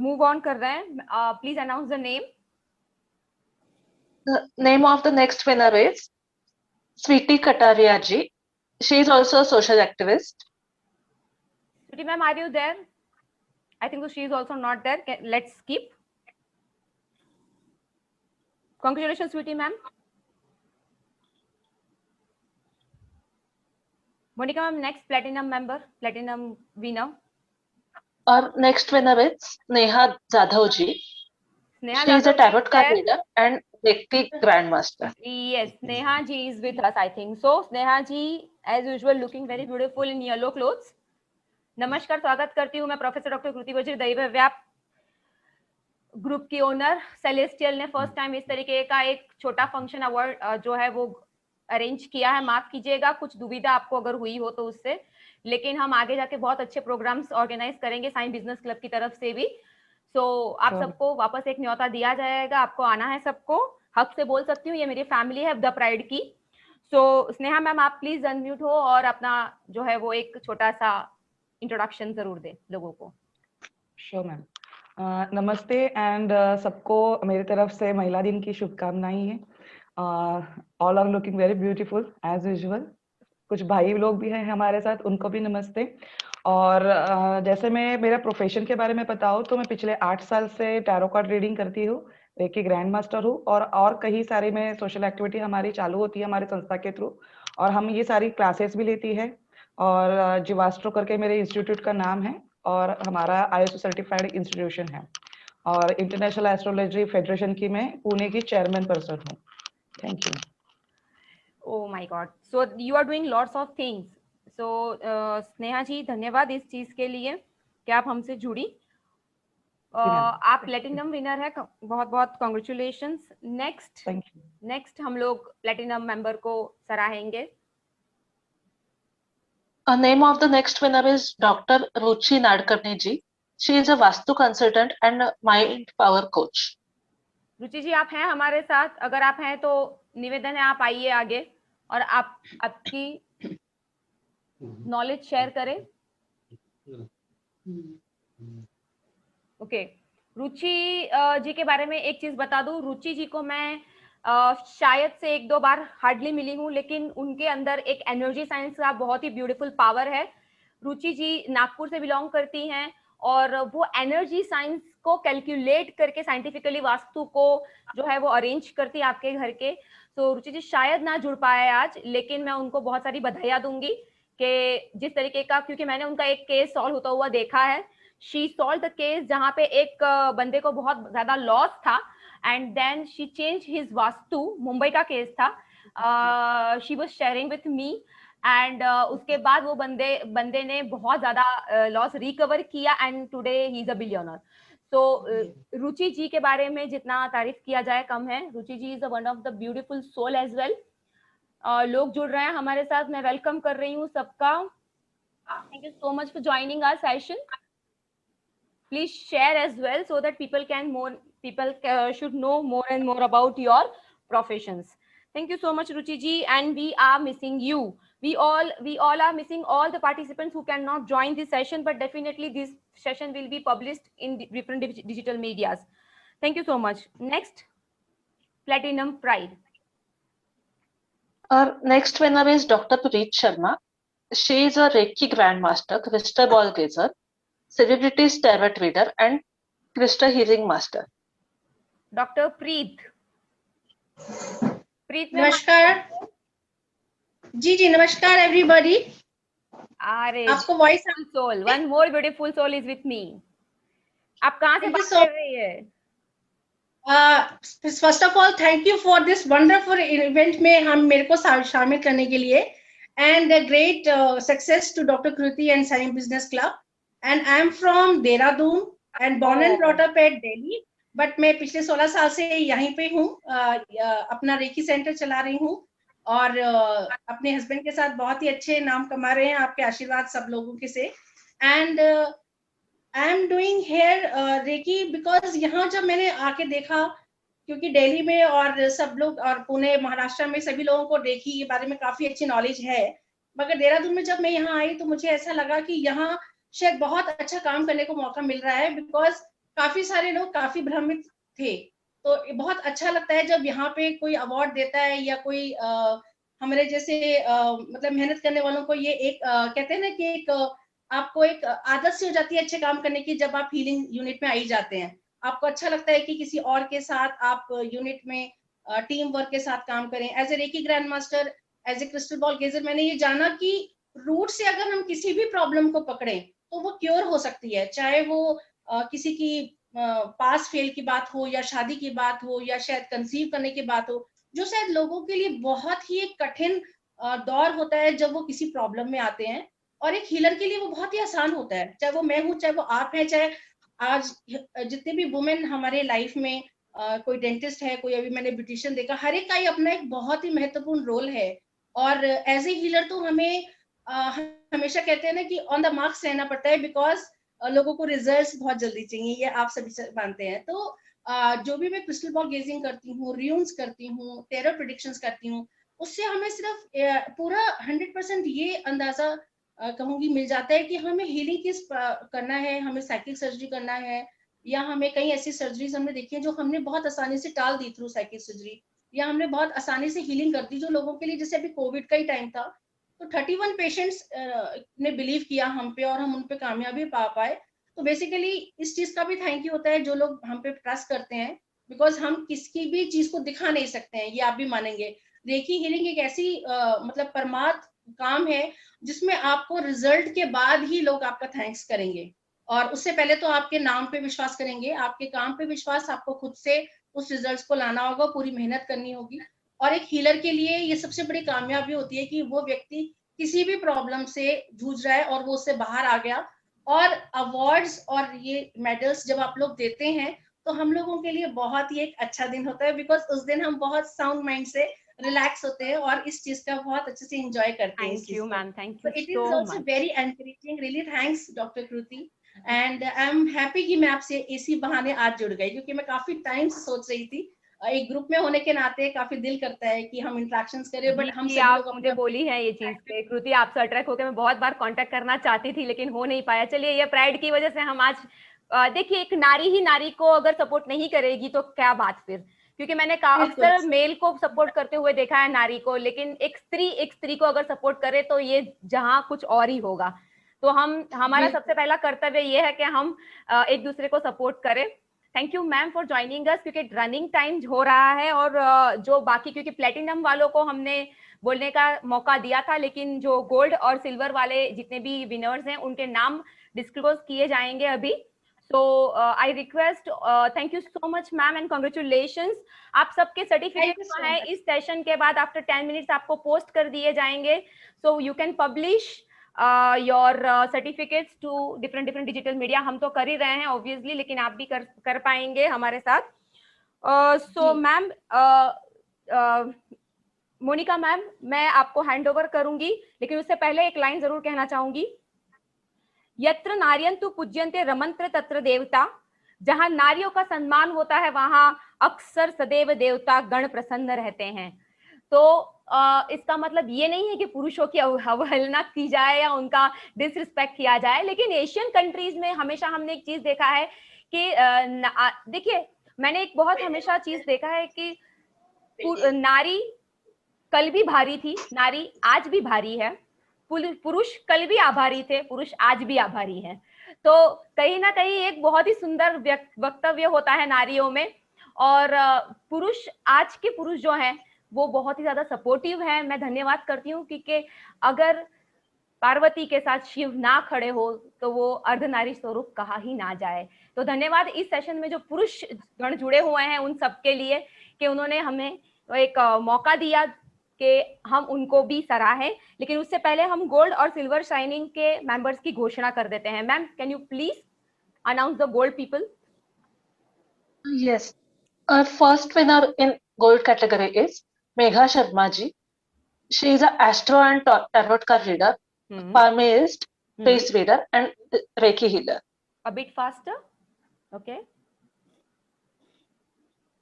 move on कर रहे हैं। Please announce the name. The name of the next winner is Sweetie Kataria ji. She is also a social activist. Sweetie ma'am, are you there? I think so she is also not there. Let's skip. Congratulations, sweetie ma'am. Monica ma'am, next platinum member, platinum winner. Our next winner is Neha Jadhav ji. Sneha She is a Jadhav tarot is card there. reader and Reiki Grandmaster. Yes, Sneha ji is with us, I think. So, Sneha ji, as usual, looking very beautiful in yellow clothes. नमस्कार, स्वागत करती हूँ मैं professor doctor Kriti बजीर, दैव व्याप group की owner. Celestial ने first time इस तरीके का एक छोटा फंक्शन अवार्ड जो है वो अरेंज किया है। माफ कीजिएगा कुछ दुविधा आपको अगर हुई हो तो उससे, लेकिन हम आगे जाके बहुत अच्छे प्रोग्राम्स ऑर्गेनाइज करेंगे साइन बिजनेस क्लब की तरफ से भी। सो आप सबको वापस एक न्योता दिया जाएगा, आपको आना है सबको। हक से बोल सकती हूँ, ये मेरी फैमिली है द प्राइड की। सो स्नेहा मैम, आप प्लीज अनम्यूट हो और अपना जो है वो एक छोटा सा इंट्रोडक्शन जरूर दे लोगों को। Sure ma'am. नमस्ते एंड सबको मेरी तरफ से महिला दिन की शुभकामनाएं हैं। All are looking very beautiful as usual. कुछ भाई लोग भी हैं हमारे साथ, उनको भी नमस्ते। और जैसे मैं मेरा प्रोफेशन के बारे में बताऊं तो मैं पिछले 8 साल से टैरो कार्ड रीडिंग करती हूँ, रेकी ग्रैंड मास्टर हूँ, और कई सारी में सोशल एक्टिविटी हमारी चालू होती है हमारे संस्था के थ्रू, और हम ये सारी क्लासेस भी लेती है। और जीवास्ट्रो करके मेरे इंस्टीट्यूट का नाम है और हमारा ISO सर्टिफाइड इंस्टीट्यूशन है, और इंटरनेशनल एस्ट्रोलॉजी फेडरेशन की मैं पुणे की चेयरमैन पर्सन हूँ। Thank you. Oh my God! So you are doing lots of things. So Sneha ji, धन्यवाद इस चीज के लिए कि आप हमसे जुड़ी। आप प्लेटिनम विनर है, बहुत बहुत कॉन्ग्रेचुलेशंस। नेक्स्ट हम लोग प्लेटिनम मेंबर को सराहेंगे। The name of the next winner is Dr. Ruchi Nadkarni ji. She is a Vastu consultant and a mind power coach. रुचि जी, आप हैं हमारे साथ? अगर आप हैं तो निवेदन है आप आइए आगे और आप आपकी नॉलेज शेयर करें। ओके, रुचि जी के बारे में एक चीज बता दूं। रुचि जी को मैं शायद से 1-2 बार हार्डली मिली हूँ, लेकिन उनके अंदर एक एनर्जी साइंस का बहुत ही ब्यूटीफुल पावर है। रुचि जी नागपुर से बिलोंग करती हैं और वो एनर्जी साइंस को कैलकुलेट करके साइंटिफिकली वास्तु को जो है वो अरेंज करती है आपके घर के। तो रुचि जी शायद ना जुड़ पाए आज, लेकिन मैं उनको बहुत सारी बधाइयां दूंगी कि जिस तरीके का, क्योंकि मैंने उनका एक केस सॉल्व होता हुआ देखा है। शी सॉल्व द केस जहाँ पे एक बंदे को बहुत ज्यादा लॉस था and then she change his vastu. Mumbai का केस था। She was sharing with me and उसके बाद वो बंदे ने बहुत ज्यादा लॉस रिकवर किया and today he is a billionaire. तो रुचि जी के बारे में जितना तारीफ किया जाए कम है। Ruchi ji is one of the beautiful soul as well. लोग जुड़ रहे हैं हमारे साथ, मैं वेलकम कर रही हूँ सबका। Thank you so much for joining our session. Please share as well so that people should know more and more about your professions. Thank you so much, Ruchi ji, and we are missing you. We all are missing all the participants who cannot join this session, but definitely this session will be published in different digital medias. Thank you so much. Next, Platinum Pride. Our next winner is Dr. Preet Sharma. She is a Reiki Grandmaster, crystal ball gazer, celebrities tarot reader and crystal healing master. Dr. Preet. नमस्कार जी नमस्कार everybody. आपको voice soul, one more beautiful soul is with me. आप कहाँ से बात कर रही है? First of all thank you for this wonderful event में हम मेरे को शामिल करने के लिए, and great success to doctor Kriti and sign business club. And I am from Dehradun and born and brought up at Delhi, but मैं पिछले 16 साल से यहीं पे हूँ। अपना रेकी सेंटर चला रही हूँ और अपने हस्बैंड के साथ बहुत ही अच्छे नाम कमा रहे हैं, आपके आशीर्वाद सब लोगों के से। And I am doing hair reiki because यहाँ जब मैंने आके देखा, क्योंकि दिल्ली में और सब लोग और पुणे महाराष्ट्र में सभी लोगों को रेकी के बारे में काफी अच्छी नॉलेज है, मगर देहरादून में जब मैं यहाँ आई तो मुझे ऐसा लगा कि यहाँ शायद बहुत अच्छा काम करने को मौका मिल रहा है, बिकॉज काफी सारे लोग काफी भ्रमित थे। तो बहुत अच्छा लगता है जब यहाँ पे कोई अवार्ड देता है या कोई हमारे जैसे मतलब मेहनत करने वालों को ये एक कहते हैं ना कि एक आपको एक आदत सी हो जाती है अच्छे काम करने की जब आप हीलिंग यूनिट में आई जाते हैं। आपको अच्छा लगता है कि किसी और के साथ आप यूनिट में टीम वर्क के साथ काम करें। As a reiki grand master, as a crystal ball gazer, मैंने ये जाना कि रूट से अगर हम किसी भी प्रॉब्लम को पकड़ें तो वो क्योर हो सकती है, चाहे वो किसी की पास फेल की बात हो, या शादी की बात हो, या शायद कंसीव करने की बात हो, जो शायद लोगों के लिए बहुत ही एक कठिन दौर होता है जब वो किसी प्रॉब्लम में आते हैं। और एक हीलर के लिए वो बहुत ही आसान होता है, चाहे वो मैं हूँ, चाहे वो आप हैं, चाहे आज जितने भी वुमेन हमारे लाइफ में कोई डेंटिस्ट है, कोई अभी मैंने ब्यूटिशियन देखा, हर एक का ही अपना एक बहुत ही महत्वपूर्ण रोल है। और एज ए हीलर तो हमें हमेशा कहते हैं ना कि ऑन द मार्क्स रहना पड़ता है, बिकॉज लोगों को रिजल्ट्स बहुत जल्दी चाहिए, ये आप सभी मानते हैं। तो जो भी मैं क्रिस्टल बॉल गेजिंग करती हूँ, र्यून्स करती हूँ, टेरर प्रेडिक्शंस करती हूँ, उससे हमें सिर्फ पूरा 100% ये अंदाजा कहूंगी मिल जाता है कि हमें हीलिंग किस करना है, हमें साइकिल सर्जरी करना है, या हमें कई ऐसी सर्जरीज हमने देखी है जो हमने बहुत आसानी से टाल दी थ्रू साइकिल सर्जरी, या हमने बहुत आसानी से हीलिंग कर दी जो लोगों के लिए, जैसे अभी कोविड का ही टाइम था तो 31 पेशेंट्स ने बिलीव किया हम पे और हम उन पे कामयाबी पा पाए। तो बेसिकली इस चीज का भी थैंक यू होता है जो लोग हम पे ट्रस्ट करते हैं, बिकॉज हम किसी भी चीज को दिखा नहीं सकते हैं, ये आप भी मानेंगे। रेकी हीलिंग एक ऐसी मतलब परमार्थ काम है जिसमें आपको रिजल्ट के बाद ही लोग आपका थैंक्स करेंगे, और उससे पहले तो आपके नाम पे विश्वास करेंगे, आपके काम पे विश्वास, आपको खुद से उस रिजल्ट्स को लाना होगा, पूरी मेहनत करनी होगी। और एक हीलर के लिए ये सबसे बड़ी कामयाबी होती है कि वो व्यक्ति किसी भी प्रॉब्लम से जूझ रहा है और वो उससे बाहर आ गया। और अवार्ड्स और ये मेडल्स जब आप लोग देते हैं तो हम लोगों के लिए बहुत ही एक अच्छा दिन होता है, बिकॉज उस दिन हम बहुत साउंड माइंड से रिलैक्स होते हैं और इस चीज का बहुत अच्छे से एंजॉय करते हैं। Thank you ma'am, thank So you it is so also much. very encouraging. Really, thanks, Dr. Kruti. And I'm happy कि मैं आपसे इसी बहाने आज जुड़ गई, क्योंकि मैं काफी टाइम से सोच रही थी। एक ग्रुप में होने के नाते काफी दिल करता है कि हम इंटरेक्शंस करें, बट हम सभी आप लोग मुझे अपने बोली है ये चीज पे, कृति आपसे अट्रैक्ट होकर मैं बहुत बार कांटेक्ट करना चाहती थी लेकिन हो नहीं पाया। चलिए, ये प्राइड की वजह से हम आज देखिए, एक नारी ही नारी को अगर सपोर्ट नहीं करेगी तो क्या बात फिर, क्योंकि मैंने अक्सर मेल को सपोर्ट करते हुए देखा है नारी को, लेकिन एक स्त्री को अगर सपोर्ट करे तो ये जहां कुछ और ही होगा। तो हमारा सबसे पहला कर्तव्य ये है कि हम एक दूसरे को सपोर्ट करें। Thank you ma'am for joining us, क्योंकि रनिंग टाइम हो रहा है और जो बाकी, क्योंकि प्लेटिनम वालों को हमने बोलने का मौका दिया था, लेकिन जो गोल्ड और सिल्वर वाले जितने भी विनर्स हैं उनके नाम डिस्क्लोज किए जाएंगे अभी। So I request, thank you so much ma'am and congratulations. आप सबके सर्टिफिकेट जो है इस सेशन के बाद आफ्टर 10 मिनट्स आपको पोस्ट कर दिए जाएंगे, so you can publish your certificates to different digital media. हम तो कर ही रहे हैं ऑब्वियसली, लेकिन आप भी कर पाएंगे हमारे साथ। सो मैम, मोनिका मैम, मैं आपको हैंड ओवर करूंगी, लेकिन उससे पहले एक लाइन जरूर कहना चाहूंगी। यत्र नार्यन्तु पूज्यन्ते रमन्ते तत्र देवता। जहां नारियों का सम्मान होता है वहां अक्सर सदैव देवता गण प्रसन्न रहते हैं। तो इसका मतलब ये नहीं है कि पुरुषों की अवहेलना की जाए या उनका डिसरिस्पेक्ट किया जाए, लेकिन एशियन कंट्रीज में हमेशा हमने एक चीज देखा है कि देखिए, मैंने एक बहुत हमेशा चीज देखा है कि नारी कल भी भारी थी, नारी आज भी भारी है, पुरुष कल भी आभारी थे, पुरुष आज भी आभारी है। तो कहीं ना कहीं एक बहुत ही सुंदर वक्तव्य होता है नारियों में। और पुरुष, आज के पुरुष जो हैं वो बहुत ही ज्यादा सपोर्टिव है। मैं धन्यवाद करती हूँ, क्योंकि अगर पार्वती के साथ शिव ना खड़े हो तो वो अर्धनारी स्वरूप कहा ही ना जाए। तो धन्यवाद इस सेशन में जो पुरुष गण जुड़े हुए हैं उन सबके लिए, कि उन्होंने हमें एक मौका दिया कि हम उनको भी सराहें। लेकिन उससे पहले हम गोल्ड और सिल्वर शाइनिंग के मेंबर्स की घोषणा कर देते हैं। Ma'am, can you please announce the gold people? Yes. Our first winner in gold category is Megha Sharma ji. She is an astro and tarot card reader, palmist, face reader, and Reiki healer. A bit faster. Okay.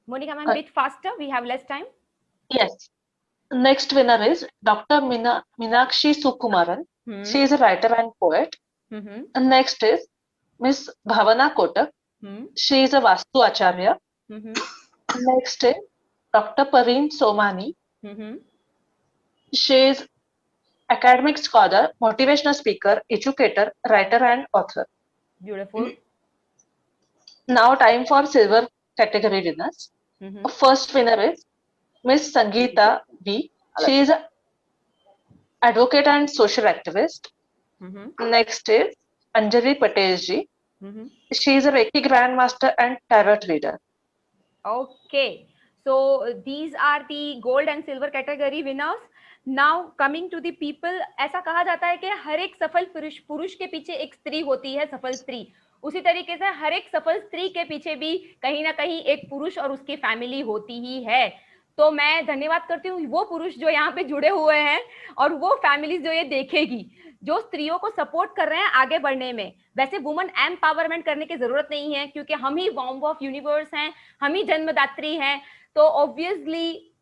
Monica ma'am, bit faster. We have less time. Yes. Next winner is Dr. Meenakshi Sukumaran. She is a writer and poet. And next is Miss Bhavana Kotak. She is a Vastu Acharya. Next is Dr. Pareen Somani. She is academic scholar, motivational speaker, educator, writer, and author. Beautiful. Now, time for silver category winners. Mhm. First winner is Miss Sangeeta V. She is an advocate and social activist. Mhm. Next is Anjali Patel ji. Mhm. She is a Reiki grandmaster and tarot reader. Okay, so these are the gold and silver category winners. Now coming to the people, ऐसा कहा जाता है कि हर एक सफल पुरुष के पीछे एक स्त्री होती है, सफल स्त्री। उसी तरीके से हर एक सफल स्त्री के पीछे भी कहीं ना कहीं एक पुरुष और उसकी फैमिली होती ही है। तो मैं धन्यवाद करती हूँ वो पुरुष जो यहाँ पे जुड़े हुए हैं और वो फैमिलीज जो ये देखेगी, जो स्त्रियों को सपोर्ट कर रहे हैं आगे बढ़ने में। वैसे वुमन एम्पावरमेंट करने की जरूरत नहीं है क्योंकि हम ही वॉम्ब ऑफ यूनिवर्स हैं, हम ही जन्मदात्री हैं। तो obviously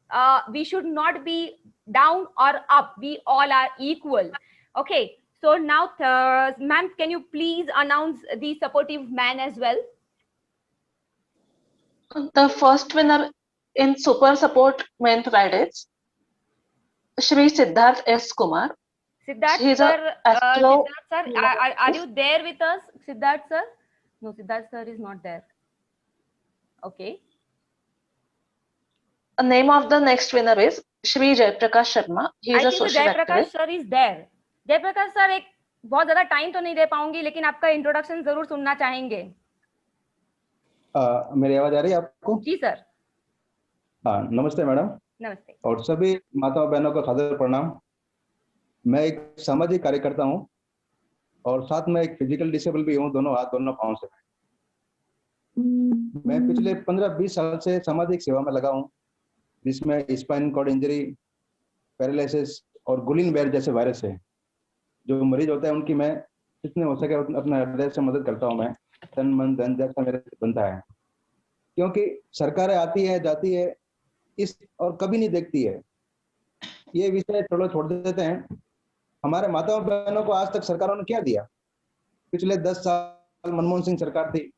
we should not be down और up, we all are equal. Okay, so now ma'am, can you please announce the supportive man as well? The first winner in Super Support Men Pride is Shri Siddharth S. Kumar. Siddharth He is sir, a astro. Siddharth sir, are you there with us? Siddharth sir? No, Siddharth sir is not there. Okay. The name of the next winner is Shri Jaiprakash Sharma. He is I a think social Jaiprakash activist. sir is there. Jaiprakash sir, एक बहुत ज्यादा time तो नहीं दे पाऊंगी लेकिन आपका introduction जरूर सुनना चाहेंगे। मेरी आवाज आ रही है आपको? जी सर। हाँ, नमस्ते मैडम। नमस्ते। और सभी माताओं बहनों को खातिर प्रणाम। मैं एक सामाजिक कार्यकर्ता हूँ और साथ में एक फिजिकल डिसेबल भी हूँ, दोनों हाथ दोनों पाँव से। मैं पिछले 15-20 साल से सामाजिक सेवा में लगा हूँ, जिसमें स्पाइन कॉर्ड इंजरी, पैरालिसिस और गुलिनबेर जैसे वायरस है। जो मरीज होता है उनकी मैं जितने हो सके अपना हृदय से मदद करता हूँ। मैं तन मन धन जैसा मेरे से बनता है, क्योंकि सरकारें आती है जाती है इस और कभी नहीं देखती है। ये विषय थोड़ा छोड़ देते हैं। हमारे माताओं बहनों को आज तक सरकारों ने क्या दिया? पिछले 10 साल मनमोहन सिंह सरकार थी,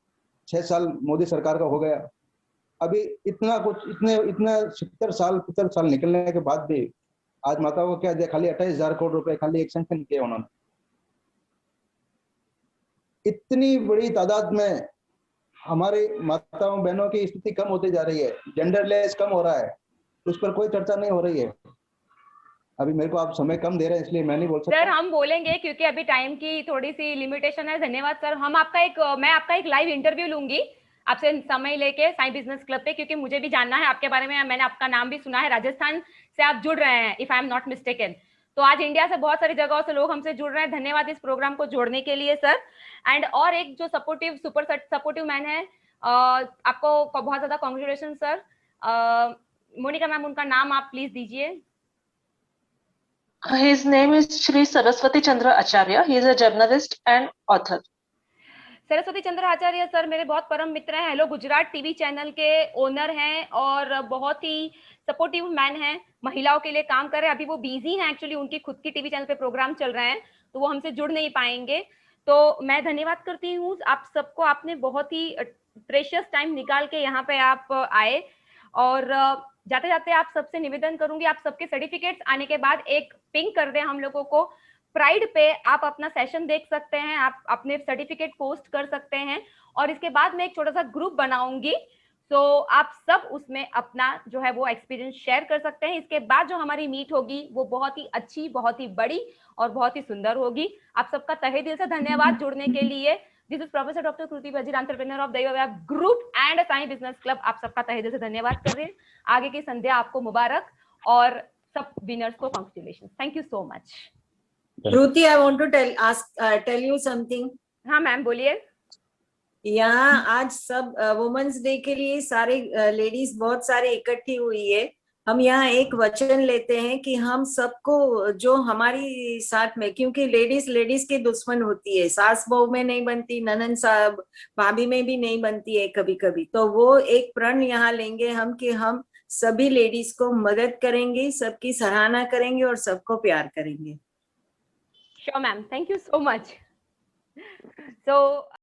6 साल मोदी सरकार का हो गया। अभी इतना कुछ इतना 70 साल निकलने के बाद भी आज माताओं को क्या दिया? खाली 28,000 करोड़ रुपए खाली एक सैंक्शन किए उन्होंने। इतनी बड़ी तादाद में हमारी माताओं बहनों की स्थिति कम होती जा रही है, जेंडरलेस कम हो रहा है, उस पर कोई चर्चा नहीं हो रही है। अभी मेरे को आप समय कम दे रहे हैं इसलिए मैं नहीं बोल सकता। सर हम बोलेंगे क्योंकि अभी टाइम की थोड़ी सी लिमिटेशन है। धन्यवाद सर। मैं आपका एक लाइव इंटरव्यू लूंगी आपसे समय लेके साई बिजनेस क्लब पे, क्योंकि मुझे भी जानना है आपके बारे में। मैंने आपका नाम भी सुना है, राजस्थान से आप जुड़ रहे हैं if I am not mistaken. तो आज इंडिया से बहुत सारी जगहों से लोग हमसे जुड़ रहे हैं। धन्यवाद इस प्रोग्राम को जोड़ने के लिए सर। एंड और एक जो सुपर सपोर्टिव मैन है, आपको बहुत ज्यादा कॉन्ग्रेचुलेशन सर। मोनिका मैम, उनका नाम आप प्लीज दीजिए। His name is Shri Saraswati Chandra Acharya. He is a journalist and author. Saraswati Chandra Acharya sir मेरे बहुत परम मित्र हैं। हेलो गुजरात टीवी चैनल के ओनर हैं और बहुत ही सपोर्टिव मैन हैं, महिलाओं के लिए काम कर रहे हैं। अभी वो बिजी हैं, एक्चुअली उनकी खुद की टीवी चैनल पे प्रोग्राम चल रहे हैं तो वो हमसे जुड़ नहीं पाएंगे। तो मैं धन्यवाद करती हूँ आप सबको, आपने बहुत ही प्रेशियस टाइम निकाल के यहाँ पे आप आए। और जाते जाते आप सबसे निवेदन करूंगी, आप सबके सर्टिफिकेट्स आने के बाद एक पिंग कर दें हम लोगों को। प्राइड पे आप अपना सेशन देख सकते हैं, आप अपने सर्टिफिकेट पोस्ट कर सकते हैं और इसके बाद मैं एक छोटा सा ग्रुप बनाऊंगी, तो आप सब उसमें अपना जो है वो एक्सपीरियंस शेयर कर सकते हैं। इसके बाद जो हमारी मीट होगी वो बहुत ही अच्छी, बहुत ही बड़ी और बहुत ही सुंदर होगी। आप सबका तहे दिल से धन्यवाद जुड़ने के लिए। This is professor doctor Kriti Bajir, entrepreneur of दैवव्याप group and Sai business club. आप सबका तहे दिल से धन्यवाद कर रहे हैं। आगे की संध्या आपको मुबारक और सब विनर्स को congratulation. Thank you so much. Ruti, I want to tell you something. हाँ मैम बोलिए। यहाँ आज सब वुमेन्स डे के लिए सारे लेडीज बहुत सारे इकट्ठी हुई है। हम यहाँ एक वचन लेते हैं कि हम सबको जो हमारी साथ में, क्योंकि लेडीज की दुश्मन होती है, सास बहू में नहीं बनती, ननन साहब भाभी में भी नहीं बनती है कभी कभी। तो वो एक प्रण यहाँ लेंगे हम कि हम सभी लेडीज को मदद करेंगे, सबकी सराहना करेंगे और सबको प्यार करेंगे। Sure, ma'am. Thank you so much. So